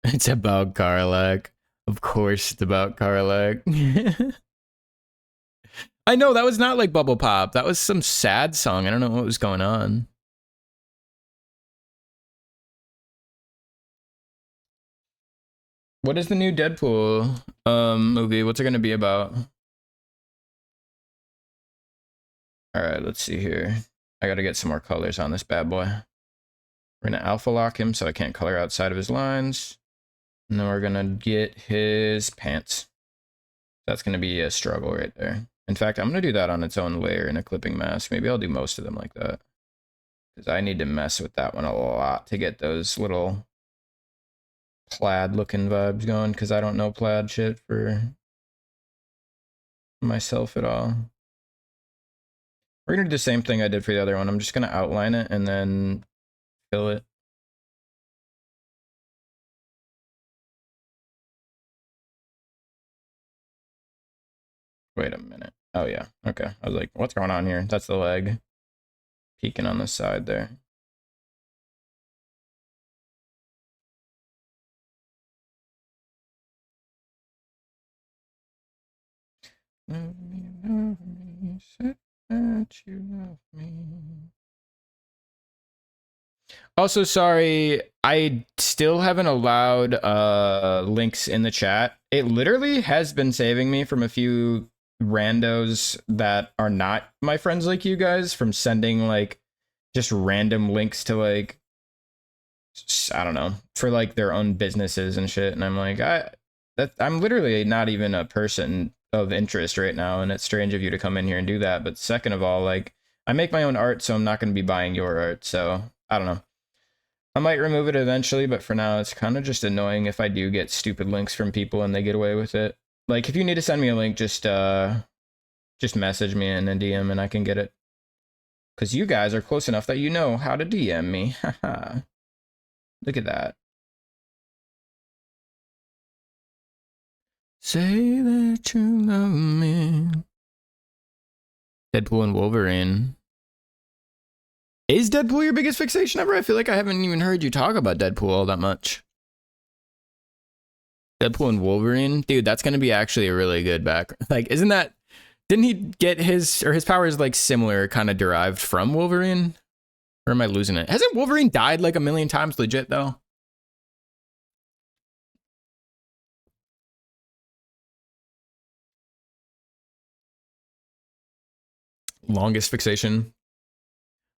Speaker 1: It's about Karlak. Of course it's about Karlak. I know, that was not like Bubble Pop. That was some sad song. I don't know what was going on. What is the new Deadpool movie? What's it gonna be about? Alright, let's see here. I gotta get some more colors on this bad boy. We're gonna alpha lock him so I can't color outside of his lines. And then we're gonna get his pants. That's gonna be a struggle right there. In fact, I'm gonna do that on its own layer in a clipping mask. Maybe I'll do most of them like that. Because I need to mess with that one a lot to get those little plaid looking vibes going, because I don't know plaid shit for myself at all. We're gonna do the same thing I did for the other one. I'm just gonna outline it and then fill it. Wait a minute. Oh yeah, okay. I was like, what's going on here? That's the leg peeking on the side there. Love me, say that you love me. Also, sorry, I still haven't allowed links in the chat. It literally has been saving me from a few randos that are not my friends like you guys from sending like just random links to like I don't know, for like their own businesses and shit. And I'm like, I'm literally not even a person of interest right now, and it's strange of you to come in here and do that. But second of all, like I make my own art, so I'm not going to be buying your art. So I don't know. I might remove it eventually, but for now, it's kind of just annoying if I do get stupid links from people and they get away with it. Like if you need to send me a link, just message me in a DM and I can get it. Cause you guys are close enough that you know how to DM me. Haha. Look at that. Say that you love me. Deadpool and Wolverine. Is Deadpool your biggest fixation ever? I feel like I haven't even heard you talk about Deadpool all that much. Deadpool and Wolverine? Dude, that's gonna be actually a really good back. Like, isn't that... Didn't he get his powers like similar, kind of derived from Wolverine? Or am I losing it? Hasn't Wolverine died like a million times legit though? Longest fixation.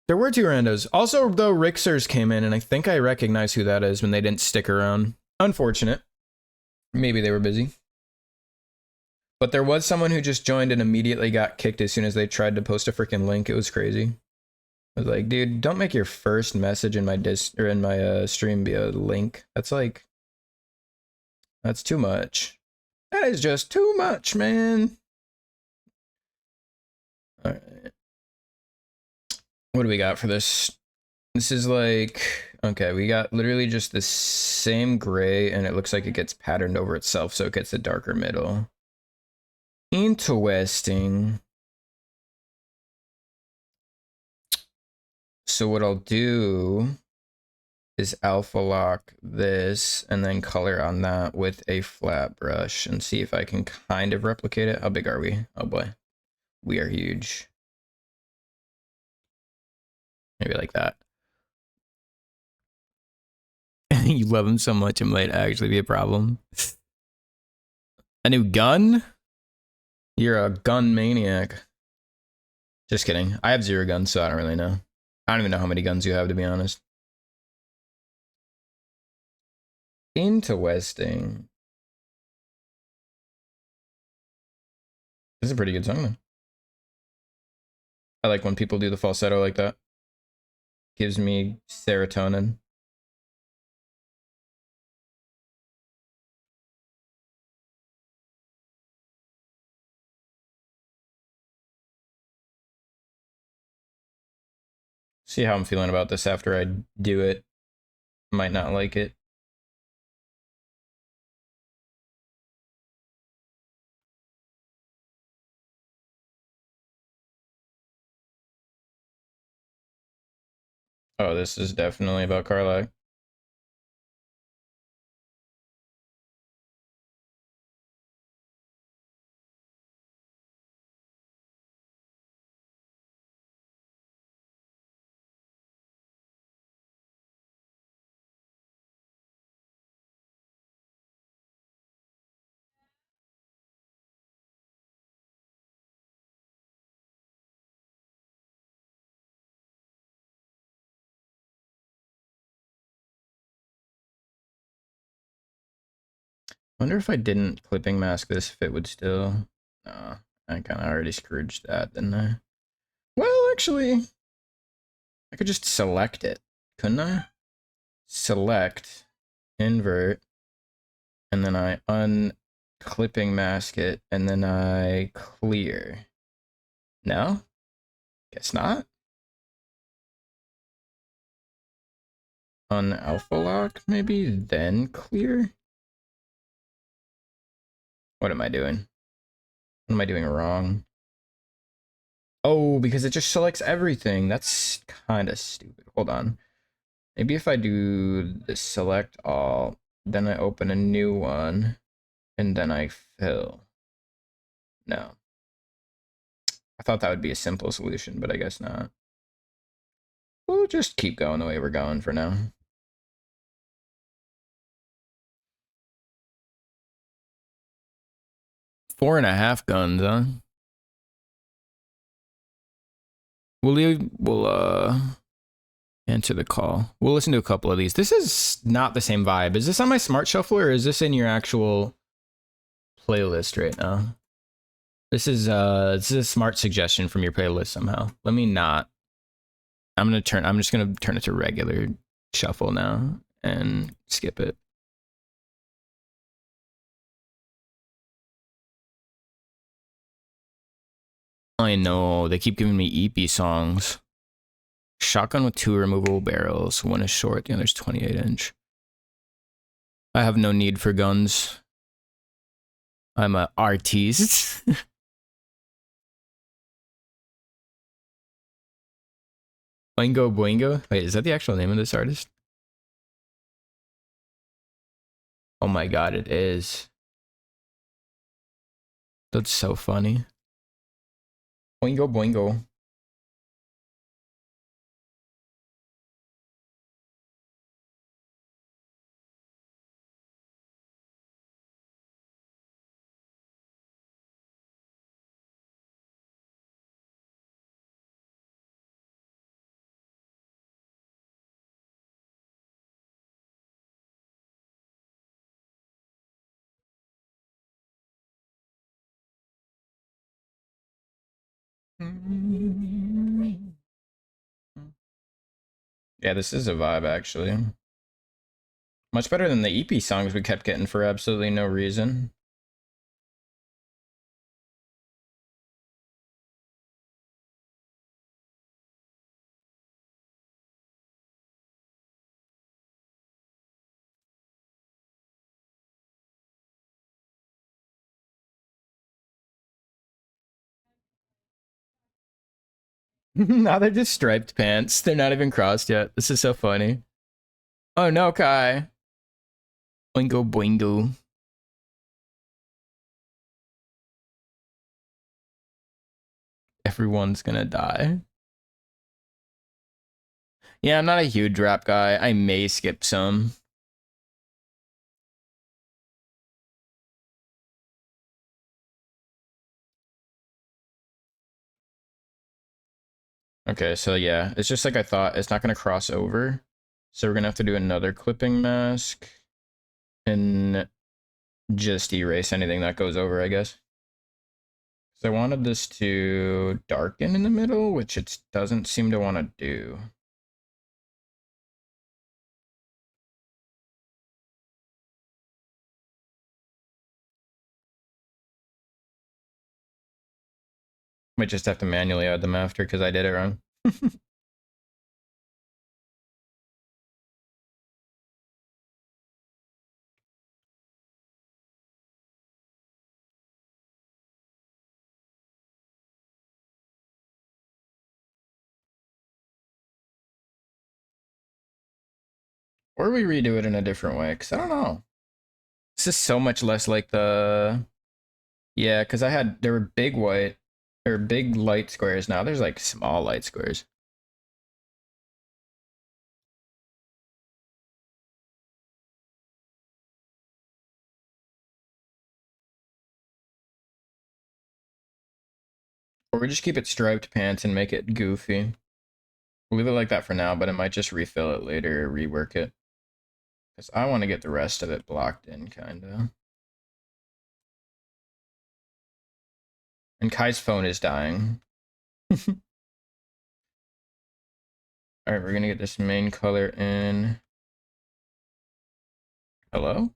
Speaker 1: There were two randos. Also, though, Rixers came in, and I think I recognize who that is when they didn't stick around. Unfortunate. Maybe they were busy. But there was someone who just joined and immediately got kicked as soon as they tried to post a freaking link. It was crazy. I was like, dude, don't make your first message in my stream be a link. That's like, that's too much. That is just too much, man. All right. What do we got for this? This is like, okay, we got literally just the same gray and it looks like it gets patterned over itself, so it gets a darker middle. Interesting. So what I'll do is alpha lock this and then color on that with a flat brush and see if I can kind of replicate it. How big are we? Oh boy, we are huge. Maybe like that. You love him so much, it might actually be a problem. A new gun? You're a gun maniac. Just kidding. I have 0 guns, so I don't really know. I don't even know how many guns you have, to be honest. Interesting. This is a pretty good song, though. I like when people do the falsetto like that. Gives me serotonin. See how I'm feeling about this after I do it. Might not like it. Oh, this is definitely about Carlac. Wonder if I didn't clipping mask this, if it would still... No, I kind of already screwed that, didn't I? Well, actually, I could just select it, couldn't I? Select, invert, and then I unclipping mask it, and then I clear. No? Guess not. Alpha lock, maybe, then clear? What am I doing? What am I doing wrong? Oh, because it just selects everything. That's kind of stupid. Hold on. Maybe if I do the select all, then I open a new one, and then I fill. No. I thought that would be a simple solution, but I guess not. We'll just keep going the way we're going for now. Four and a half guns, huh? We'll answer the call. We'll listen to a couple of these. This is not the same vibe. Is this on my smart shuffle or is this in your actual playlist right now? This is a smart suggestion from your playlist somehow. Let me not. I'm just gonna turn it to regular shuffle now and skip it. I know, they keep giving me EP songs. Shotgun with 2 removable barrels. One is short, the other's 28-inch. I have no need for guns. I'm a artiste. Boingo Boingo? Wait, is that the actual name of this artist? Oh my god, it is. That's so funny. Boingo Boingo. Yeah, this is a vibe, actually. Much better than the EP songs we kept getting for absolutely no reason. Now they're just striped pants. They're not even crossed yet. This is so funny. Oh no, Kai. Boingo Boingo. Everyone's gonna die. Yeah, I'm not a huge rap guy. I may skip some. Okay, so yeah, it's just like I thought. It's not gonna cross over. So we're gonna have to do another clipping mask and just erase anything that goes over, I guess. So I wanted this to darken in the middle, which it doesn't seem to want to do. Might just have to manually add them after because I did it wrong. Or we redo it in a different way, because I don't know. This is so much less like the... Yeah, because there were big white, or big light squares. Now there's like small light squares. Or we just keep it striped pants and make it goofy. We'll leave it like that for now, but I might just refill it later or rework it. Because I want to get the rest of it blocked in, kinda. And Kai's phone is dying. Alright, we're gonna get this main color in. Hello?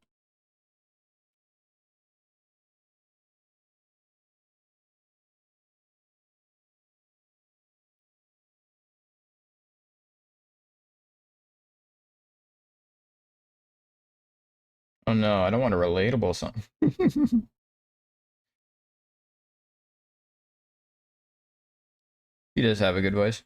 Speaker 1: Oh no, I don't want a relatable song. He does have a good voice.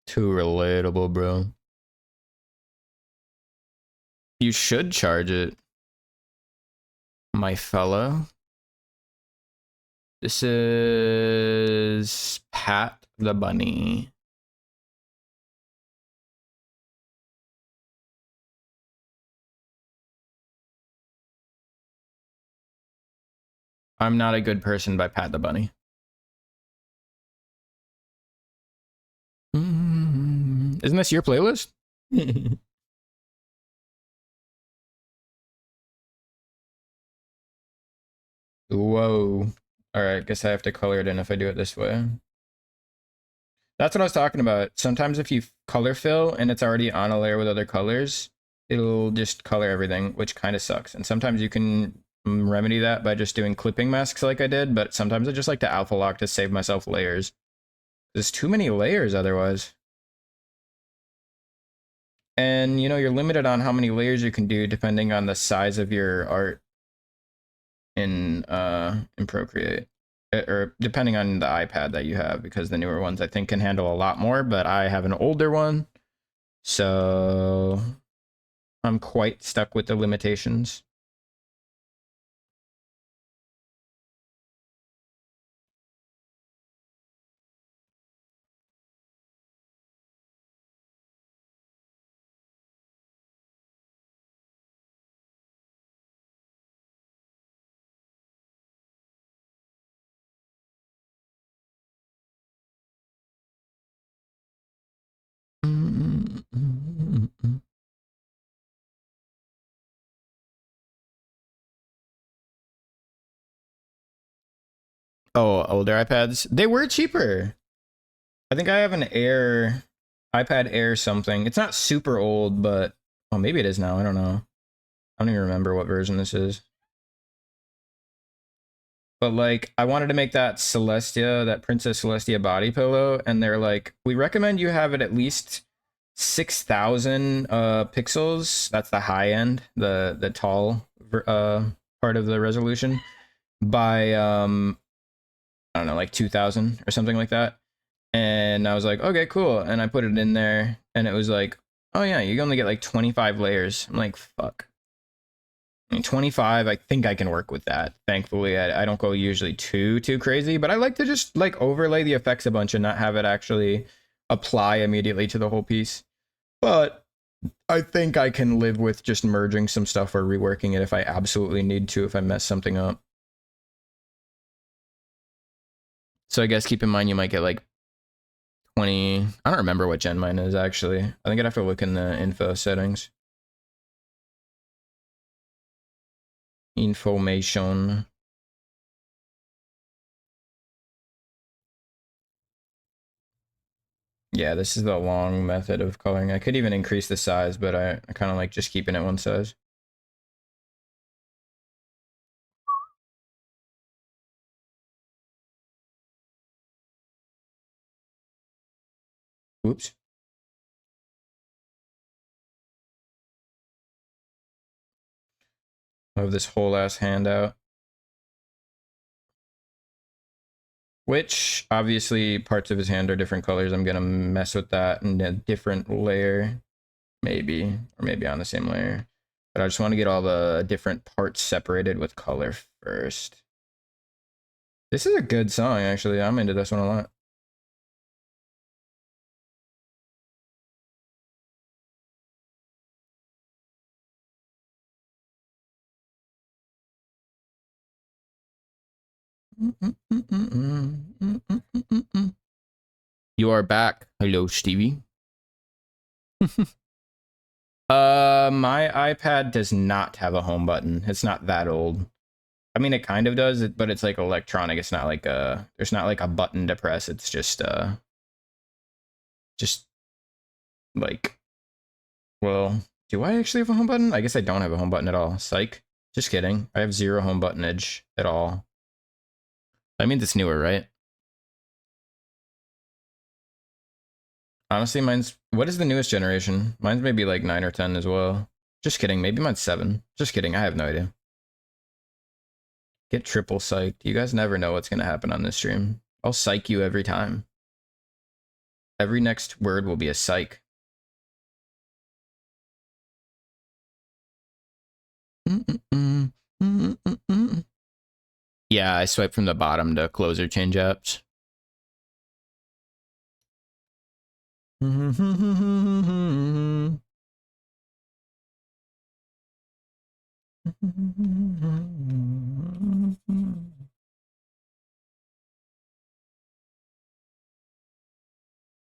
Speaker 1: Too relatable, bro. You should charge it, my fellow. This is Pat the Bunny. I'm Not a Good Person by Pat the Bunny. Isn't this your playlist? Whoa. All right, guess I have to color it in if I do it this way. That's what I was talking about. Sometimes if you color fill and it's already on a layer with other colors, it'll just color everything, which kind of sucks. And sometimes you can remedy that by just doing clipping masks like I did, but sometimes I just like to alpha lock to save myself layers. There's too many layers otherwise. And, you know, you're limited on how many layers you can do depending on the size of your art in Procreate. Or depending on the iPad that you have, because the newer ones I think can handle a lot more, but I have an older one, so I'm quite stuck with the limitations. Oh, older iPads. They were cheaper. I think I have an Air, iPad Air something. It's not super old, but oh, maybe it is now. I don't know. I don't even remember what version this is. But like, I wanted to make that Celestia, that Princess Celestia body pillow, and they're like, we recommend you have it at least 6,000 pixels. That's the high end, the tall part of the resolution by I don't know, like 2,000 or something like that. And I was like, okay, cool. And I put it in there, and it was like, oh yeah, you only get like 25 layers. I'm like, fuck. I mean, 25, I think I can work with that. Thankfully, I don't go usually too crazy, but I like to just like overlay the effects a bunch and not have it actually apply immediately to the whole piece. But I think I can live with just merging some stuff or reworking it if I absolutely need to, if I mess something up. So I guess keep in mind you might get like 20. I don't remember what gen mine is actually. I think I'd have to look in the info settings. Information. Yeah, this is the long method of coloring. I could even increase the size, but I kind of like just keeping it one size. Oops. I have this whole ass handout. Which obviously parts of his hand are different colors. I'm gonna mess with that in a different layer, maybe, or maybe on the same layer. But I just want to get all the different parts separated with color first. This is a good song, actually. I'm into this one a lot. You are back. Hello, Stevie. My iPad does not have a home button. It's not that old. I mean, it kind of does, but it's like electronic. It's not like there's not like a button to press. It's just like, well, do I actually have a home button? I guess I don't have a home button at all. Psych. Just kidding. I have zero home buttonage at all. I mean, it's newer, right? Honestly, mine's, what is the newest generation? Mine's maybe like 9 or 10 as well. Just kidding. Maybe mine's 7. Just kidding. I have no idea. Get triple psyched. You guys never know what's going to happen on this stream. I'll psych you every time. Every next word will be a psych. Yeah, I swipe from the bottom to close or change apps.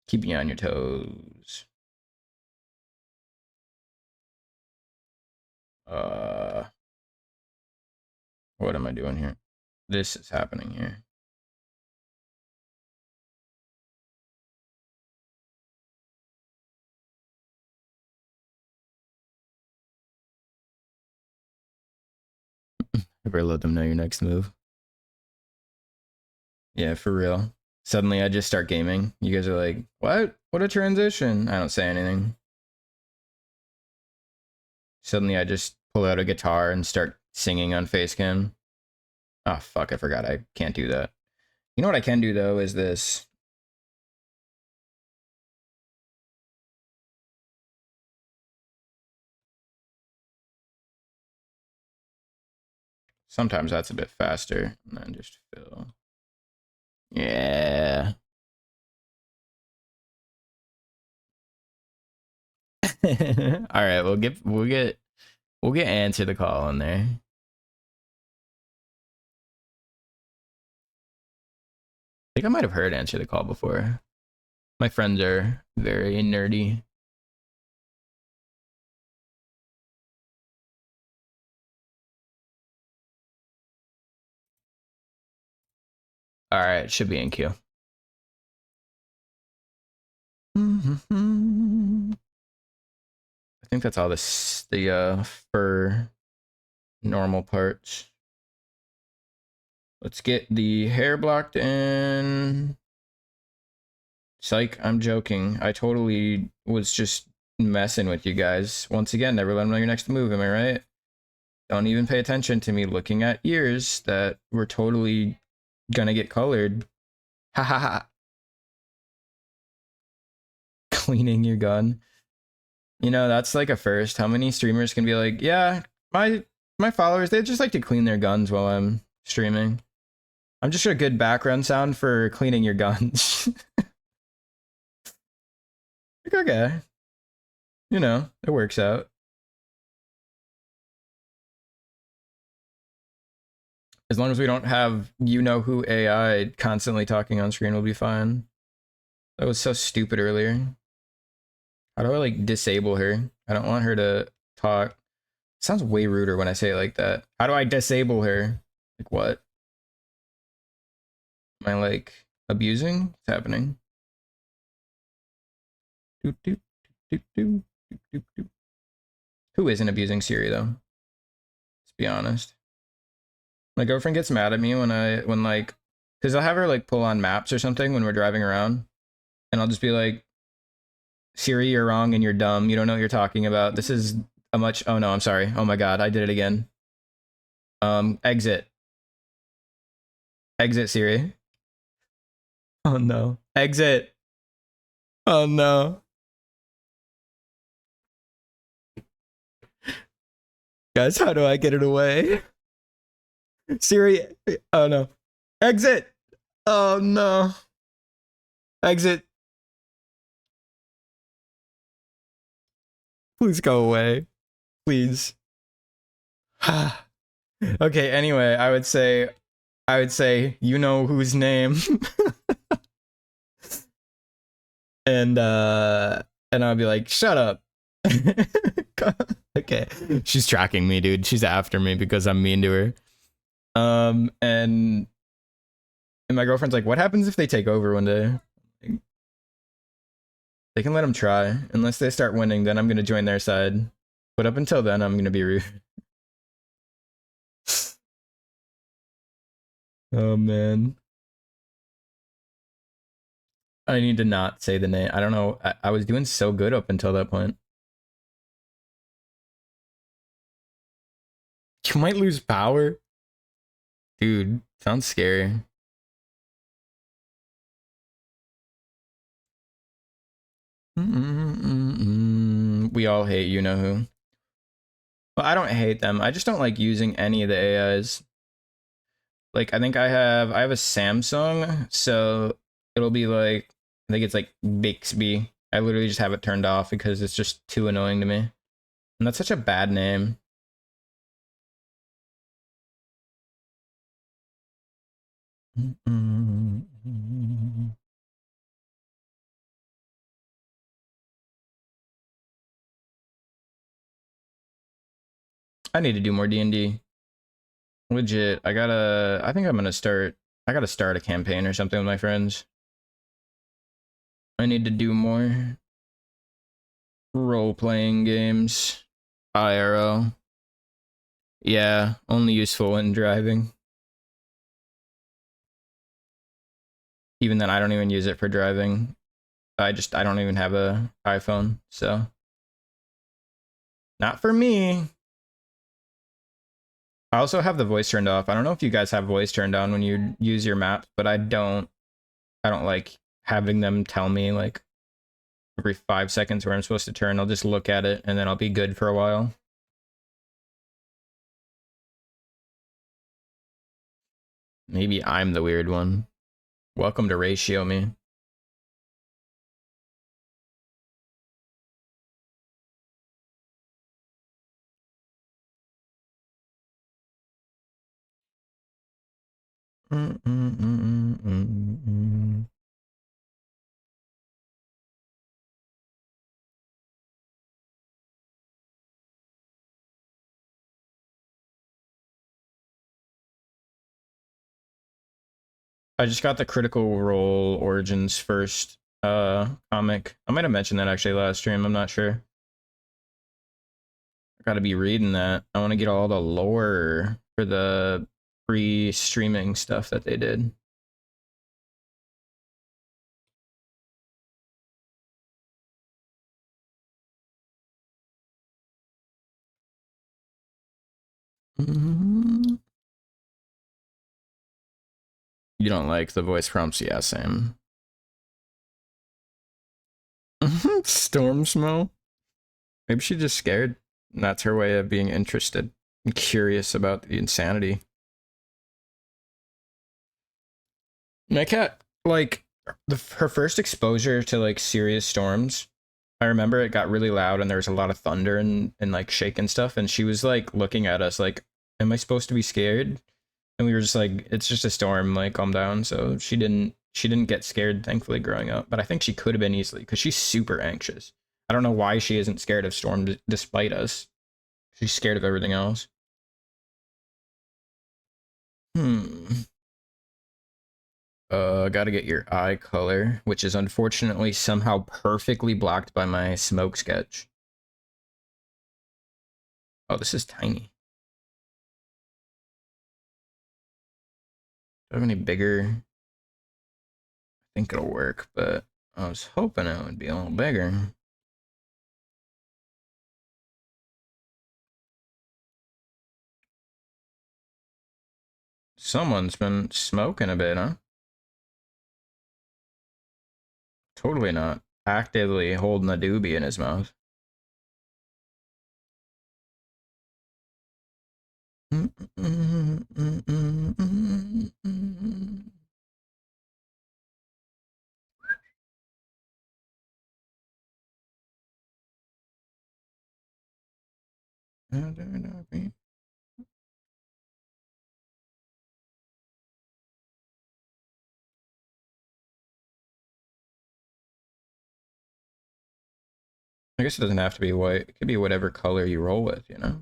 Speaker 1: Keep you on your toes. What am I doing here? This is happening here. Ever let them know your next move? Yeah, for real. Suddenly I just start gaming. You guys are like, what? What a transition. I don't say anything. Suddenly I just pull out a guitar and start singing on Facecam. Oh, fuck, I forgot. I can't do that. You know what I can do, though, is this. Sometimes that's a bit faster. And then just fill. Yeah. All right, we'll get answer the call in there. I think I might have heard answer the call before. My friends are very nerdy. All right, should be in queue. I think that's all the for normal parts. Let's get the hair blocked in. Psych, I'm joking. I totally was just messing with you guys. Once again, never let them know your next move, am I right? Don't even pay attention to me looking at ears that were totally gonna get colored. Ha ha ha. Cleaning your gun. You know, that's like a first. How many streamers can be like, yeah, my followers, they just like to clean their guns while I'm streaming. I'm just a good background sound for cleaning your guns. Like, okay. You know, it works out. As long as we don't have you know who AI constantly talking on screen, we'll be fine. That was so stupid earlier. How do I like disable her? I don't want her to talk. It sounds way ruder when I say it like that. How do I disable her? Like what? Am I like abusing? What's happening? Who isn't abusing Siri though? Let's be honest. My girlfriend gets mad at me when like, cause I'll have her like pull on maps or something when we're driving around, and I'll just be like, Siri, you're wrong and you're dumb. You don't know what you're talking about. This is a much. Oh no, I'm sorry. Oh my god, I did it again. Exit. Exit Siri. Oh no. Exit. Oh no. Guys, how do I get it away? Siri. Oh no. Exit. Oh no. Exit. Please go away. Please. Okay, anyway, I would say you know whose name. And I'll be like, shut up. Okay. She's tracking me, dude. She's after me because I'm mean to her. And my girlfriend's like, what happens if they take over one day? They can let them try. Unless they start winning, then I'm gonna join their side. But up until then, I'm gonna be rude. Oh man. I need to not say the name. I don't know. I was doing so good up until that point. You might lose power. Dude, sounds scary. We all hate you know who. Well, I don't hate them. I just don't like using any of the AIs. Like I have a Samsung, so it'll be like I think it's like Bixby. I literally just have it turned off because it's just too annoying to me. And that's such a bad name. I need to do more D&D. Legit. I think I gotta start a campaign or something with my friends. I need to do more role-playing games. IRL. Yeah, only useful when driving. Even then, I don't even use it for driving. I don't even have a iPhone, so not for me. I also have the voice turned off. I don't know if you guys have voice turned on when you use your map, but I don't. I don't like having them tell me like every 5 seconds where I'm supposed to turn. I'll just look at it and then I'll be good for a while. Maybe I'm the weird one. Welcome to ratio me. I just got the Critical Role Origins first comic. I might have mentioned that actually last stream, I'm not sure. I gotta be reading that. I want to get all the lore for the pre-streaming stuff that they did. You don't like the voice prompts? Yeah, same. Storm smell? Maybe she's just scared. And that's her way of being interested and curious about the insanity. My cat, like, her first exposure to like serious storms, I remember it got really loud and there was a lot of thunder and like shaking stuff, and she was like looking at us like, am I supposed to be scared? And we were just like, it's just a storm, like calm down. So she didn't get scared, thankfully, growing up, but I think she could have been easily because she's super anxious. I don't know why she isn't scared of storms despite us. She's scared of everything else. Hmm. Gotta get your eye color, which is unfortunately somehow perfectly blocked by my smoke sketch. Oh, this is tiny. Do I have any bigger? I think it'll work, but I was hoping it would be a little bigger. Someone's been smoking a bit, huh? totally not. Actively holding a doobie in his mouth. I guess it doesn't have to be white. It could be whatever color you roll with, you know?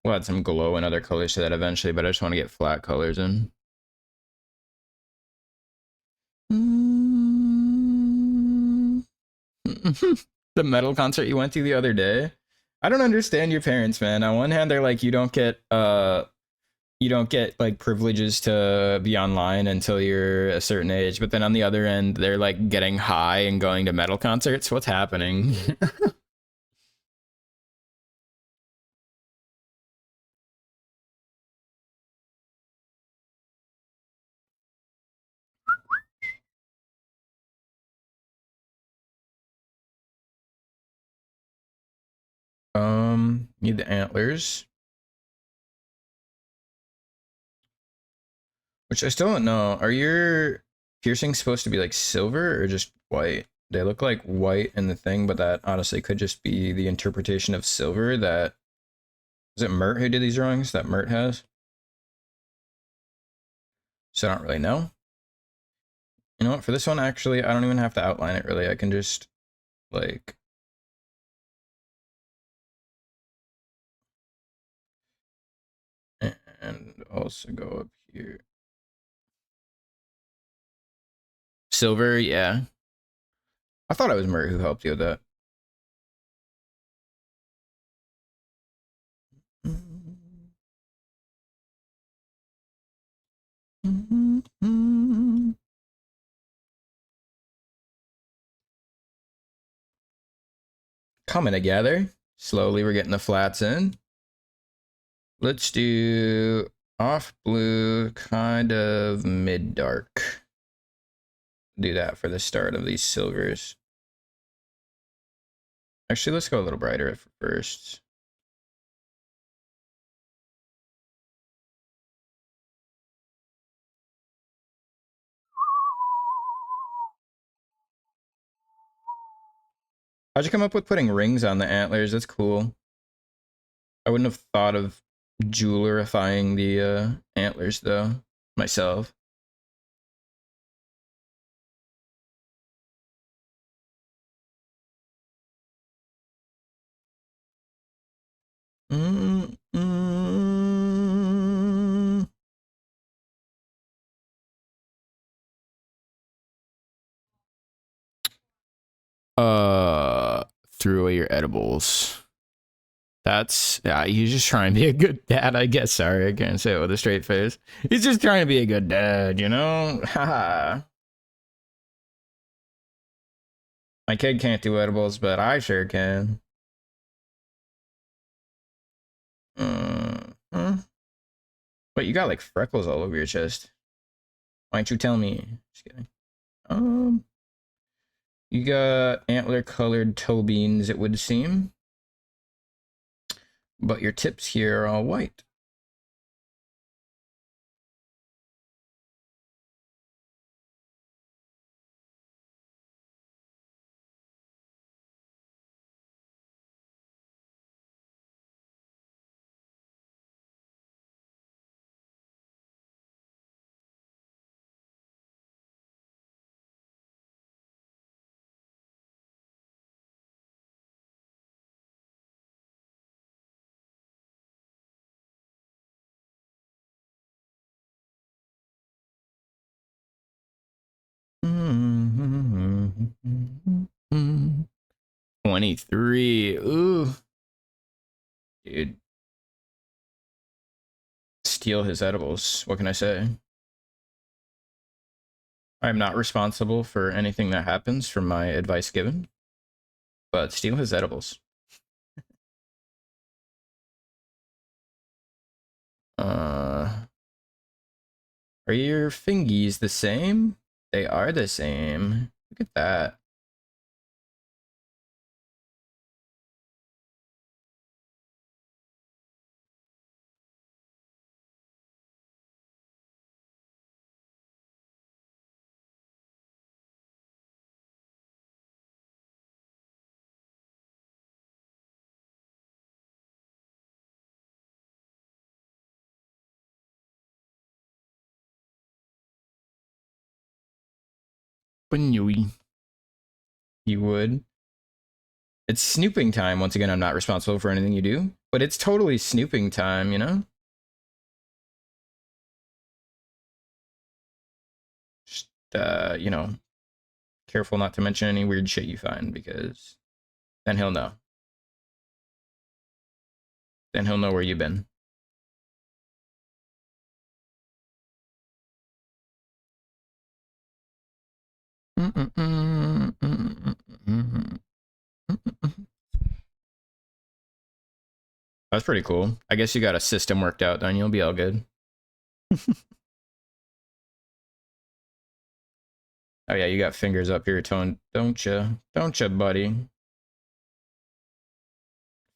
Speaker 1: We'll add some glow and other colors to that eventually, but I just want to get flat colors in. The metal concert you went to the other day? I don't understand your parents, man. On one hand, they're like, you don't get like privileges to be online until you're a certain age, but then on the other end, they're like getting high and going to metal concerts. What's happening? Need the antlers, which I still don't know. Are your piercings supposed to be like silver or just white? They look like white in the thing, but that honestly could just be the interpretation of silver that is it Mert who did these drawings that Mert has? So I don't really know. You know what? For this one, actually, I don't even have to outline it really. I can just like and also go up here. Silver, yeah. I thought it was Mert who helped you with that. Coming together. Slowly, we're getting the flats in. Let's do off blue, kind of mid dark. Do that for the start of these silvers. Actually, let's go a little brighter first. How'd you come up with putting rings on the antlers? That's cool. I wouldn't have thought of jewelerifying the antlers though, myself. Mm, mm. Threw away your edibles. That's yeah. He's just trying to be a good dad, I guess. Sorry, I can't say it with a straight face. He's just trying to be a good dad, you know. Haha. My kid can't do edibles, but I sure can. Huh? Wait, you got like freckles all over your chest. Why don't you tell me? Just kidding. You got antler colored toe beans, it would seem. But your tips here are all white. Mm-hmm. 23. Ooh. Dude. Steal his edibles. What can I say? I'm not responsible for anything that happens from my advice given, but steal his edibles. Are your fingies the same? They are the same. Look at that. You would. It's snooping time. Once again, I'm not responsible for anything you do, but it's totally snooping time, you know? Just, you know, careful not to mention any weird shit you find, because then he'll know. Then he'll know where you've been. That's pretty cool. I guess you got a system worked out, then you'll be all good. Oh yeah, you got fingers up your toe, don't you? Don't you, buddy?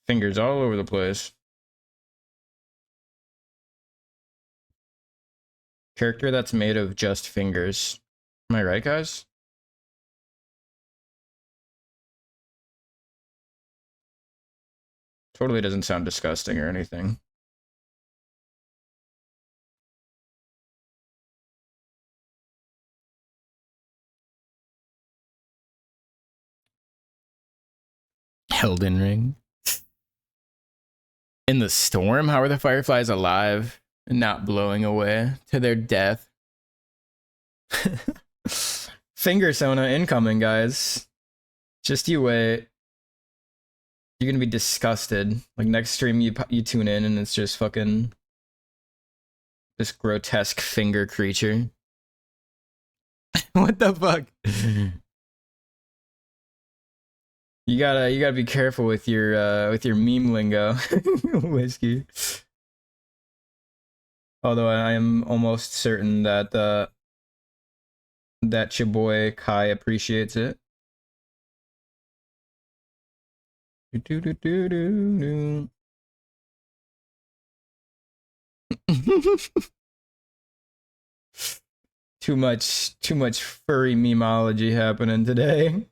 Speaker 1: Fingers all over the place. Character that's made of just fingers. Am I right, guys? Totally doesn't sound disgusting or anything. Elden Ring. In the storm? How are the fireflies alive and not blowing away to their death? Finger Sona incoming, guys. Just you wait. You're gonna be disgusted. Like next stream, you tune in and it's just fucking this grotesque finger creature. What the fuck? You gotta be careful with your meme lingo, whiskey. Although I am almost certain that that your boy Kai appreciates it. Do, do, do, do, do. Too much furry memeology happening today.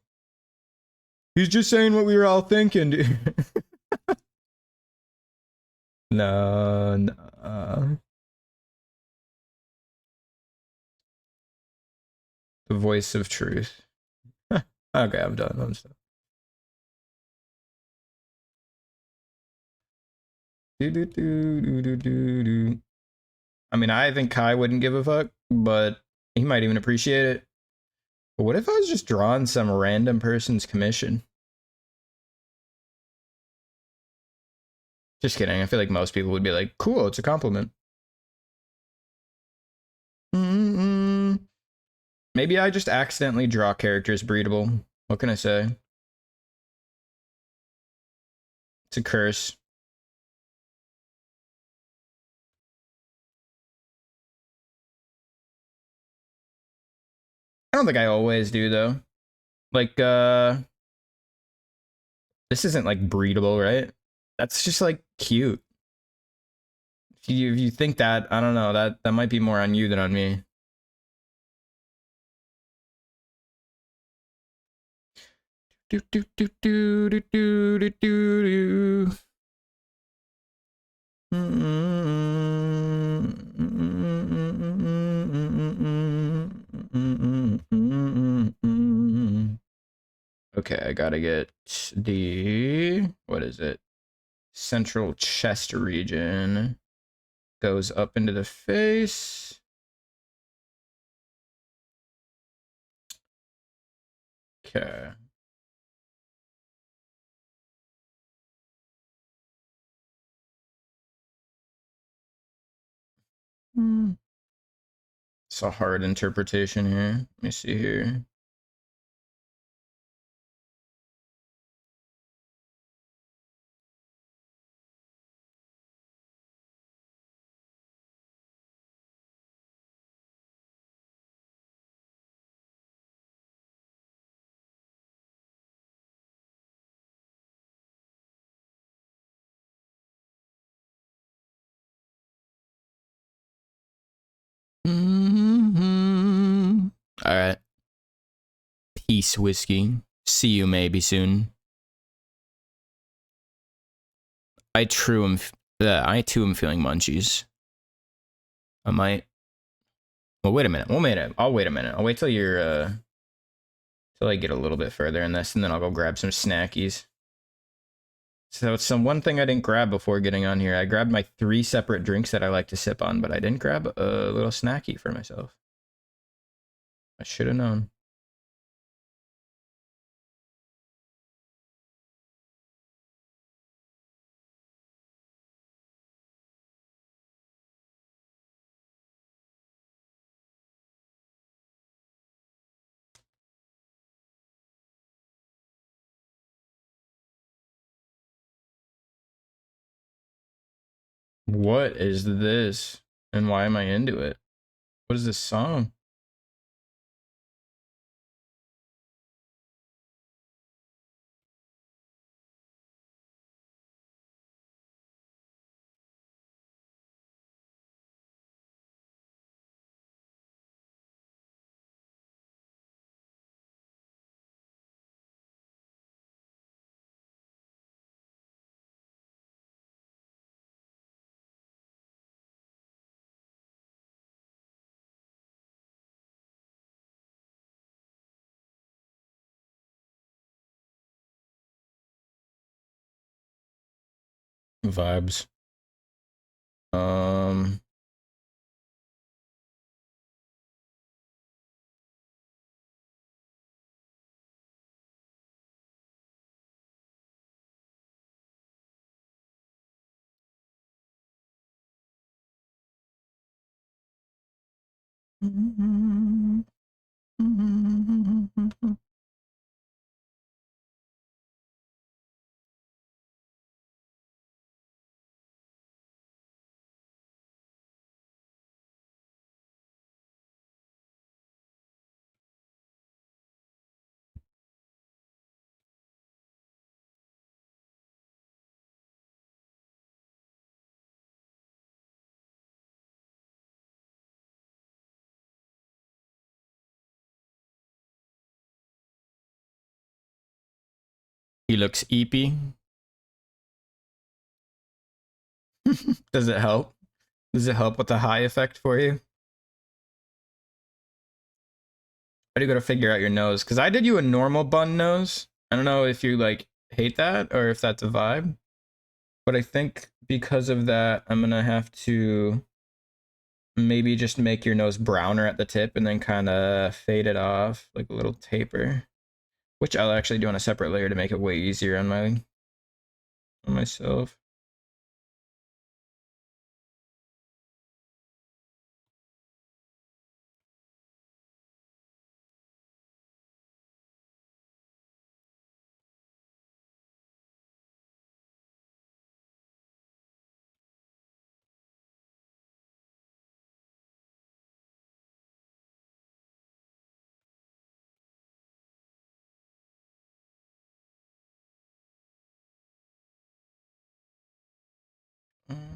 Speaker 1: He's just saying what we were all thinking, dude. No. The voice of truth. Okay, I'm done. I'm done. Do, do, do, do, do, do, do. I mean, I think Kai wouldn't give a fuck, but he might even appreciate it. But what if I was just drawing some random person's commission? Just kidding. I feel like most people would be like, cool, it's a compliment. Mm-mm. Maybe I just accidentally draw characters breedable. What can I say? It's a curse. I don't think I always do, though. Like, this isn't like breedable, right? That's just like cute. If you think that, I don't know, that might be more on you than on me. Do do do do do do do do. Okay, I gotta get the, what is it? Central chest region. Goes up into the face. Okay. It's a hard interpretation here. Let me see here. Mm-hmm. All right. Peace, whiskey. See you maybe soon. I too am feeling munchies. I might. Well, wait a minute. I'll wait a minute. I'll wait till you're till I get a little bit further in this, and then I'll go grab some snackies. So it's some one thing I didn't grab before getting on here. I grabbed my 3 separate drinks that I like to sip on, but I didn't grab a little snacky for myself. I should have known. What is this? And why am I into it? What is this song? Vibes. Um. He looks eepy. Does it help? Does it help with the high effect for you? How do you gotta figure out your nose? Because I did you a normal bun nose. I don't know if you like hate that or if that's a vibe. But I think because of that, I'm gonna have to maybe just make your nose browner at the tip and then kind of fade it off like a little taper. Which I'll actually do on a separate layer to make it way easier on myself.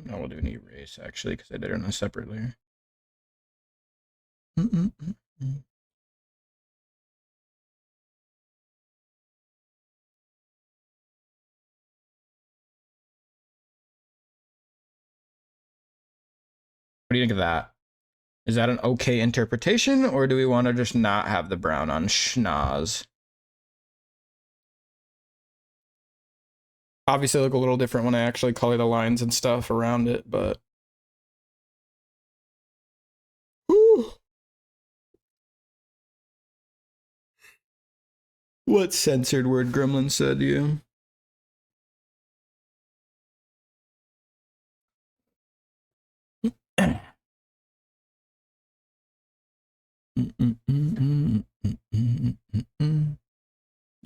Speaker 1: Now we'll do an erase actually because I did it on a separate layer. What do you think of that? Is that an okay interpretation, or do we want to just not have the brown on schnoz? Obviously, look a little different when I actually color the lines and stuff around it, but. Whew. What censored word Gremlin said to you?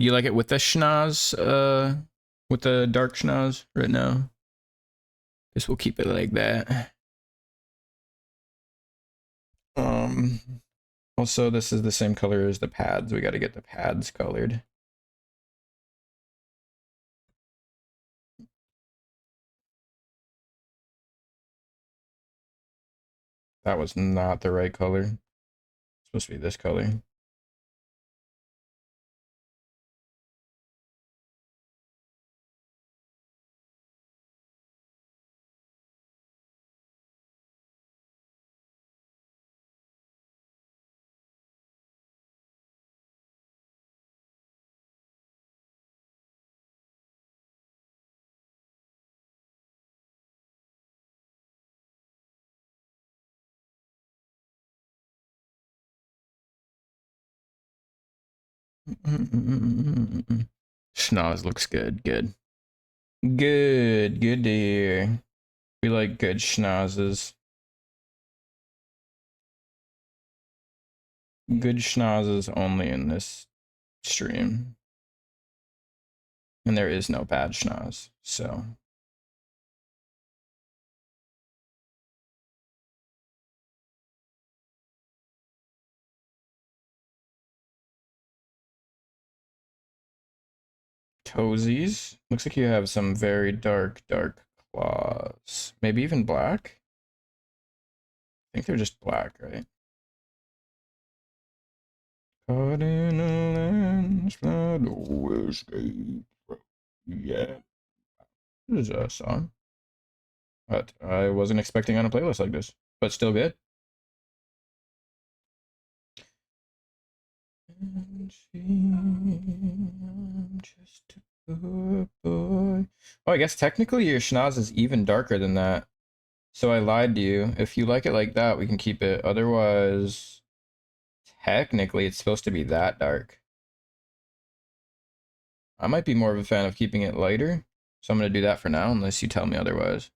Speaker 1: You like it with the schnoz, with the dark schnoz right now? Guess we'll keep it like that. Also, this is the same color as the pads. We got to get the pads colored. That was not the right color. It's supposed to be this color. Schnoz looks good. Good. Good. Good to hear. We like good schnozzes. Good schnozzes only in this stream. And there is no bad schnoz, so. Toesies. Looks like you have some very dark claws. Maybe even black? I think they're just black, right? Caught in a landslide, no escape. Yeah. This is a song. But I wasn't expecting on a playlist like this, but still good. And I'm just a poor boy. Oh, I guess technically your schnoz is even darker than that. So I lied to you. If you like it like that, we can keep it. Otherwise, technically it's supposed to be that dark. I might be more of a fan of keeping it lighter. So I'm going to do that for now, unless you tell me otherwise.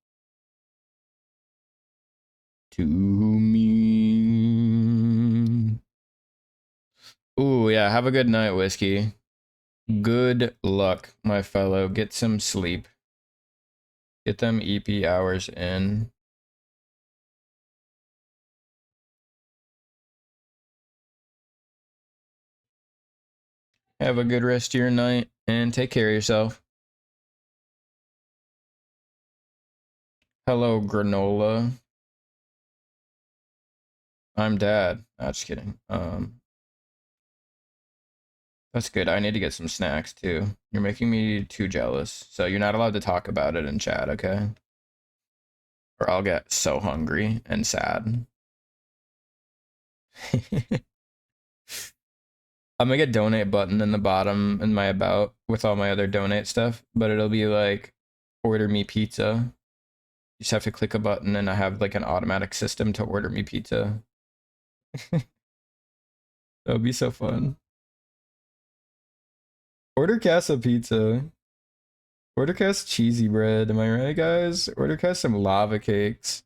Speaker 1: To me. Ooh, yeah. Have a good night, Whiskey. Good luck, my fellow. Get some sleep. Get them EP hours in. Have a good rest of your night and take care of yourself. Hello, granola. I'm dad. Not just kidding. That's good. I need to get some snacks too. You're making me too jealous. So you're not allowed to talk about it in chat, okay? Or I'll get so hungry and sad. I'm gonna get donate button in the bottom in my about with all my other donate stuff, but it'll be like order me pizza. You just have to click a button and I have like an automatic system to order me pizza. That would be so fun. Order Casa pizza. Order Casa cheesy bread. Am I right, guys? Order Casa some lava cakes.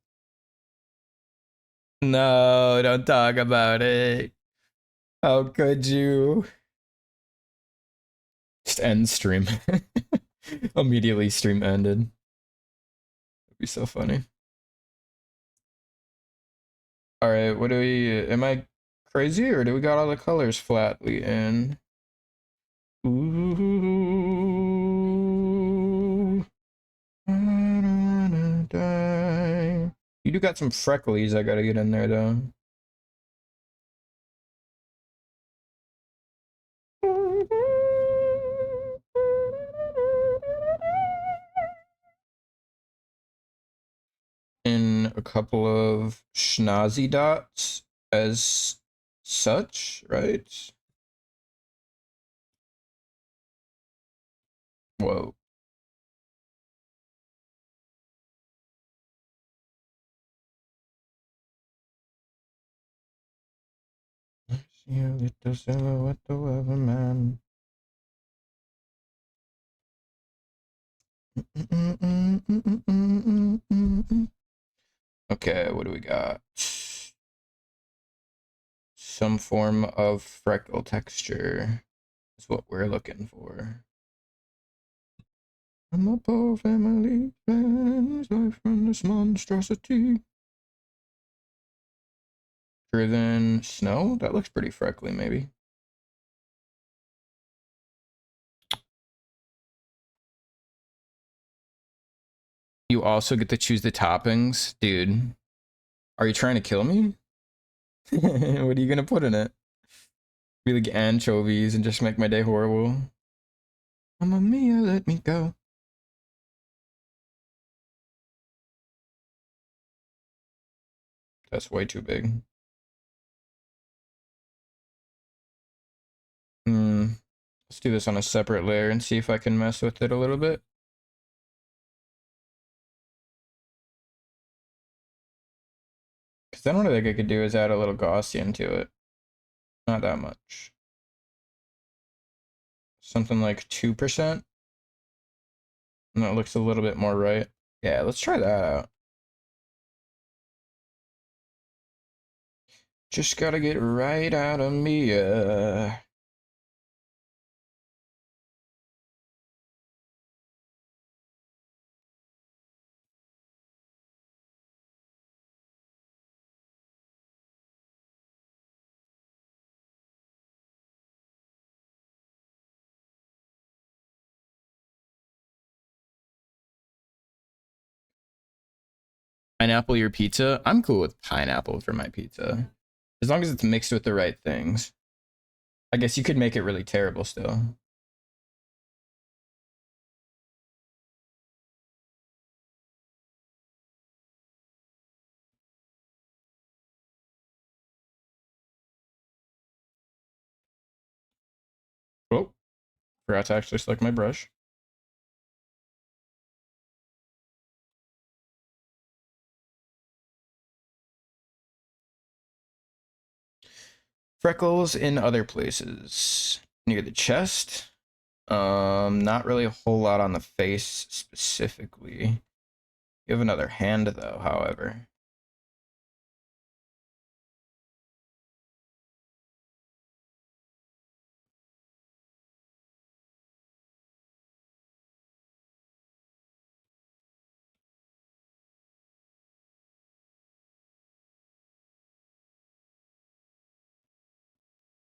Speaker 1: No, don't talk about it. How could you? Just end stream. Immediately stream ended. That'd be so funny. Alright, what do we... Am I crazy or do we got all the colors flatly in? Ooh. I don't wanna die. You do got some frecklies I gotta get in there though. In a couple of schnozzy dots as such, right? Whoa. See a little silhouette of a man. Okay, what do we got? Some form of freckle texture. That's what we're looking for. I'm a poor family friends life from this monstrosity. Driven snow? That looks pretty freckly, maybe. You also get to choose the toppings? Dude, are you trying to kill me? What are you gonna put in it? Be like anchovies and just make my day horrible. Mamma mia, let me go. That's way too big. Let's do this on a separate layer and see if I can mess with it a little bit. Because then what I think I could do is add a little Gaussian to it. Not that much. Something like 2%. And that looks a little bit more right. Yeah, let's try that out. Just gotta get right out of me. Pineapple your pizza? I'm cool with pineapple for my pizza. As long as it's mixed with the right things. I guess you could make it really terrible still. Oh, forgot to actually select my brush. Freckles in other places. Near the chest. Not really a whole lot on the face specifically. You have another hand though, however.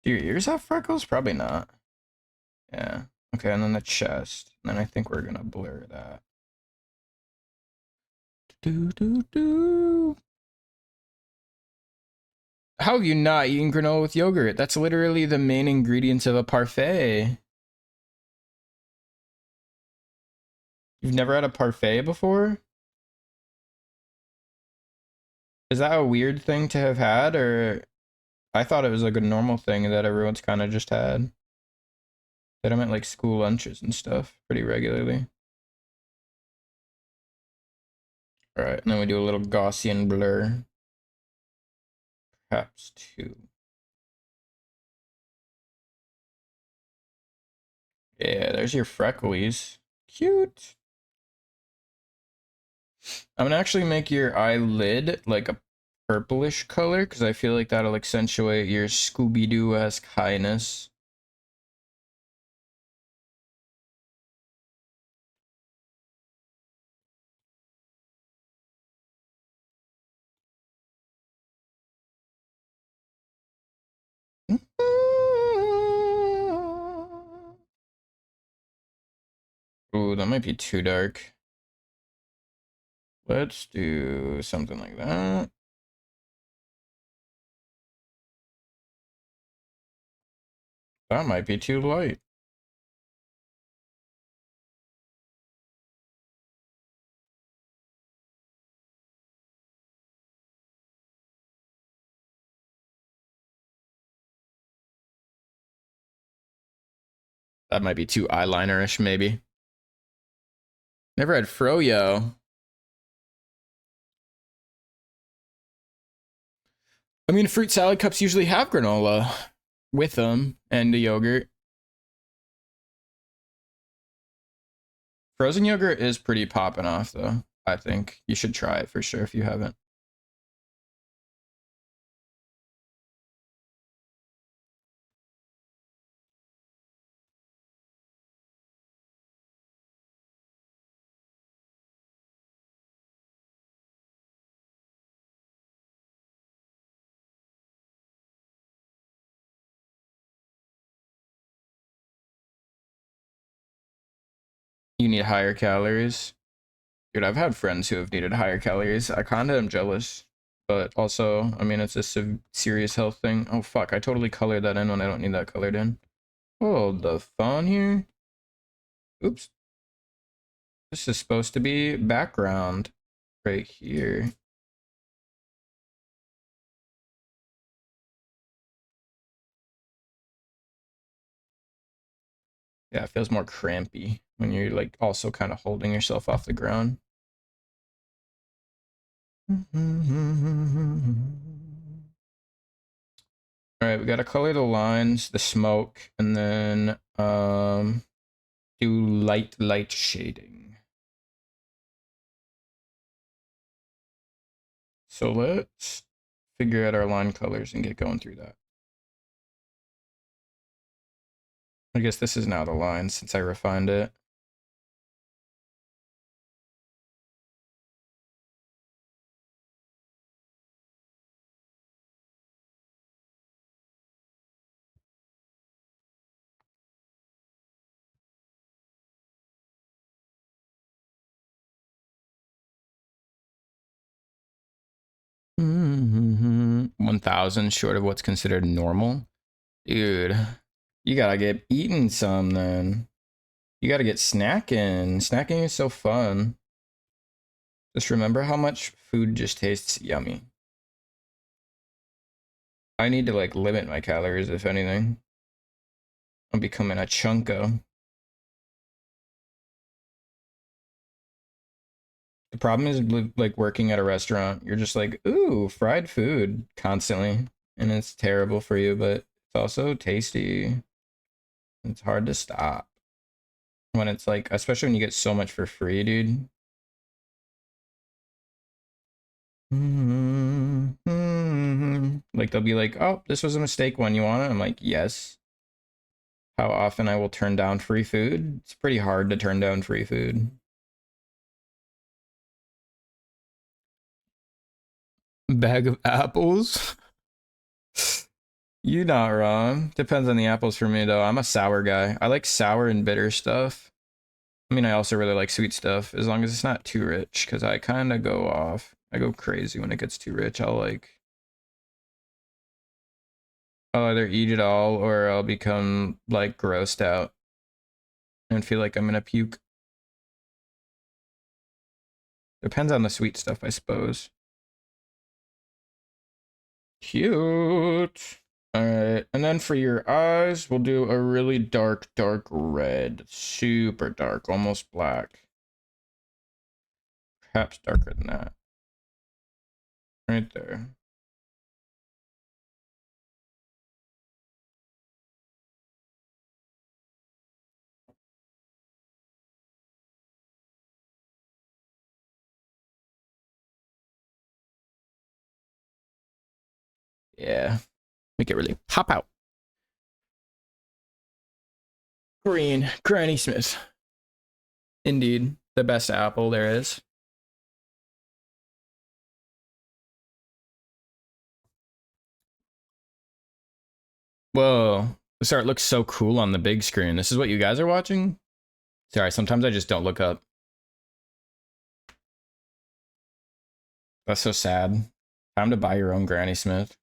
Speaker 1: Do your ears have freckles? Probably not. Yeah. Okay, and then the chest. And then I think we're gonna blur that. Do do do. How have you not eaten granola with yogurt? That's literally the main ingredients of a parfait. You've never had a parfait before? Is that a weird thing to have had, or I thought it was like a normal thing that everyone's kind of just had. That I'm at like school lunches and stuff pretty regularly. All right, and then we do a little Gaussian blur. Perhaps two. Yeah, there's your frecklies. Cute. I'm gonna actually make your eyelid like a purplish color because I feel like that'll accentuate your Scooby-Doo-esque highness. Ooh, that might be too dark. Let's do something like that. That might be too light. That might be too eyelinerish, maybe. Never had froyo. I mean, fruit salad cups usually have granola with them and the yogurt. Frozen yogurt is pretty popping off, though. I think you should try it for sure if you haven't. You need higher calories. Dude, I've had friends who have needed higher calories. I kind of am jealous. But also, I mean, it's a serious health thing. Oh, fuck. I totally colored that in when I don't need that colored in. Hold the phone here. Oops. This is supposed to be background right here. Yeah, it feels more crampy when you're like also kind of holding yourself off the ground. All right, we gotta color the lines, the smoke, and then do light shading. So let's figure out our line colors and get going through that. I guess this is now the line since I refined it. Mm-hmm. 1,000 short of what's considered normal. Dude, you gotta get eating some then. You gotta get snacking. Snacking is so fun. Just remember how much food just tastes yummy. I need to like limit my calories, if anything. I'm becoming a chunko. The problem is like working at a restaurant. You're just like, ooh, fried food constantly. And it's terrible for you, but it's also tasty. It's hard to stop. When it's like, especially when you get so much for free, dude. Like they'll be like, oh, this was a mistake one. You want it? I'm like, yes. How often I will turn down free food? It's pretty hard to turn down free food. Bag of apples? You're not wrong. Depends on the apples for me, though. I'm a sour guy. I like sour and bitter stuff. I mean, I also really like sweet stuff, as long as it's not too rich, because I kind of go off. I go crazy when it gets too rich. I'll either eat it all, or I'll become, like, grossed out and feel like I'm gonna puke. Depends on the sweet stuff, I suppose. Cute. Alright, and then for your eyes, we'll do a really dark red. Super dark, almost black. Perhaps darker than that. Right there. Yeah. Make it really pop out. Green. Granny Smith. Indeed. The best apple there is. Whoa. This art looks so cool on the big screen. This is what you guys are watching? Sorry, sometimes I just don't look up. That's so sad. Time to buy your own Granny Smith.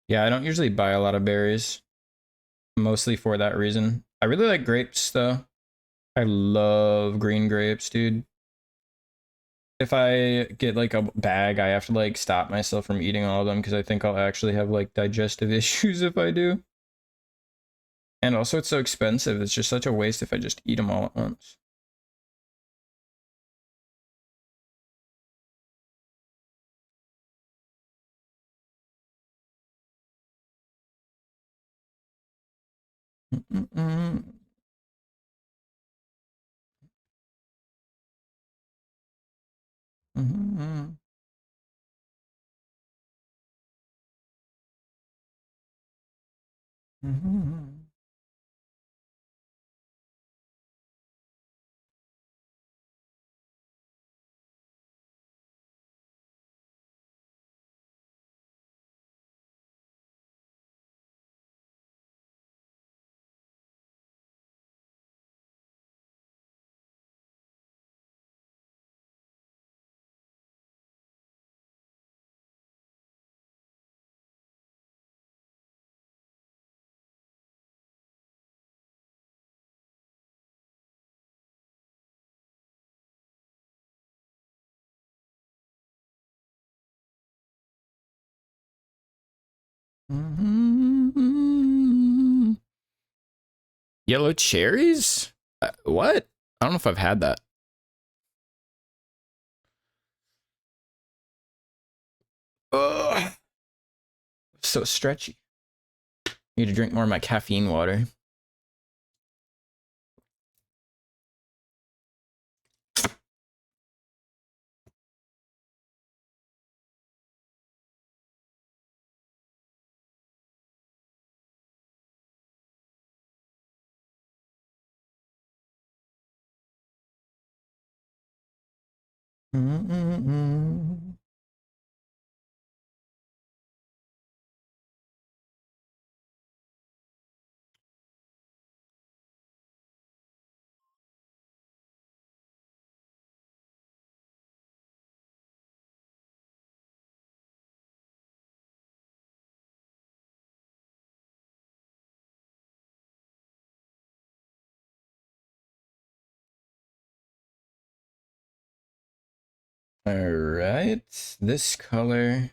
Speaker 1: Yeah, I don't usually buy a lot of berries. Mostly for that reason. I really like grapes, though. I love green grapes, dude. If I get like a bag, I have to like stop myself from eating all of them because I think I'll actually have like digestive issues if I do. And also it's so expensive. It's just such a waste if I just eat them all at once. Mm-mm-mm. Mm-hmm. Mm-hmm. Mm-hmm. Yellow cherries? What? I don't know if I've had that. Ugh. So stretchy. Need to drink more of my caffeine water. Mm-mm-mm. All right, this color.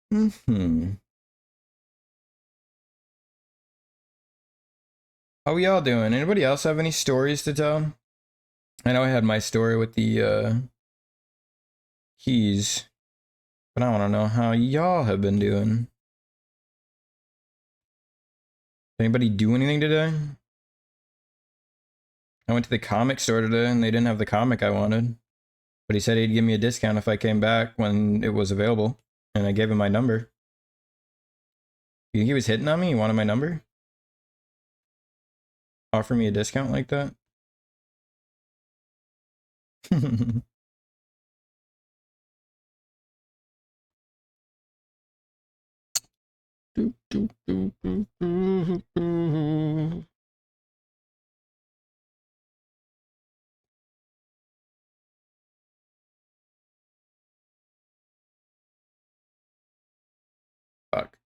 Speaker 1: Hmm. How y'all doing? Anybody else have any stories to tell? I know I had my story with the keys, but I want to know how y'all have been doing. Anybody do anything today? I went to the comic store today and they didn't have the comic I wanted. But he said he'd give me a discount if I came back when it was available. And I gave him my number. You think he was hitting on me? He wanted my number? Offer me a discount like that? Fuck.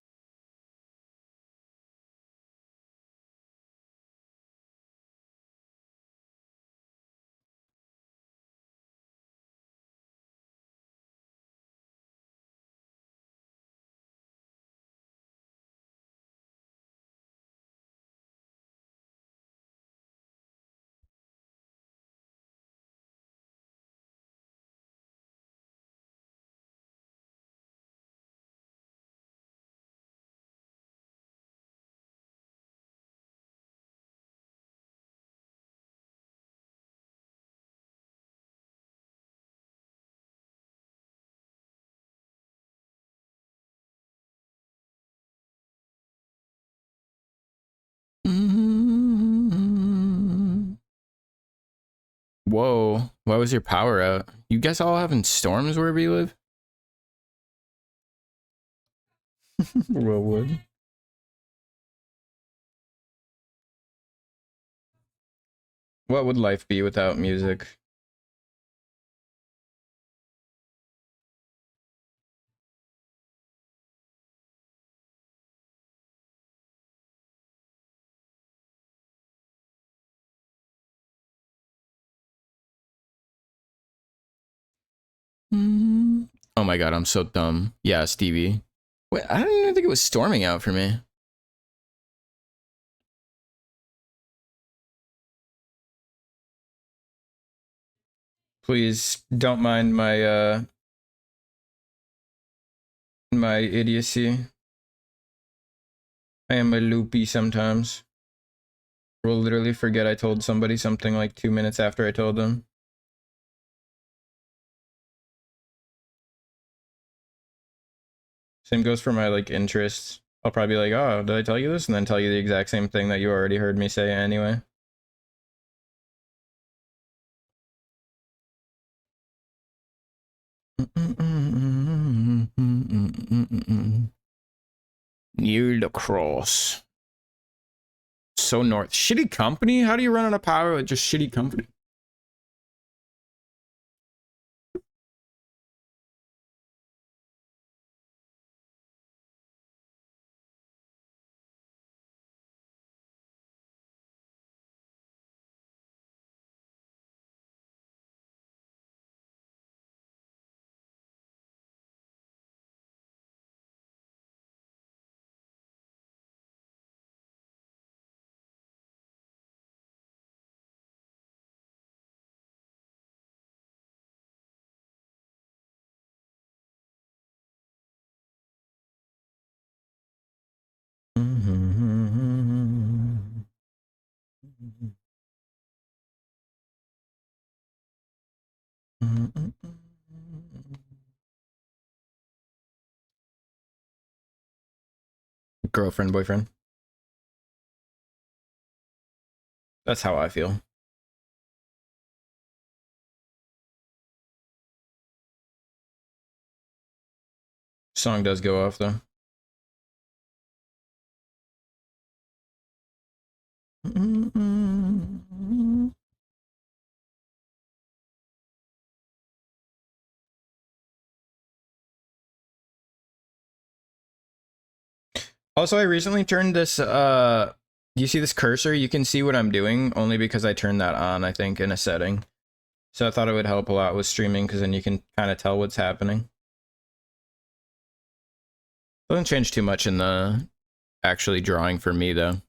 Speaker 1: Whoa. Why was your power out? You guys all having storms wherever you live? Well, what? What would life be without music? Oh my god, I'm so dumb. Yeah, Stevie. Wait, I don't even think it was storming out for me. Please don't mind my idiocy. I am a loopy sometimes. Will literally forget I told somebody something like 2 minutes after I told them. Same goes for my like interests. I'll probably be like, oh, did I tell you this? And then tell you the exact same thing that you already heard me say anyway. Near the cross. So north. Shitty company? How do you run out of power with just shitty company? Girlfriend, boyfriend. That's how I feel. Song does go off though. Also, I recently turned this you see this cursor? You can see what I'm doing only because I turned that on, I think, in a setting. So I thought it would help a lot with streaming because then you can kind of tell what's happening. Doesn't change too much in the actually drawing for me though.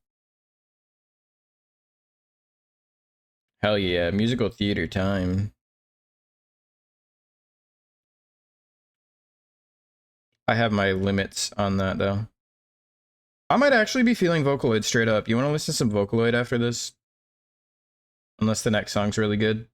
Speaker 1: Hell yeah, musical theater time. I have my limits on that though. I might actually be feeling Vocaloid straight up. You want to listen to some Vocaloid after this? Unless the next song's really good.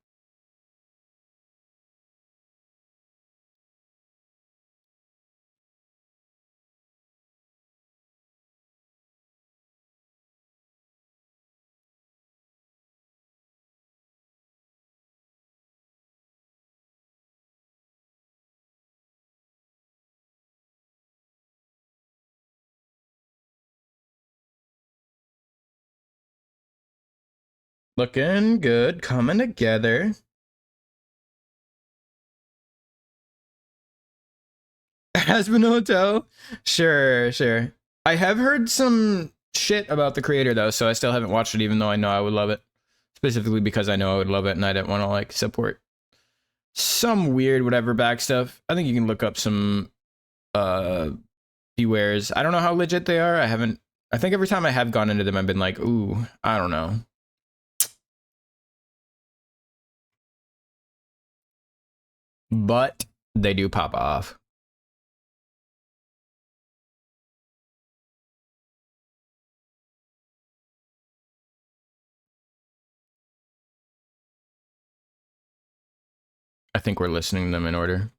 Speaker 1: Looking good, coming together. Aspen Hotel? Sure, sure. I have heard some shit about the creator though, so I still haven't watched it even though I know I would love it. Specifically because I know I would love it and I didn't want to like support some weird whatever back stuff. I think you can look up some Bewares. I don't know how legit they are. I think every time I have gone into them I've been like, ooh, I don't know. But they do pop off. I think we're listening to them in order.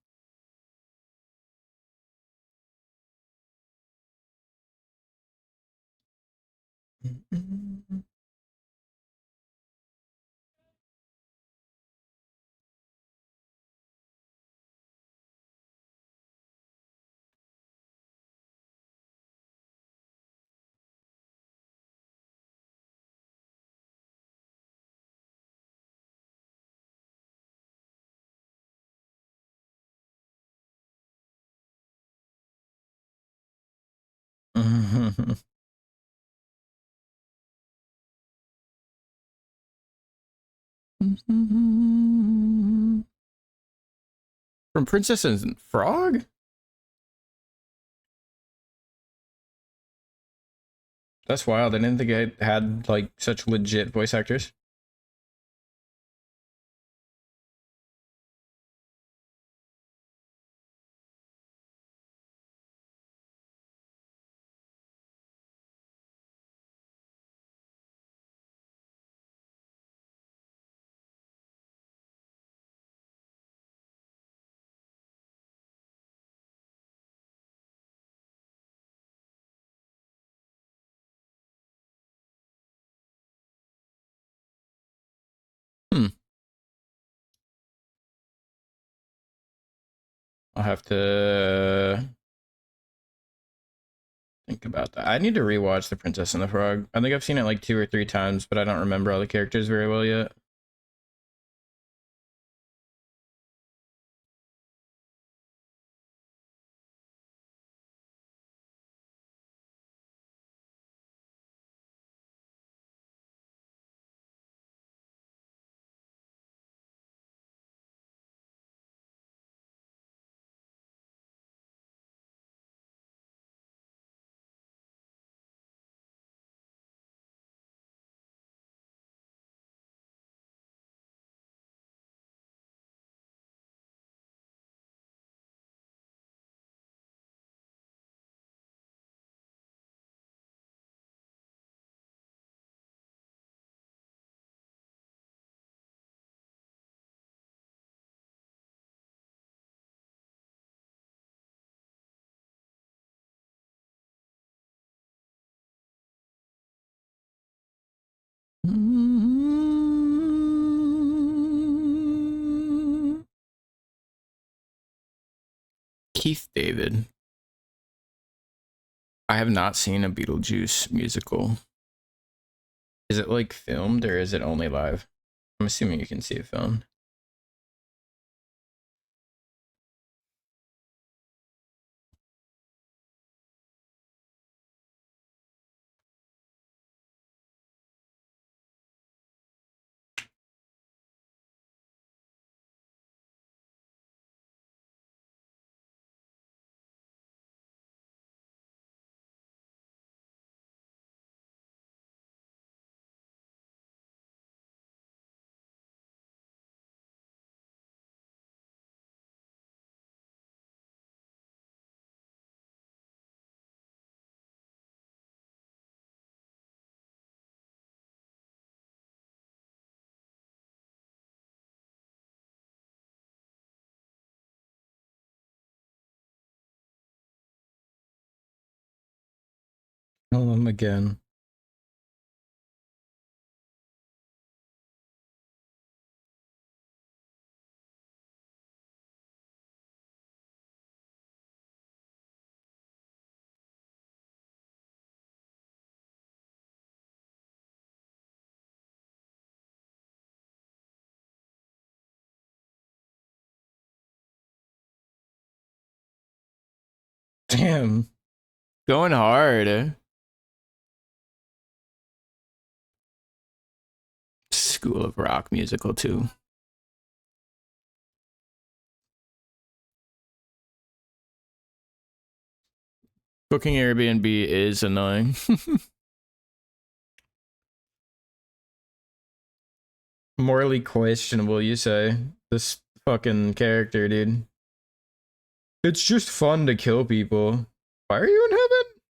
Speaker 1: From Princess and Frog? That's wild. I didn't think it had like such legit voice actors. Hmm. I'll have to think about that. I need to rewatch The Princess and the Frog. I think I've seen it like 2 or 3 times, but I don't remember all the characters very well yet. Keith David. I have not seen a Beetlejuice musical. Is it like filmed or is it only live? I'm assuming you can see it filmed. Tell them again. Damn. Going hard. School of Rock musical too. Booking Airbnb is annoying. Morally questionable, you say. This fucking character, dude. It's just fun to kill people. Why are you in heaven?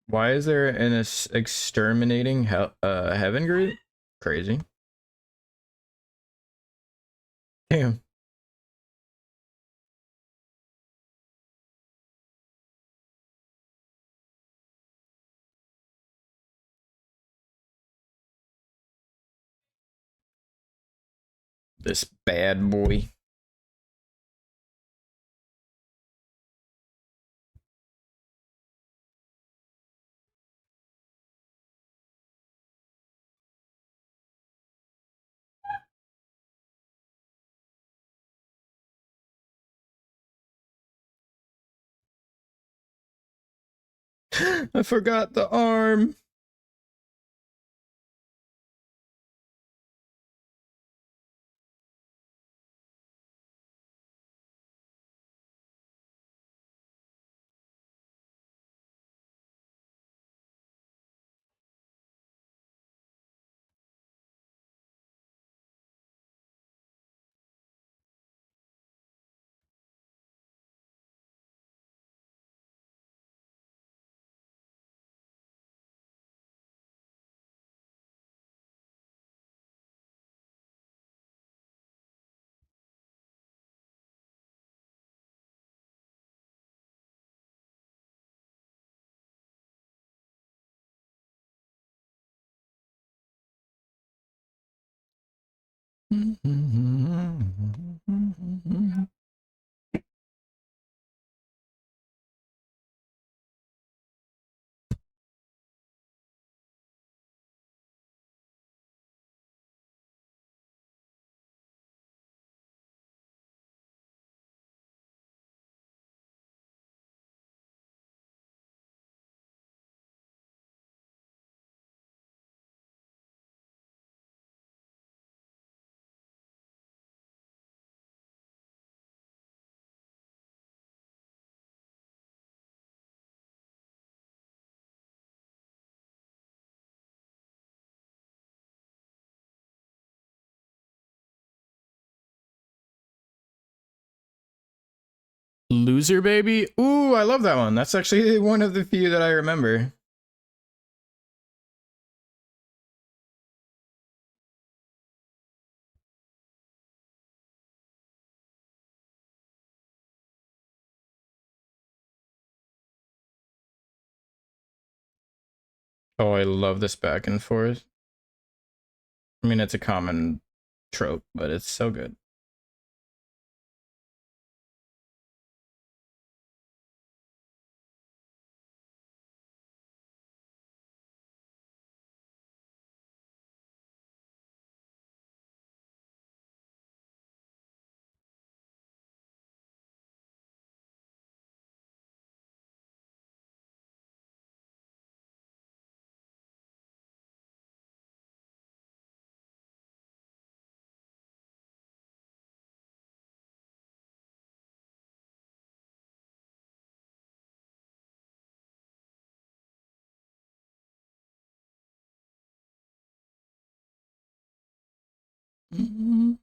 Speaker 1: Why is there an exterminating heaven group? Crazy. Damn. This bad boy. I forgot the arm. Loser Baby? Ooh, I love that one. That's actually one of the few that I remember. Oh, I love this back and forth. I mean, it's a common trope, but it's so good. 'Cause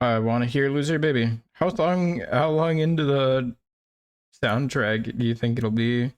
Speaker 1: I want to hear Loser Baby. How long into the soundtrack do you think it'll be?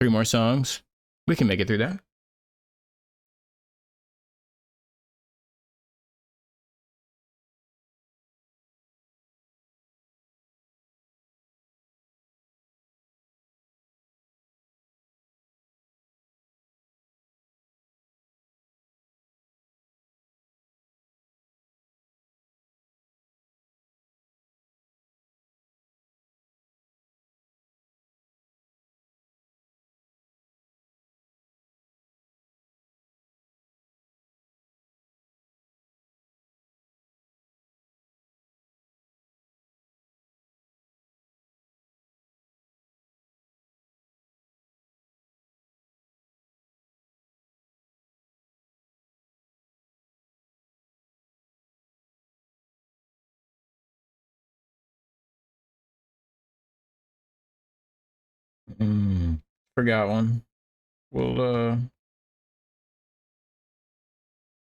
Speaker 1: Three more songs. We can make it through that. Forgot one. Well,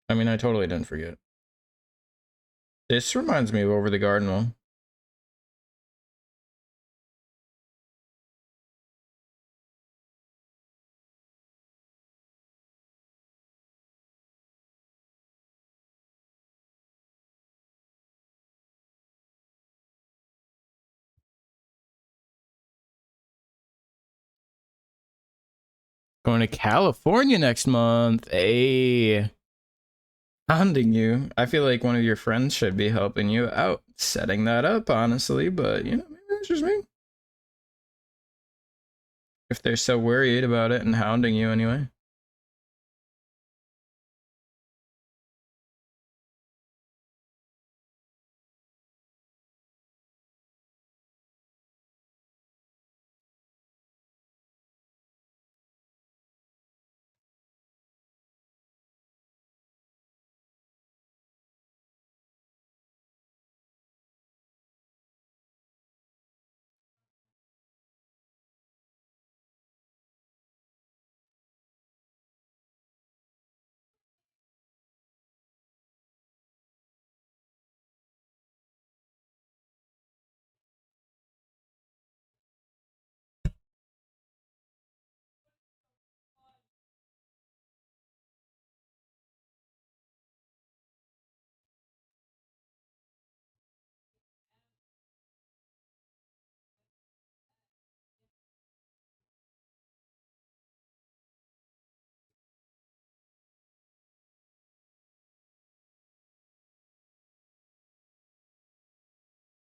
Speaker 1: I mean, I totally didn't forget. This reminds me of Over the Garden Wall. Going to California next month. Hey, hounding you. I feel like one of your friends should be helping you out, setting that up, honestly. But you know, maybe that's just me. If they're so worried about it and hounding you anyway.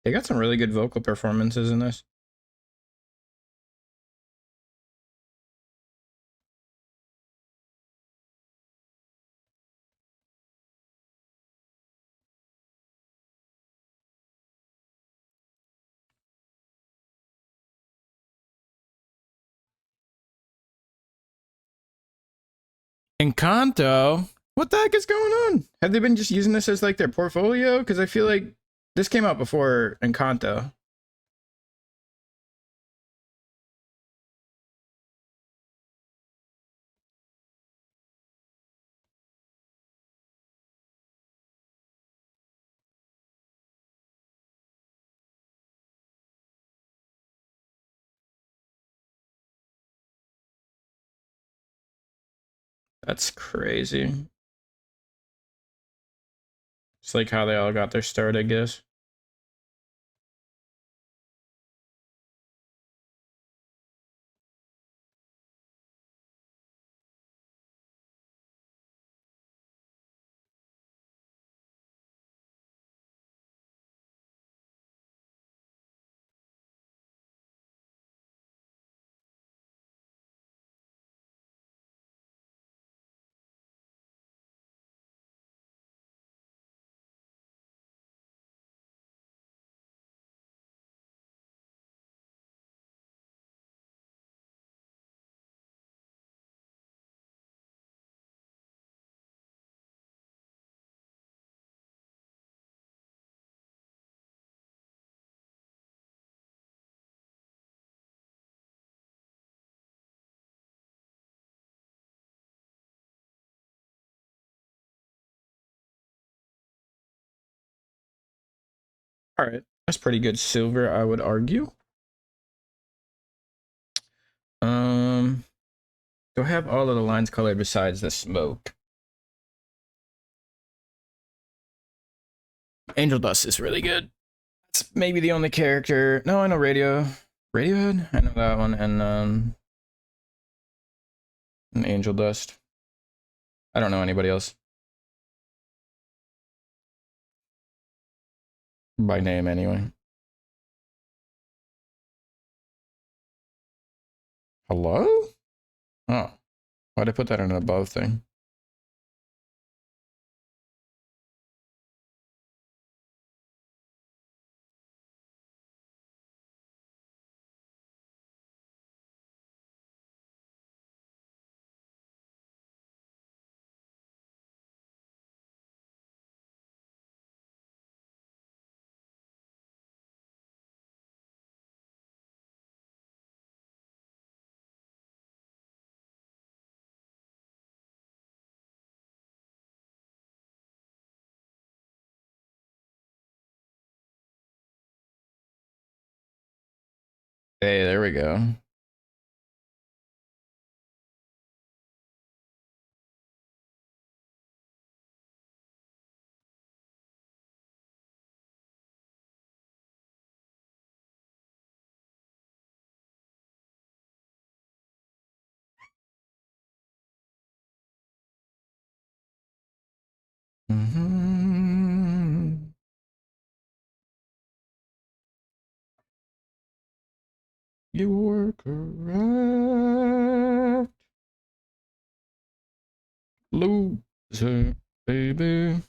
Speaker 1: They got some really good vocal performances in this. Encanto? What the heck is going on? Have they been just using this as like their portfolio? Because I feel like this came out before Encanto. That's crazy. It's like how they all got their start, I guess. All right. That's pretty good silver, I would argue. Do I have all of the lines colored besides the smoke? Angel Dust is really good. It's maybe the only character. No, I know Radiohead? I know that one. And Angel Dust. I don't know anybody else. By name, anyway. Hello? Oh. Why'd I put that in an above thing? Hey, there we go. You're correct. Loser, baby.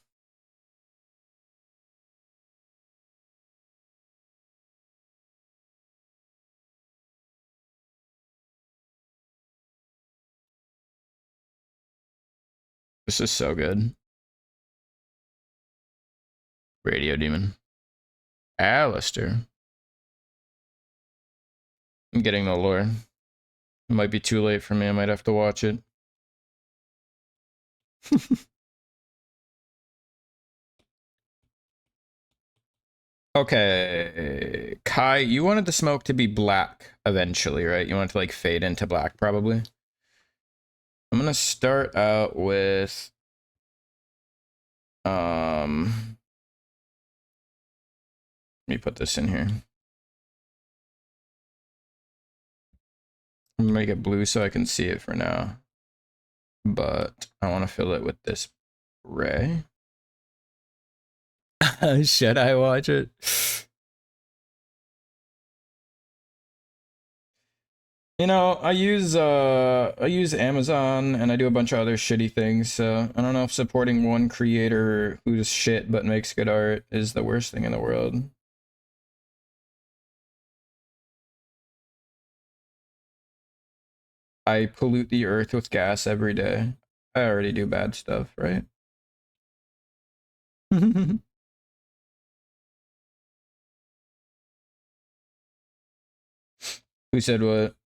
Speaker 1: This is so good. Radio Demon. Alistair. I'm getting the lore. It might be too late for me. I might have to watch it. Okay. Kai, you wanted the smoke to be black eventually, right? You want it to like fade into black probably. I'm gonna start out with let me put this in here. I'm gonna make it blue so I can see it for now. But I want to fill it with this gray. Should I watch it? You know, I use Amazon and I do a bunch of other shitty things, so I don't know if supporting one creator who's shit but makes good art is the worst thing in the world. I pollute the earth with gas every day. I already do bad stuff, right? Who said what?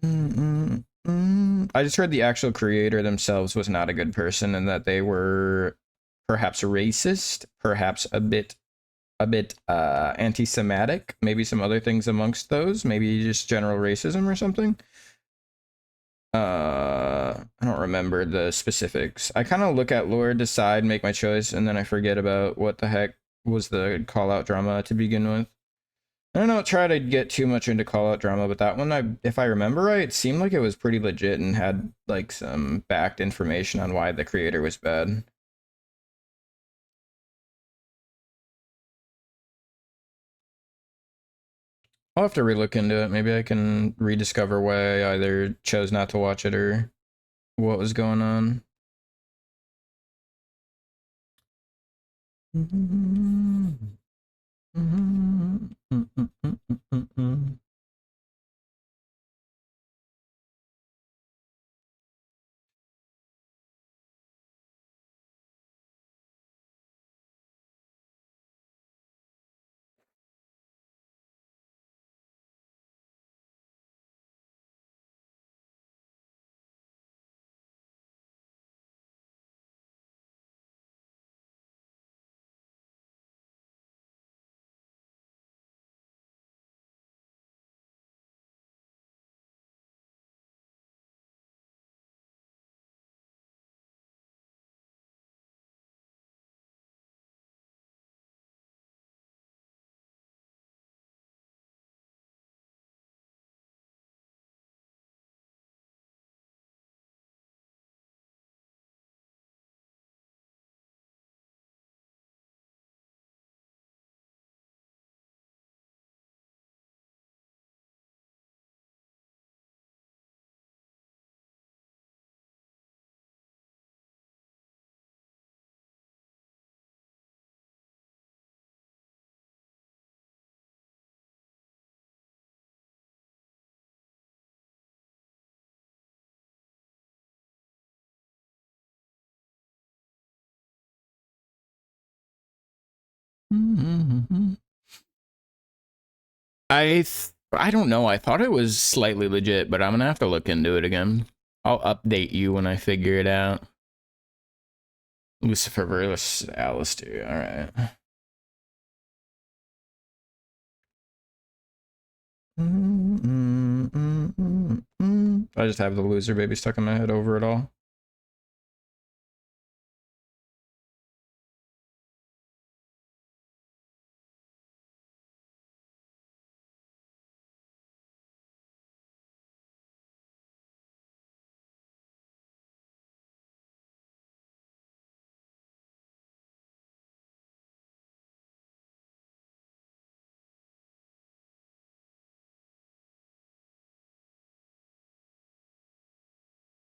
Speaker 1: I just heard the actual creator themselves was not a good person and that they were perhaps racist, perhaps a bit anti-Semitic, maybe some other things amongst those, maybe just general racism or something. I don't remember the specifics. I kind of look at lore, decide, make my choice, and then I forget about what the heck was the call out drama to begin with. I don't try to get too much into call out drama, but that one, if I remember right, it seemed like it was pretty legit and had like some backed information on why the creator was bad. I'll have to relook into it. Maybe I can rediscover why I either chose not to watch it or what was going on. I don't know. I thought it was slightly legit, but I'm gonna have to look into it again. I'll update you when I figure it out. Lucifer versus Alistair. All right. I just have the loser baby stuck in my head over it all.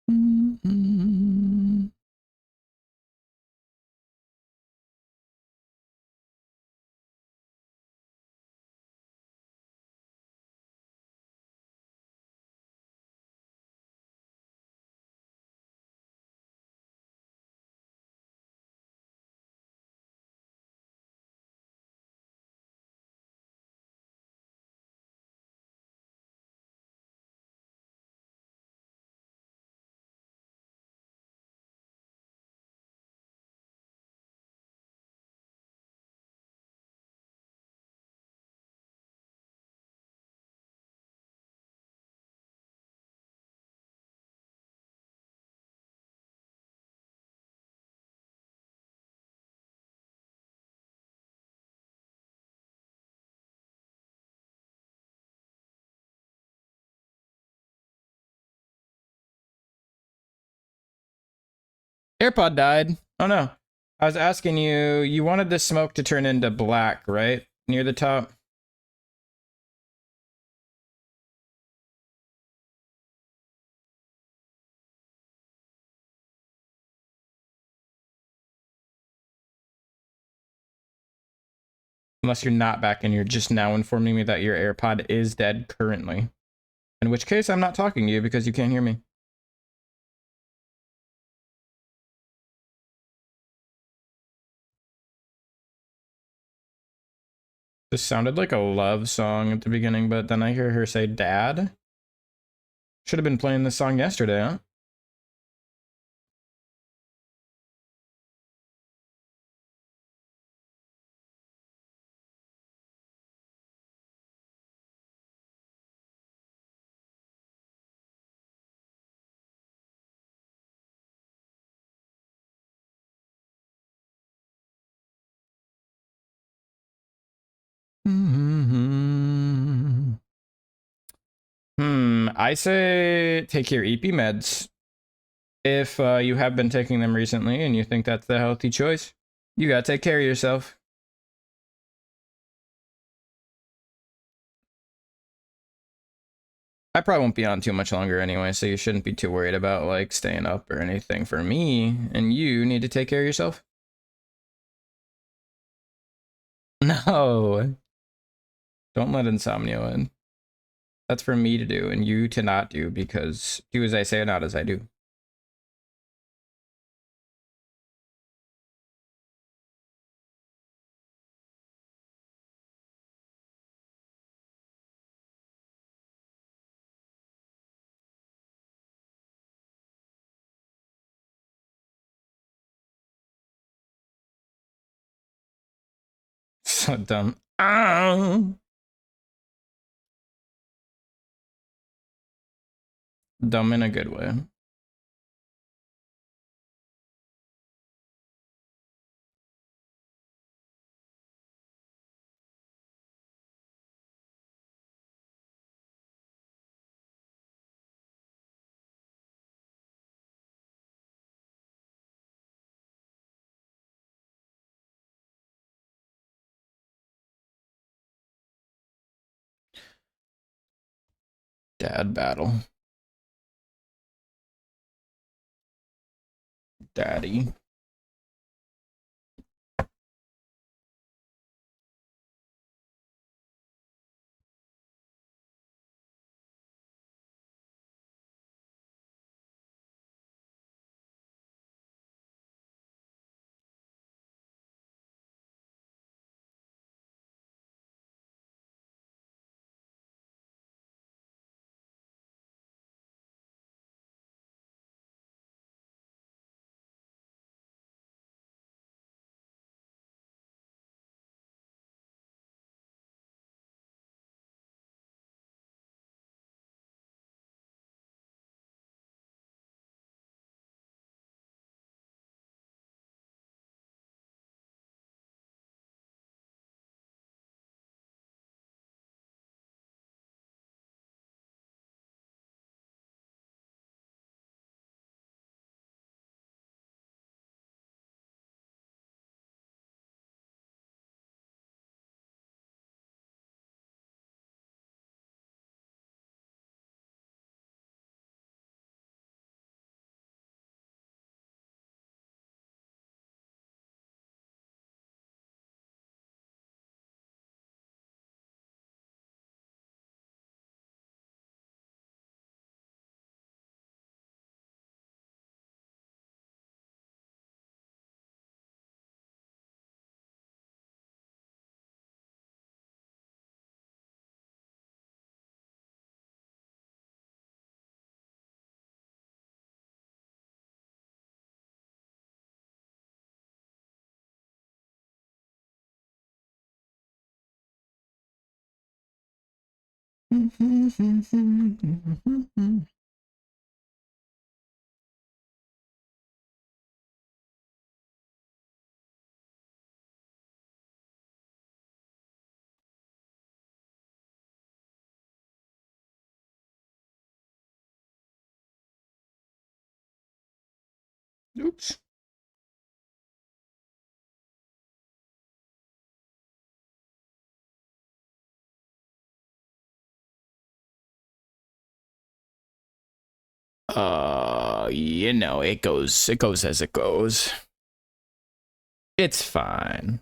Speaker 1: Mm-hmm. AirPod died. Oh no. I was asking you, you wanted the smoke to turn into black, right? Near the top? Unless you're not back and you're just now informing me that your AirPod is dead currently. In which case, I'm not talking to you because you can't hear me. This sounded like a love song at the beginning, but then I hear her say dad. Should have been playing this song yesterday, huh? I say take your EP meds. If you have been taking them recently and you think that's the healthy choice, you gotta take care of yourself. I probably won't be on too much longer anyway, so you shouldn't be too worried about like staying up or anything for me. And you need to take care of yourself. No, don't let insomnia in. That's for me to do and you to not do because do as I say, not as I do. So dumb. Dumb in a good way. Dad battle. Daddy. Oops. It goes as it goes. It's fine.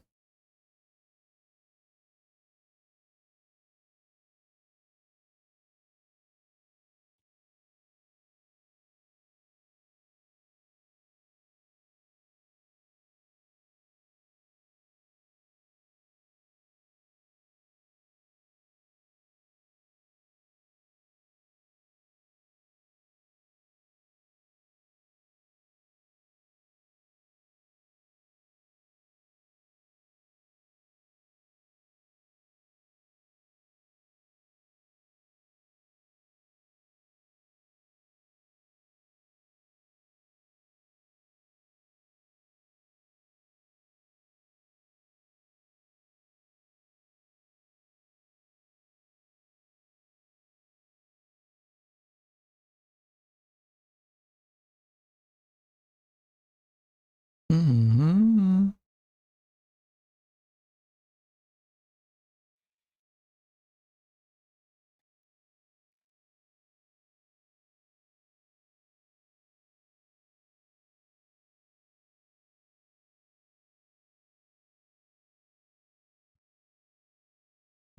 Speaker 1: Mm-hmm.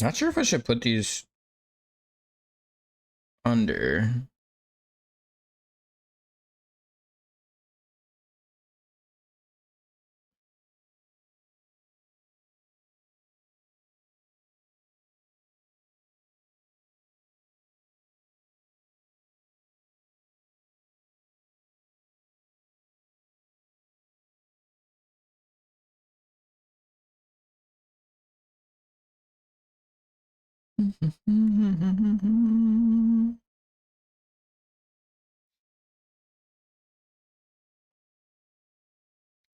Speaker 1: Not sure if I should put these under.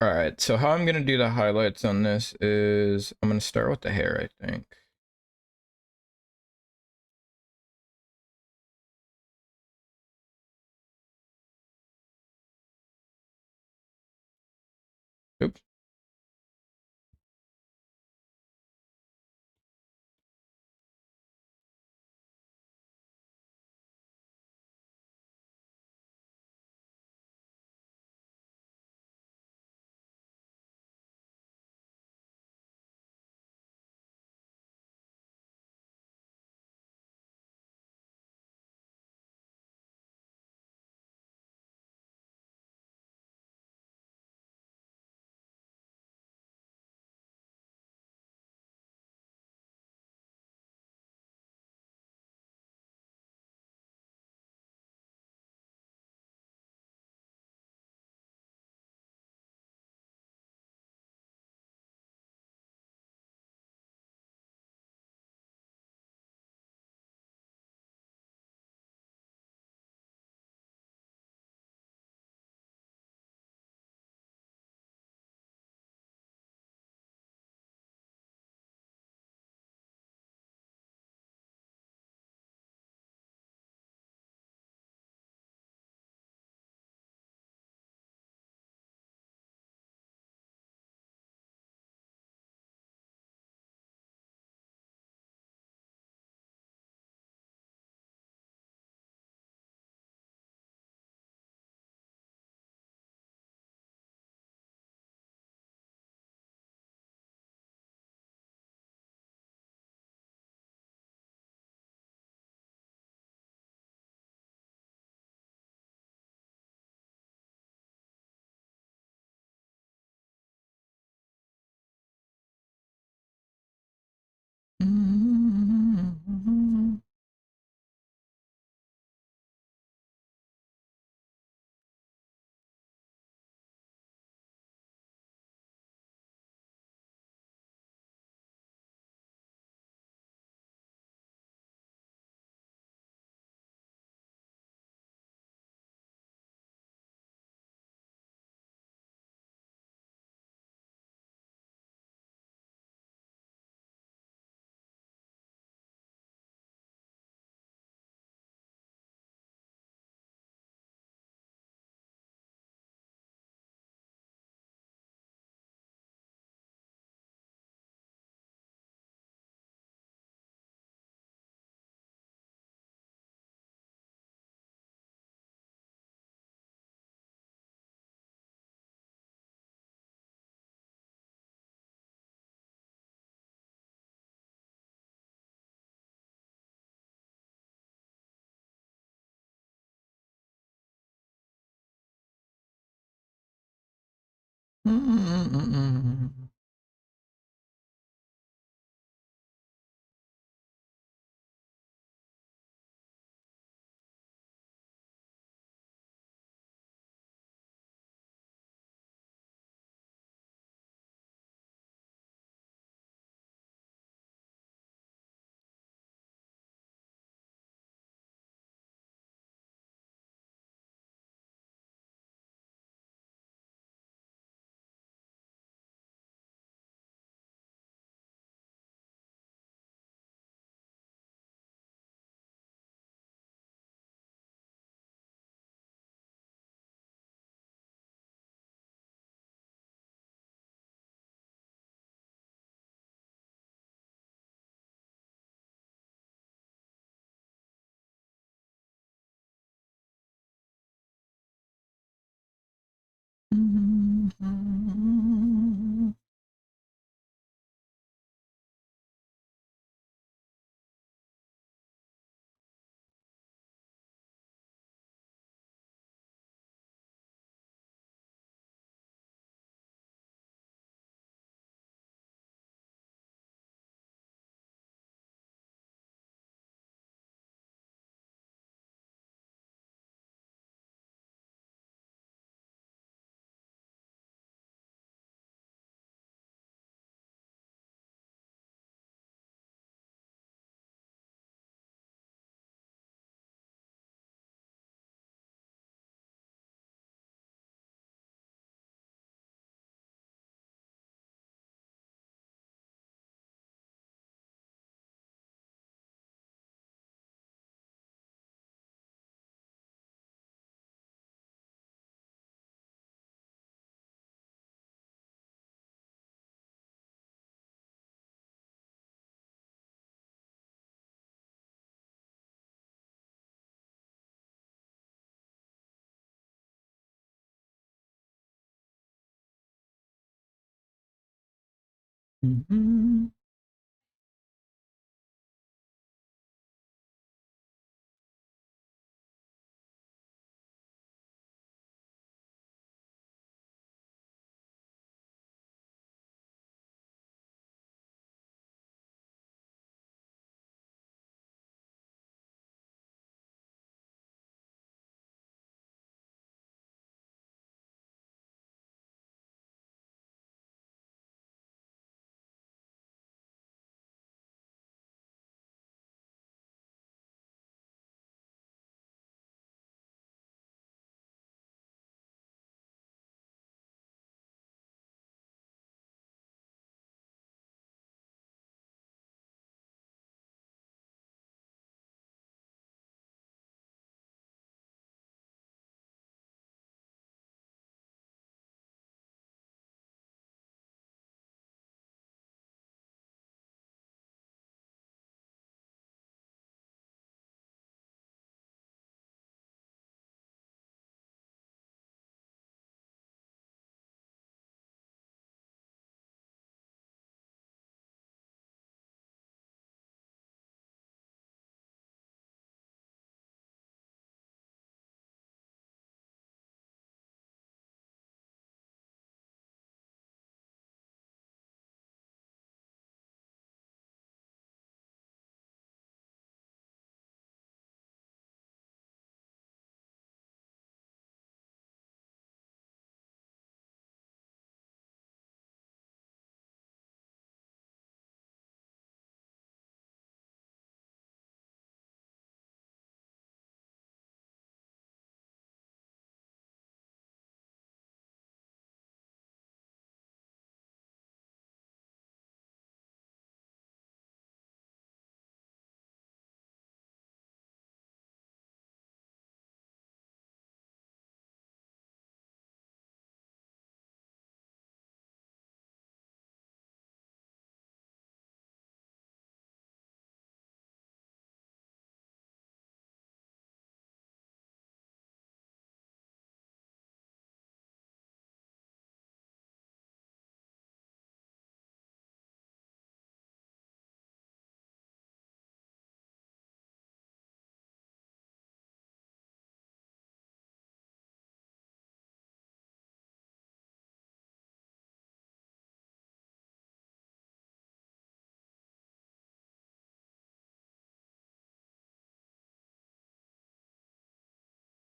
Speaker 1: All right, so how I'm gonna do the highlights on this is I'm gonna start with the hair, I think. Oops.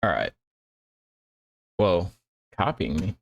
Speaker 1: All right. Whoa, copying me.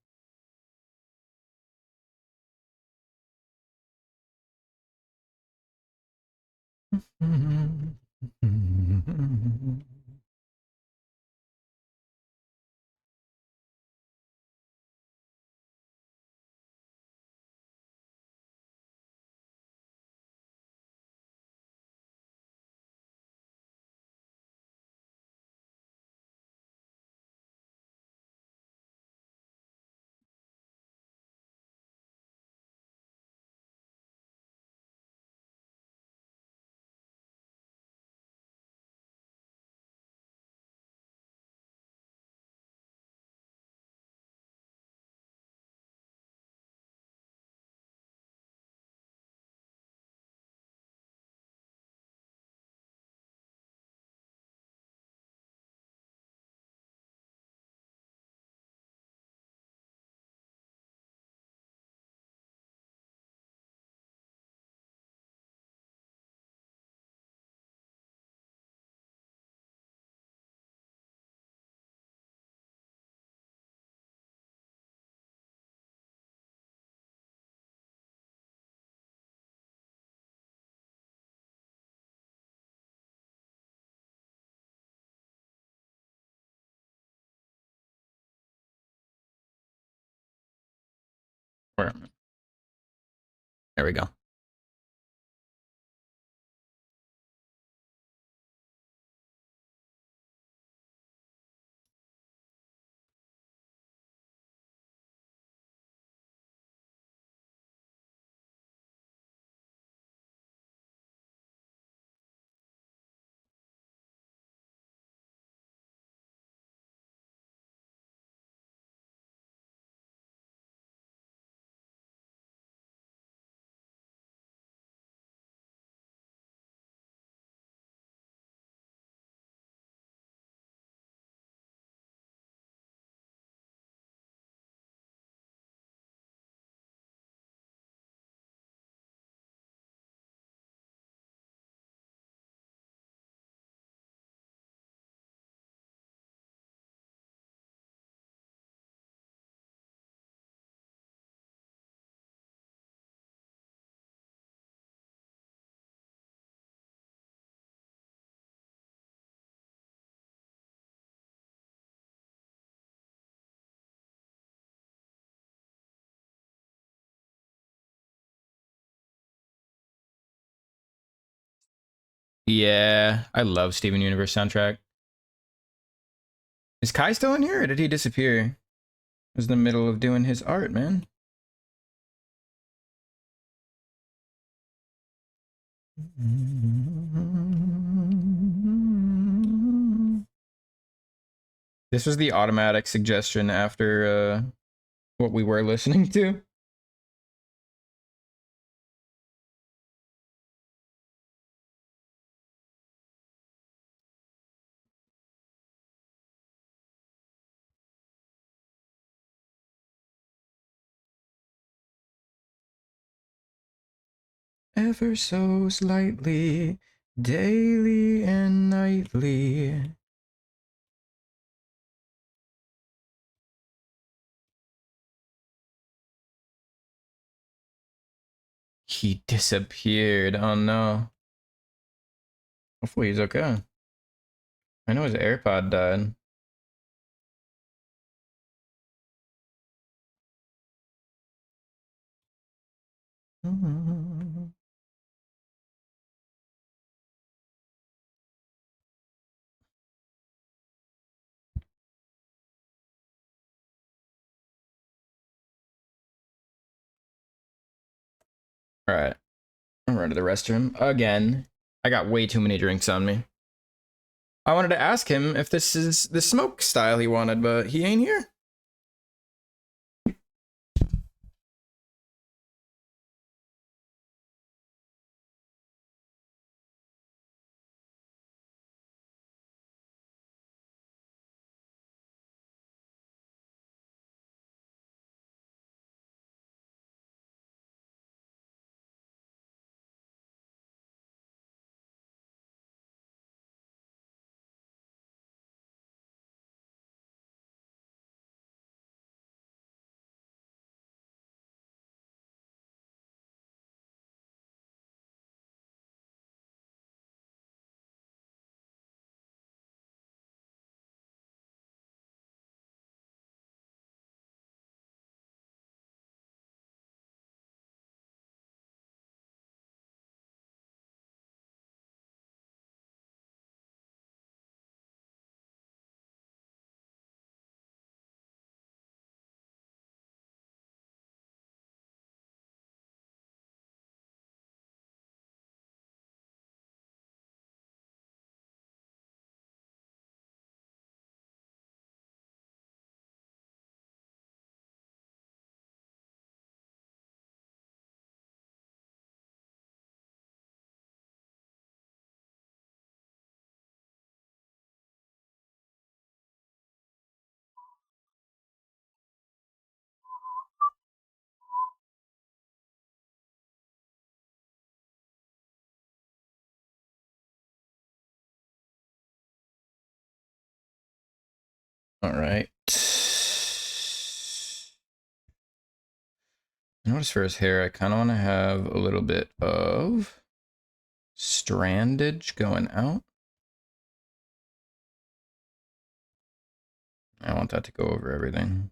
Speaker 1: Where am I? There we go. Yeah, I love Steven Universe soundtrack. Is Kai still in here, or did he disappear? He was in the middle of doing his art, man. This was the automatic suggestion after what we were listening to. Ever so slightly, daily and nightly. He disappeared. Oh no. Hopefully he's okay. I know his AirPod died. Alright. I'm running to the restroom again. I got way too many drinks on me. I wanted to ask him if this is the smoke style he wanted, but he ain't here. All right. Notice for his hair, I kind of want to have a little bit of strandage going out. I want that to go over everything.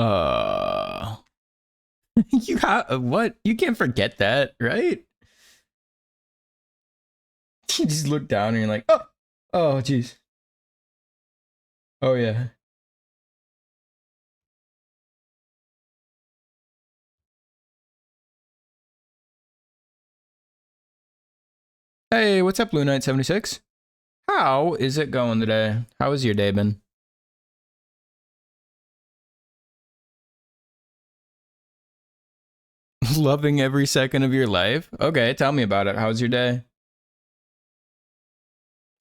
Speaker 1: Uh, you got what? You can't forget that, right? You just look down and you're like, oh, jeez. Oh yeah. Hey, what's up, Blue Knight 76? How is it going today? How has your day been? Loving every second of your life? Okay, tell me about it. How's your day?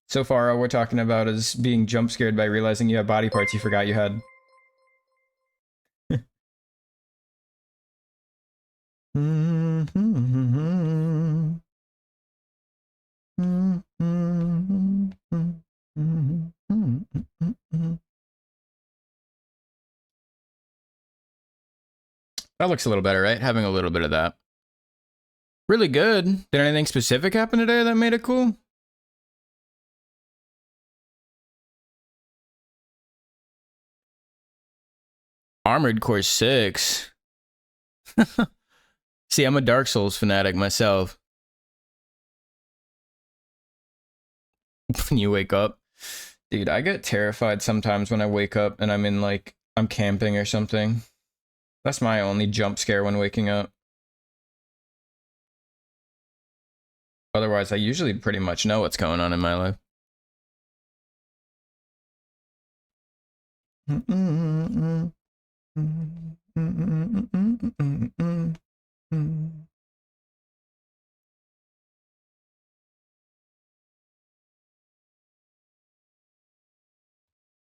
Speaker 1: So far, all we're talking about is being jump scared by realizing you have body parts you forgot you had. That looks a little better, right? Having a little bit of that. Really good. Did anything specific happen today that made it cool? Armored Core 6. See, I'm a Dark Souls fanatic myself. When you wake up. Dude, I get terrified sometimes when I wake up and I'm in like, I'm camping or something. That's my only jump scare when waking up. Otherwise, I usually pretty much know what's going on in my life.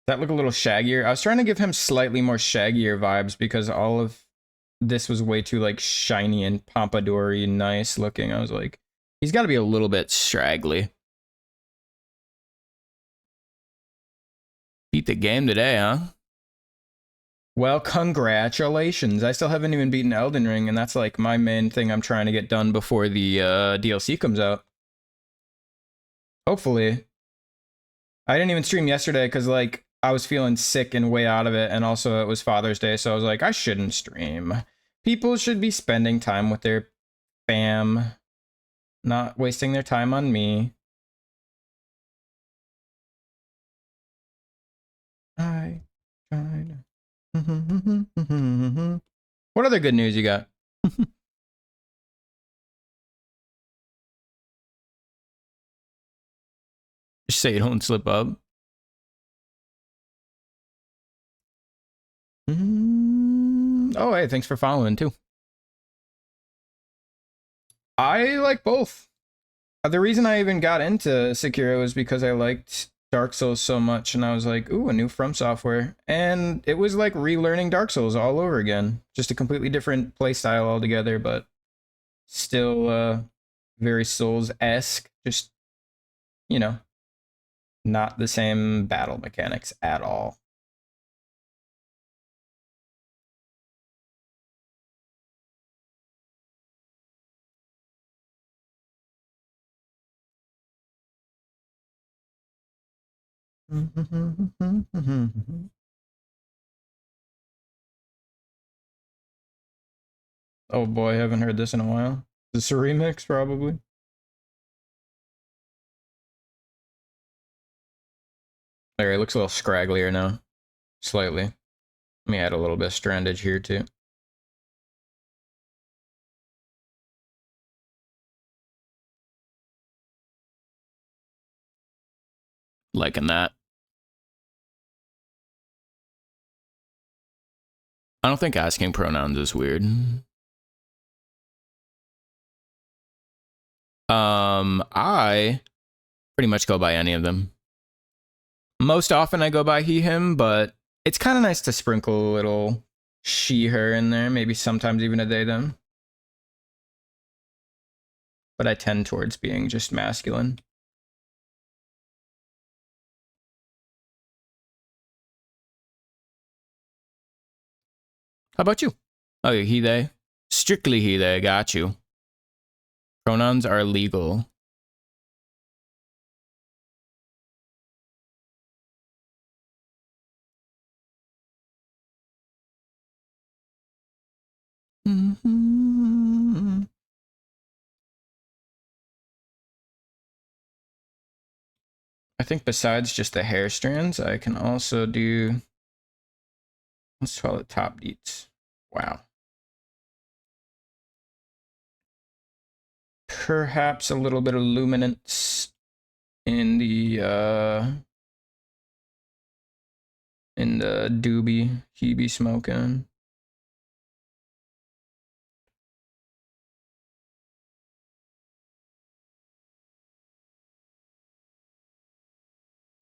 Speaker 1: That look a little shaggier. I was trying to give him slightly more shaggier vibes because all of this was way too like shiny and pompadour-y and nice looking. I was like, he's got to be a little bit straggly. Beat the game today, huh? Well, congratulations. I still haven't even beaten Elden Ring, and that's like my main thing I'm trying to get done before the DLC comes out. Hopefully. I didn't even stream yesterday because like I was feeling sick and way out of it, and also it was Father's Day, so I was like, I shouldn't stream. People should be spending time with their fam, not wasting their time on me. I tried. What other good news you got? Just say you don't slip up. Oh, hey, thanks for following too. I like both. The reason I even got into Sekiro was because I liked Dark Souls so much, and I was like, ooh, a new From Software. And it was like relearning Dark Souls all over again. Just a completely different playstyle altogether, but still very Souls-esque. Just, you know, not the same battle mechanics at all. Oh boy, I haven't heard this in a while. Is this a remix, probably? There, it looks a little scragglier now. Slightly. Let me add a little bit of strandage here, too. Liking that. I don't think asking pronouns is weird. I pretty much go by any of them. Most often I go by he, him, but it's kind of nice to sprinkle a little she, her in there. Maybe sometimes even a they, them. But I tend towards being just masculine. How about you? Oh, he, they. Strictly he, they. Got you. Pronouns are legal. I think besides just the hair strands, I can also do, let's call it top deets. Wow. Perhaps a little bit of luminance in the doobie he be smoking.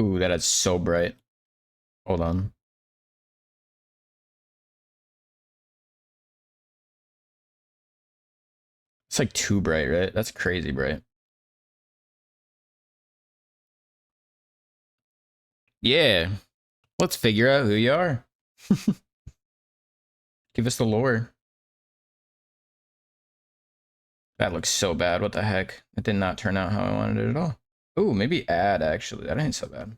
Speaker 1: Ooh, that is so bright. Hold on. It's like too bright, right? That's crazy bright. Yeah. Let's figure out who you are. Give us the lore. That looks so bad. What the heck? It did not turn out how I wanted it at all. Ooh, maybe add, actually. That ain't so bad.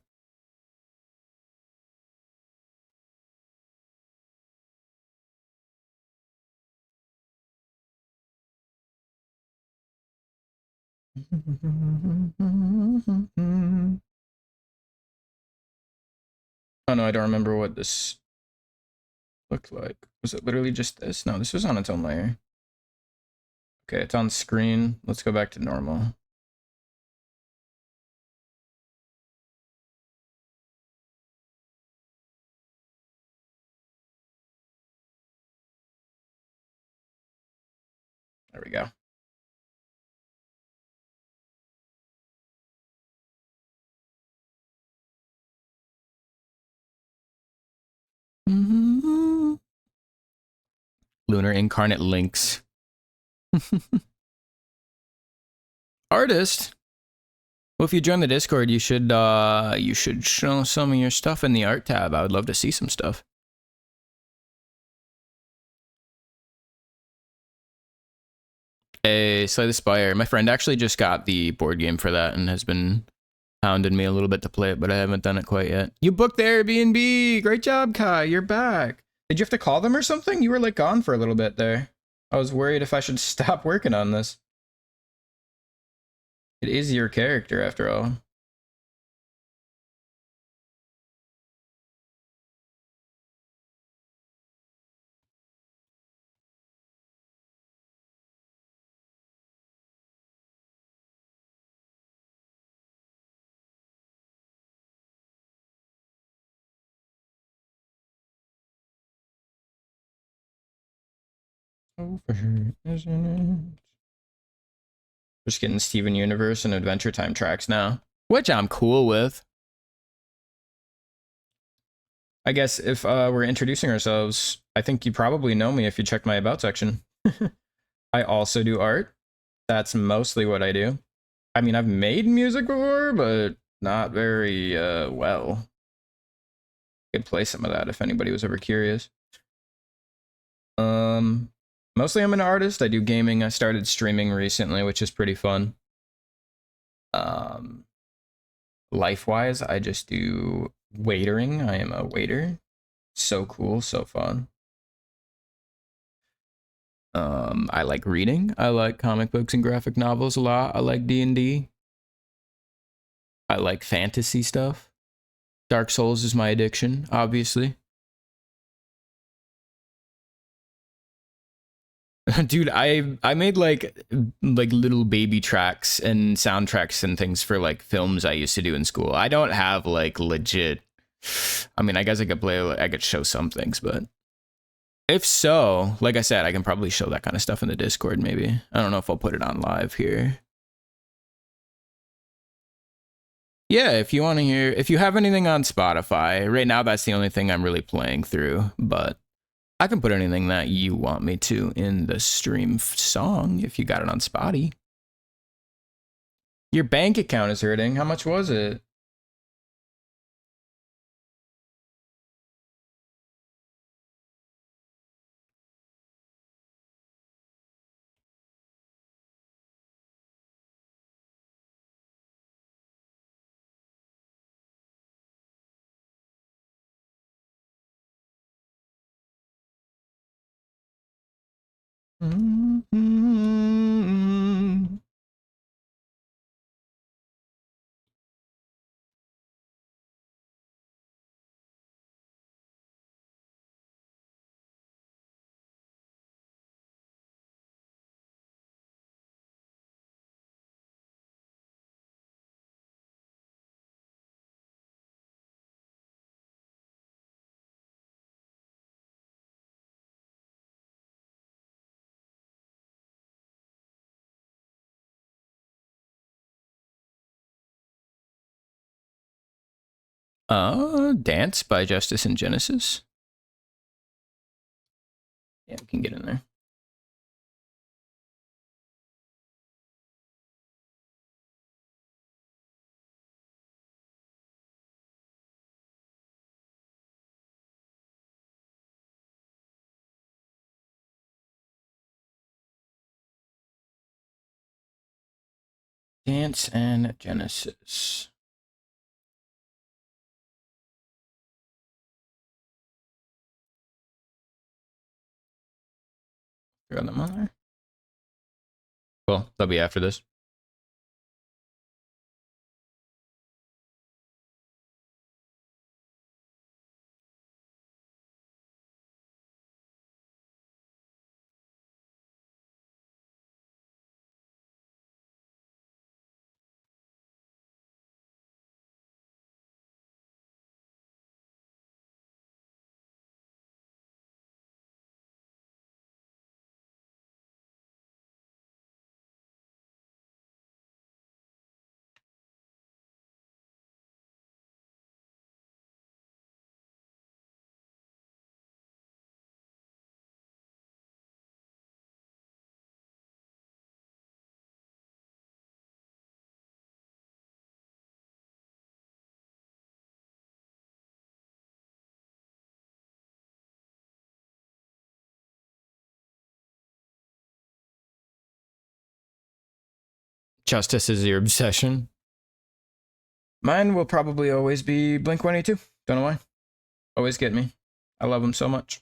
Speaker 1: Oh no, I don't remember what this looked like. Was it literally just this? No, this was on its own layer. Okay, it's on screen. Let's go back to normal. There we go. Lunar incarnate links. Artist. Well, if you join the Discord, you should show some of your stuff in the art tab. I would love to see some stuff. Hey, Slay the Spire. My friend actually just got the board game for that and has been hounding me a little bit to play it, but I haven't done it quite yet. You booked the Airbnb. Great job, Kai. You're back. Did you have to call them or something? You were like gone for a little bit there. I was worried if I should stop working on this. It is your character after all. over, isn't it? Just getting Steven Universe and Adventure Time tracks now, which I'm cool with. I guess if we're introducing ourselves, I think you probably know me if you checked my About section. I also do art. That's mostly what I do. I mean, I've made music before, but not very well. Could play some of that if anybody was ever curious. Mostly I'm an artist. I do gaming. I started streaming recently, which is pretty fun. Life-wise, I just do waitering. I am a waiter. So cool, so fun. I like reading. I like comic books and graphic novels a lot. I like D&D. I like fantasy stuff. Dark Souls is my addiction, obviously. Dude, I made like little baby tracks and soundtracks and things for like films I used to do in school. I don't have like legit. I mean, I guess I could show some things, but if so, like I said, I can probably show that kind of stuff in the Discord maybe. I don't know if I'll put it on live here. Yeah, if you want to hear, if you have anything on Spotify, right now that's the only thing I'm really playing through, but I can put anything that you want me to in the stream song if you got it on Spotty. Your bank account is hurting. How much was it? Mm-hmm. Dance by Justice and Genesis. Yeah, we can get in there. Dance and Genesis. Got them on there. Cool. That'll be after this. Justice is your obsession. Mine will probably always be Blink-182. Don't know why. Always get me. I love them so much.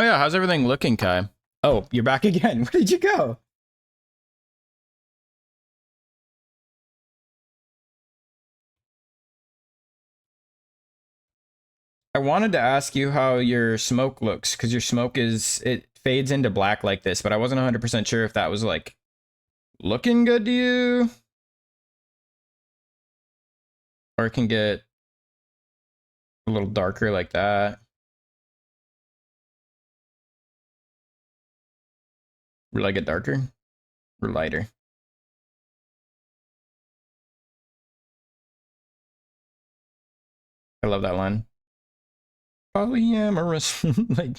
Speaker 1: yeah, how's everything looking, Kai? Oh, you're back again. Where did you go? I wanted to ask you how your smoke looks, because your smoke it fades into black like this, but I wasn't 100% sure if that was like looking good to you, or it can get a little darker like that. Would I get darker or lighter? I love that line. Polyamorous. Like,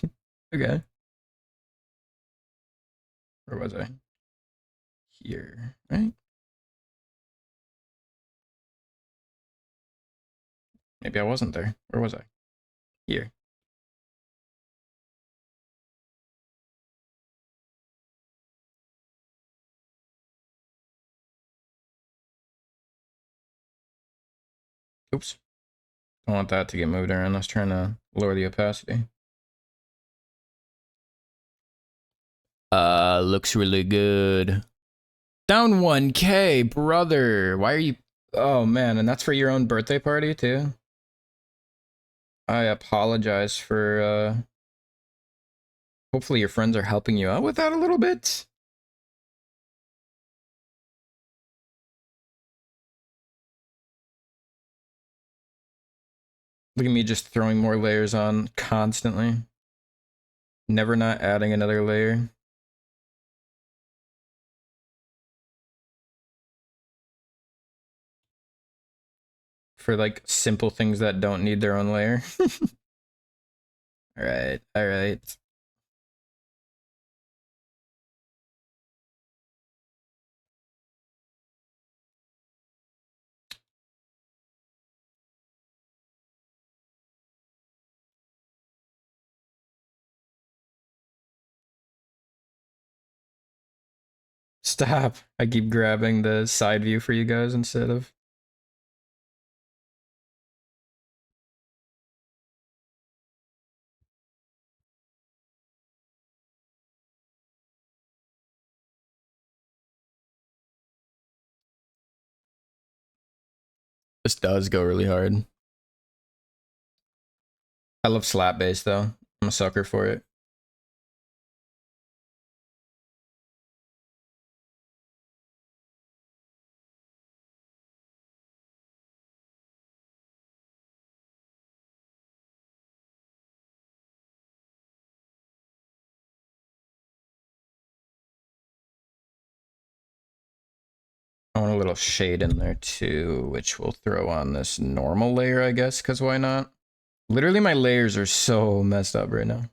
Speaker 1: okay. Where was I? Here, right? Maybe I wasn't there. Where was I? Here. Oops. I want that to get moved around. I was trying to lower the opacity. Looks really good. Down 1K, brother. Why are you... Oh, man, and that's for your own birthday party, too? I apologize for, Hopefully your friends are helping you out with that a little bit. Look at me just throwing more layers on constantly. Never not adding another layer. For, like, simple things that don't need their own layer. Alright, alright. Stop. I keep grabbing the side view for you guys instead of... This does go really hard. I love slap bass though. I'm a sucker for it. I want a little shade in there too, which we'll throw on this normal layer, I guess, because why not? Literally my layers are so messed up right now.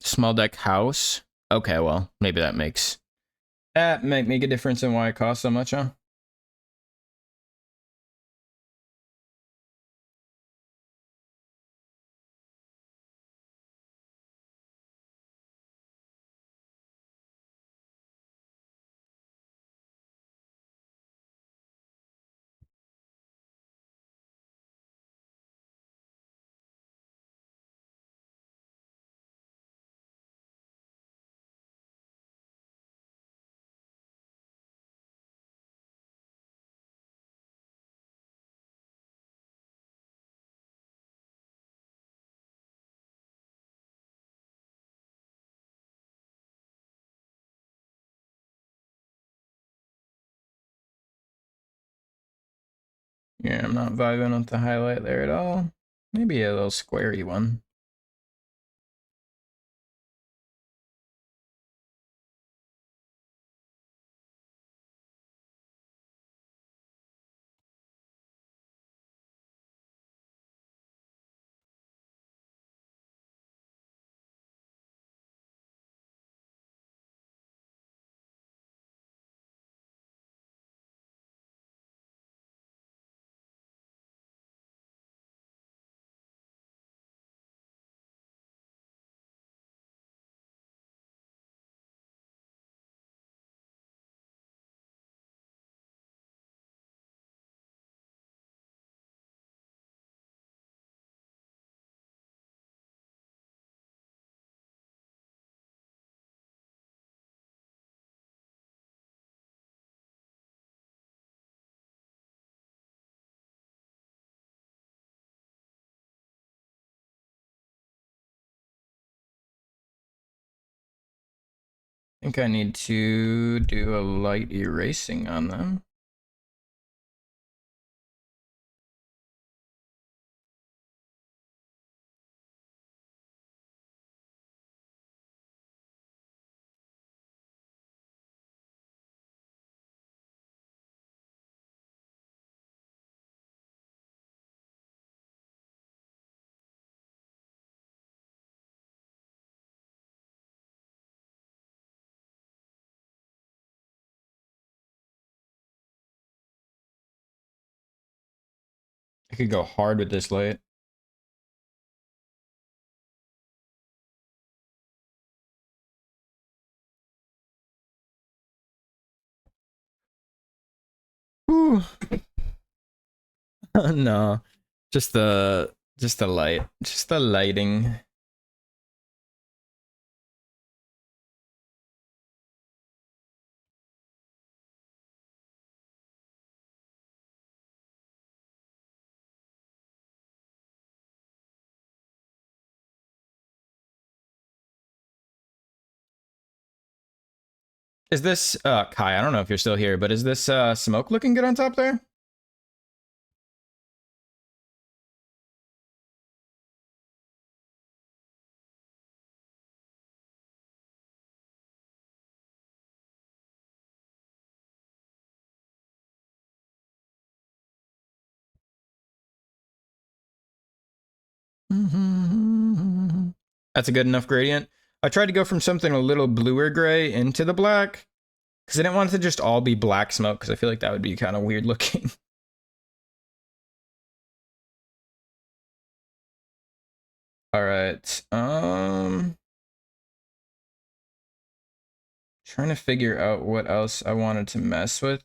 Speaker 1: Small deck house. Okay, well, maybe that might make a difference in why it costs so much, huh? Yeah, I'm not vibing with the highlight there at all. Maybe a little squarey one. I think I need to do a light erasing on them. I could go hard with this light. Ooh. No, just the light, just the lighting. Is this Kai? I don't know if you're still here, but is this smoke looking good on top there? That's a good enough gradient. I tried to go from something a little bluer gray into the black because I didn't want it to just all be black smoke because I feel like that would be kind of weird looking. All right. Trying to figure out what else I wanted to mess with.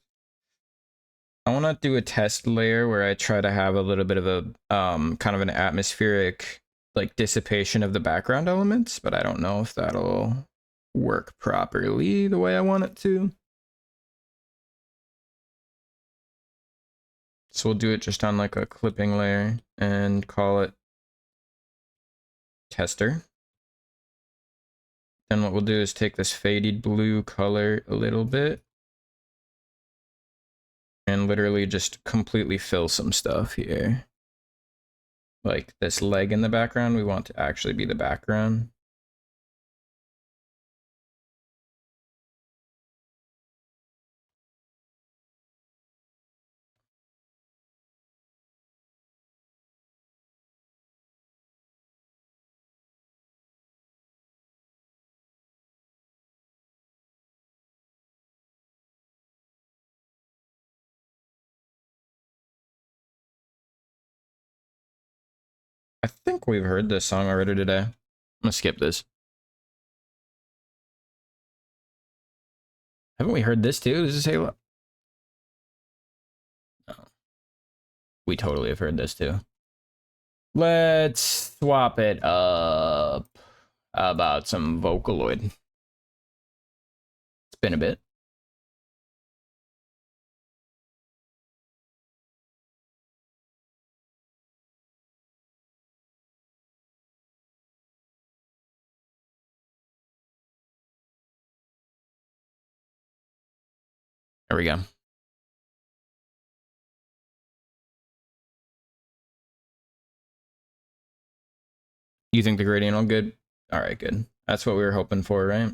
Speaker 1: I want to do a test layer where I try to have a little bit of a kind of an atmospheric like dissipation of the background elements, but I don't know if that'll work properly the way I want it to. So we'll do it just on like a clipping layer and call it tester. Then what we'll do is take this faded blue color a little bit and literally just completely fill some stuff here. Like this leg in the background, we want to actually be the background. I think we've heard this song already today. I'm gonna skip this. Haven't we heard this too? Does this Halo? No. We totally have heard this too. Let's swap it up. How about some Vocaloid? It's been a bit. There we go. You think the gradient will good? All right, good. That's what we were hoping for, right?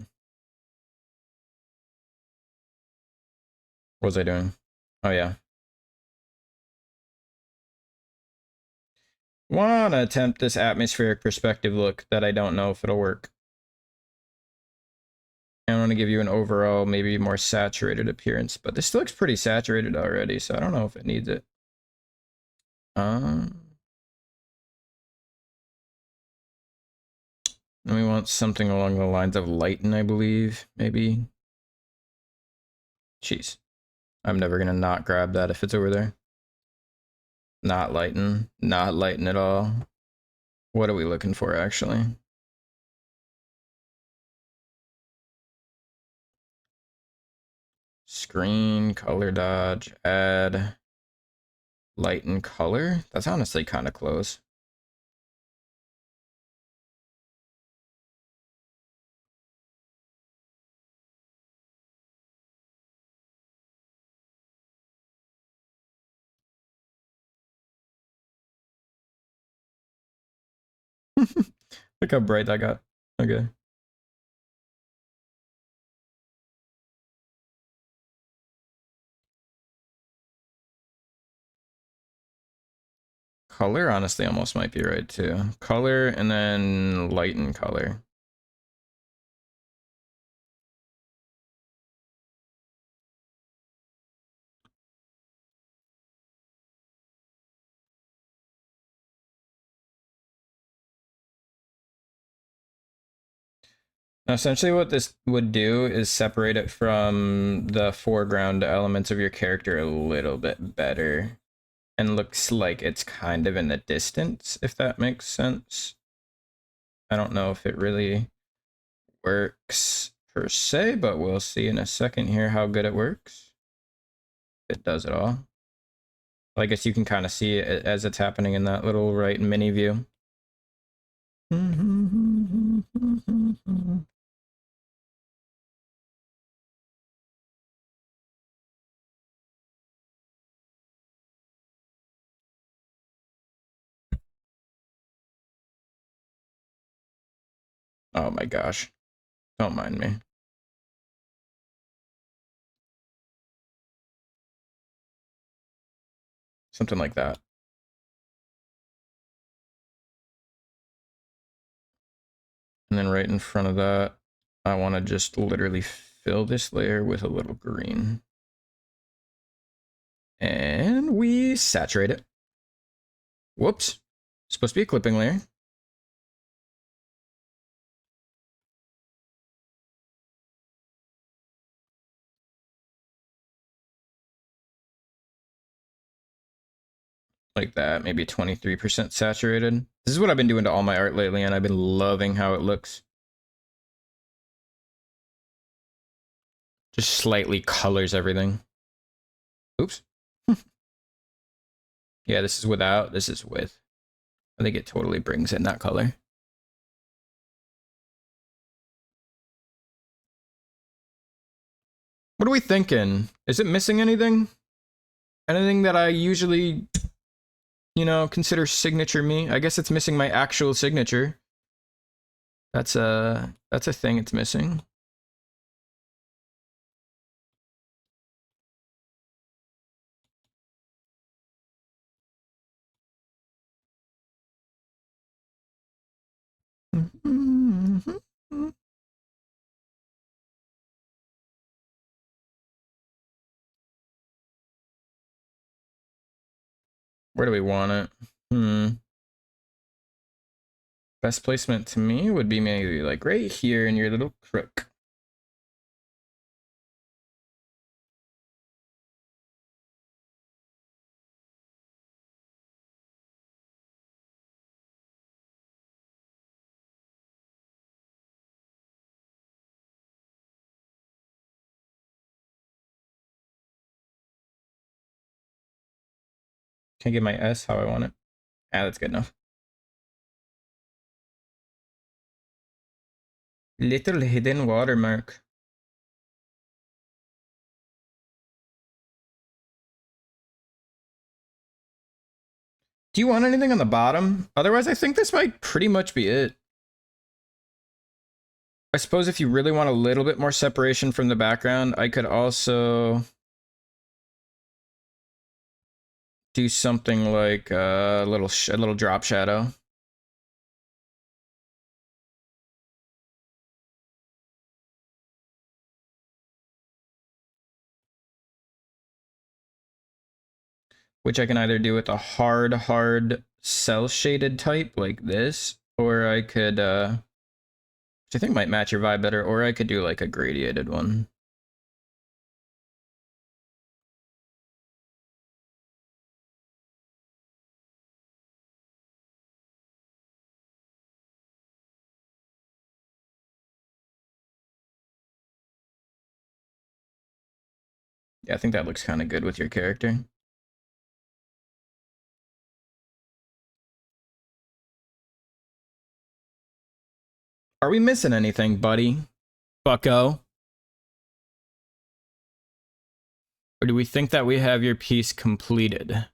Speaker 1: What was I doing? Oh, yeah. Wanna attempt this atmospheric perspective look that I don't know if it'll work. I want to give you an overall, maybe more saturated appearance, but this looks pretty saturated already, so I don't know if it needs it. And we want something along the lines of lighten, I believe, maybe. Jeez. I'm never gonna not grab that if it's over there. Not lighten. Not lighten at all. What are we looking for, actually? Screen, color dodge, add, lighten color. That's honestly kind of close. Look how bright that got. Okay. Color, honestly, almost might be right too. Color and then lighten color. Now, essentially what this would do is separate it from the foreground elements of your character a little bit better. And looks like it's kind of in the distance, if that makes sense. I don't know if it really works per se, but we'll see in a second here how good it works. If it does it all. Well, I guess you can kind of see it as it's happening in that little right mini view. Oh my gosh. Don't mind me. Something like that. And then right in front of that, I want to just literally fill this layer with a little green. And we saturate it. Whoops. Supposed to be a clipping layer. Like that, maybe 23% saturated. This is what I've been doing to all my art lately, and I've been loving how it looks. Just slightly colors everything. Oops. Yeah, this is without, this is with. I think it totally brings in that color. What are we thinking? Is it missing anything? Anything that I usually, you know, consider signature me? I guess it's missing my actual signature. That's a thing it's missing. Where do we want it? Best placement to me would be maybe like right here in your little crook. Can I get my S how I want it? Ah, that's good enough. Little hidden watermark. Do you want anything on the bottom? Otherwise, I think this might pretty much be it. I suppose if you really want a little bit more separation from the background, I could also do something like a little drop shadow. Which I can either do with a hard cell shaded type like this, or I could, which I think might match your vibe better, or I could do like a gradiated one. Yeah, I think that looks kind of good with your character. Are we missing anything, buddy? Bucko? Or do we think that we have your piece completed?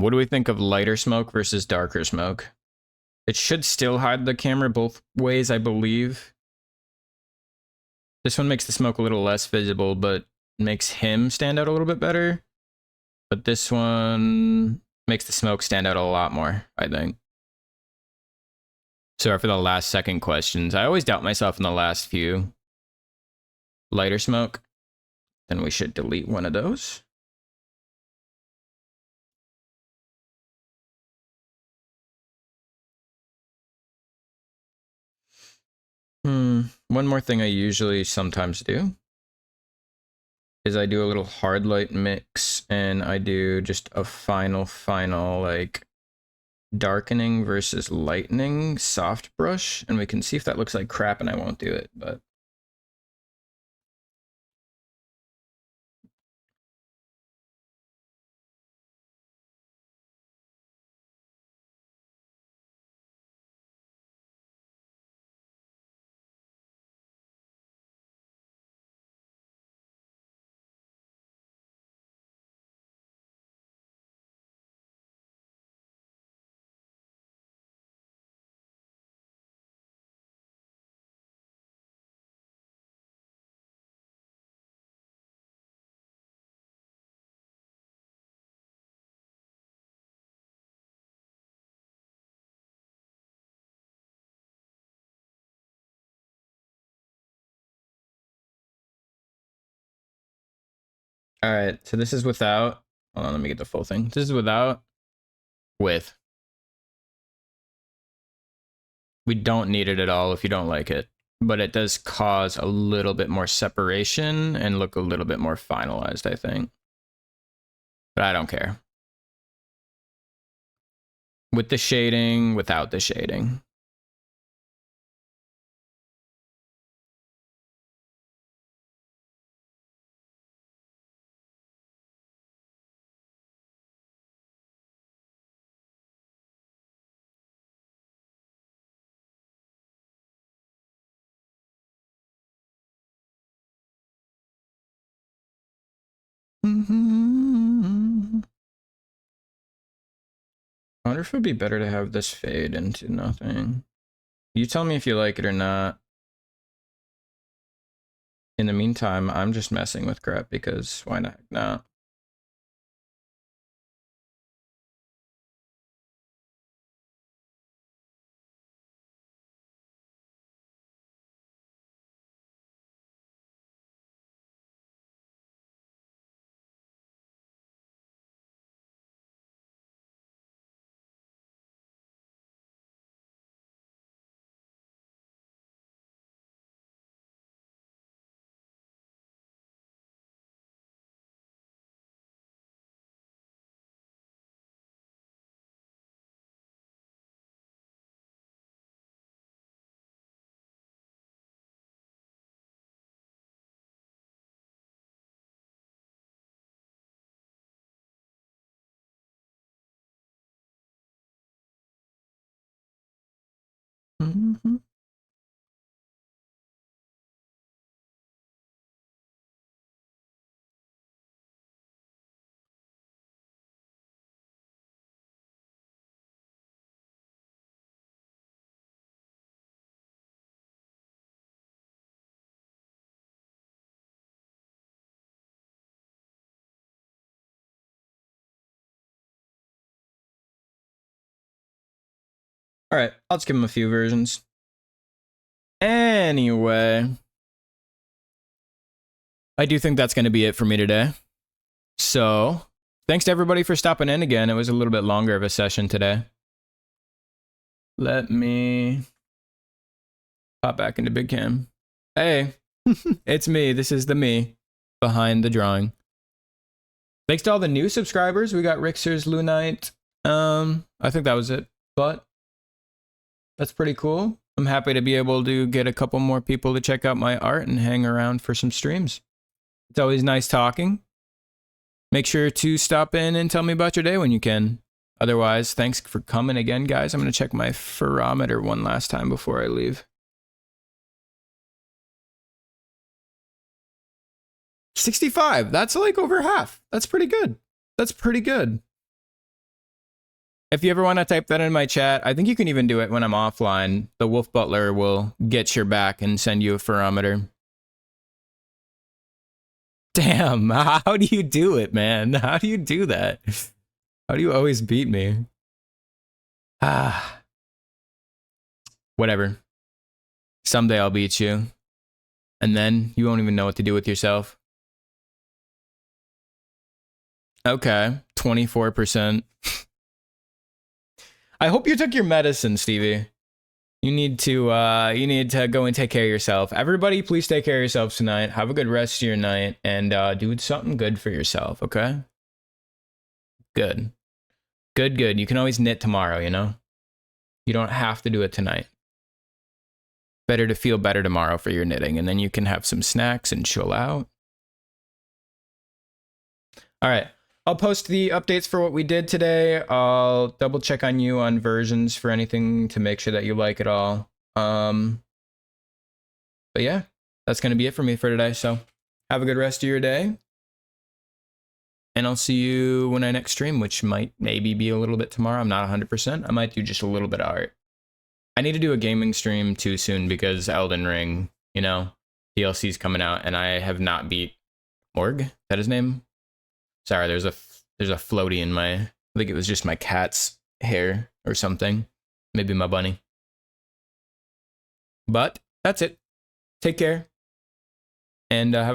Speaker 1: What do we think of lighter smoke versus darker smoke? It should still hide the camera both ways, I believe. This one makes the smoke a little less visible, but makes him stand out a little bit better. But this one makes the smoke stand out a lot more, I think. Sorry for the last second questions. I always doubt myself in the last few. Lighter smoke. Then we should delete one of those. One more thing I usually sometimes do is I do a little hard light mix and I do just a final like darkening versus lightening soft brush, and we can see if that looks like crap, and I won't do it, but all right, so this is without, hold on, let me get the full thing. This is without, with. We don't need it at all if you don't like it, but it does cause a little bit more separation and look a little bit more finalized, I think. But I don't care. With the shading, without the shading. I wonder if it would be better to have this fade into nothing. You tell me if you like it or not. In the meantime, I'm just messing with crap because why not? No. Mm-hmm. All right, I'll just give him a few versions. Anyway, I do think that's going to be it for me today. So, thanks to everybody for stopping in again. It was a little bit longer of a session today. Let me pop back into Big Cam. Hey, it's me. This is the me behind the drawing. Thanks to all the new subscribers. We got Rixers, Lunite. I think that was it, but that's pretty cool. I'm happy to be able to get a couple more people to check out my art and hang around for some streams. It's always nice talking. Make sure to stop in and tell me about your day when you can. Otherwise, thanks for coming again, guys. I'm going to check my ferrometer one last time before I leave. 65. That's like over half. That's pretty good. That's pretty good. If you ever want to type that in my chat, I think you can even do it when I'm offline. The Wolf Butler will get your back and send you a ferrometer. Damn, how do you do it, man? How do you do that? How do you always beat me? Ah. Whatever. Someday I'll beat you. And then you won't even know what to do with yourself. Okay, 24%. I hope you took your medicine, Stevie. You need to go and take care of yourself. Everybody, please take care of yourselves tonight. Have a good rest of your night and do something good for yourself, okay? Good. Good, good. You can always knit tomorrow, you know? You don't have to do it tonight. Better to feel better tomorrow for your knitting, and then you can have some snacks and chill out. All right. I'll post the updates for what we did today. I'll double check on you on versions for anything to make sure that you like it all. But yeah, that's going to be it for me for today. So have a good rest of your day. And I'll see you when I next stream, which might maybe be a little bit tomorrow. I'm not 100%. I might do just a little bit of art. I need to do a gaming stream too soon because Elden Ring, you know, DLC's coming out and I have not beat Morg. Is that his name? Sorry, there's a floaty in my, I think it was just my cat's hair or something. Maybe my bunny. But that's it. Take care. And have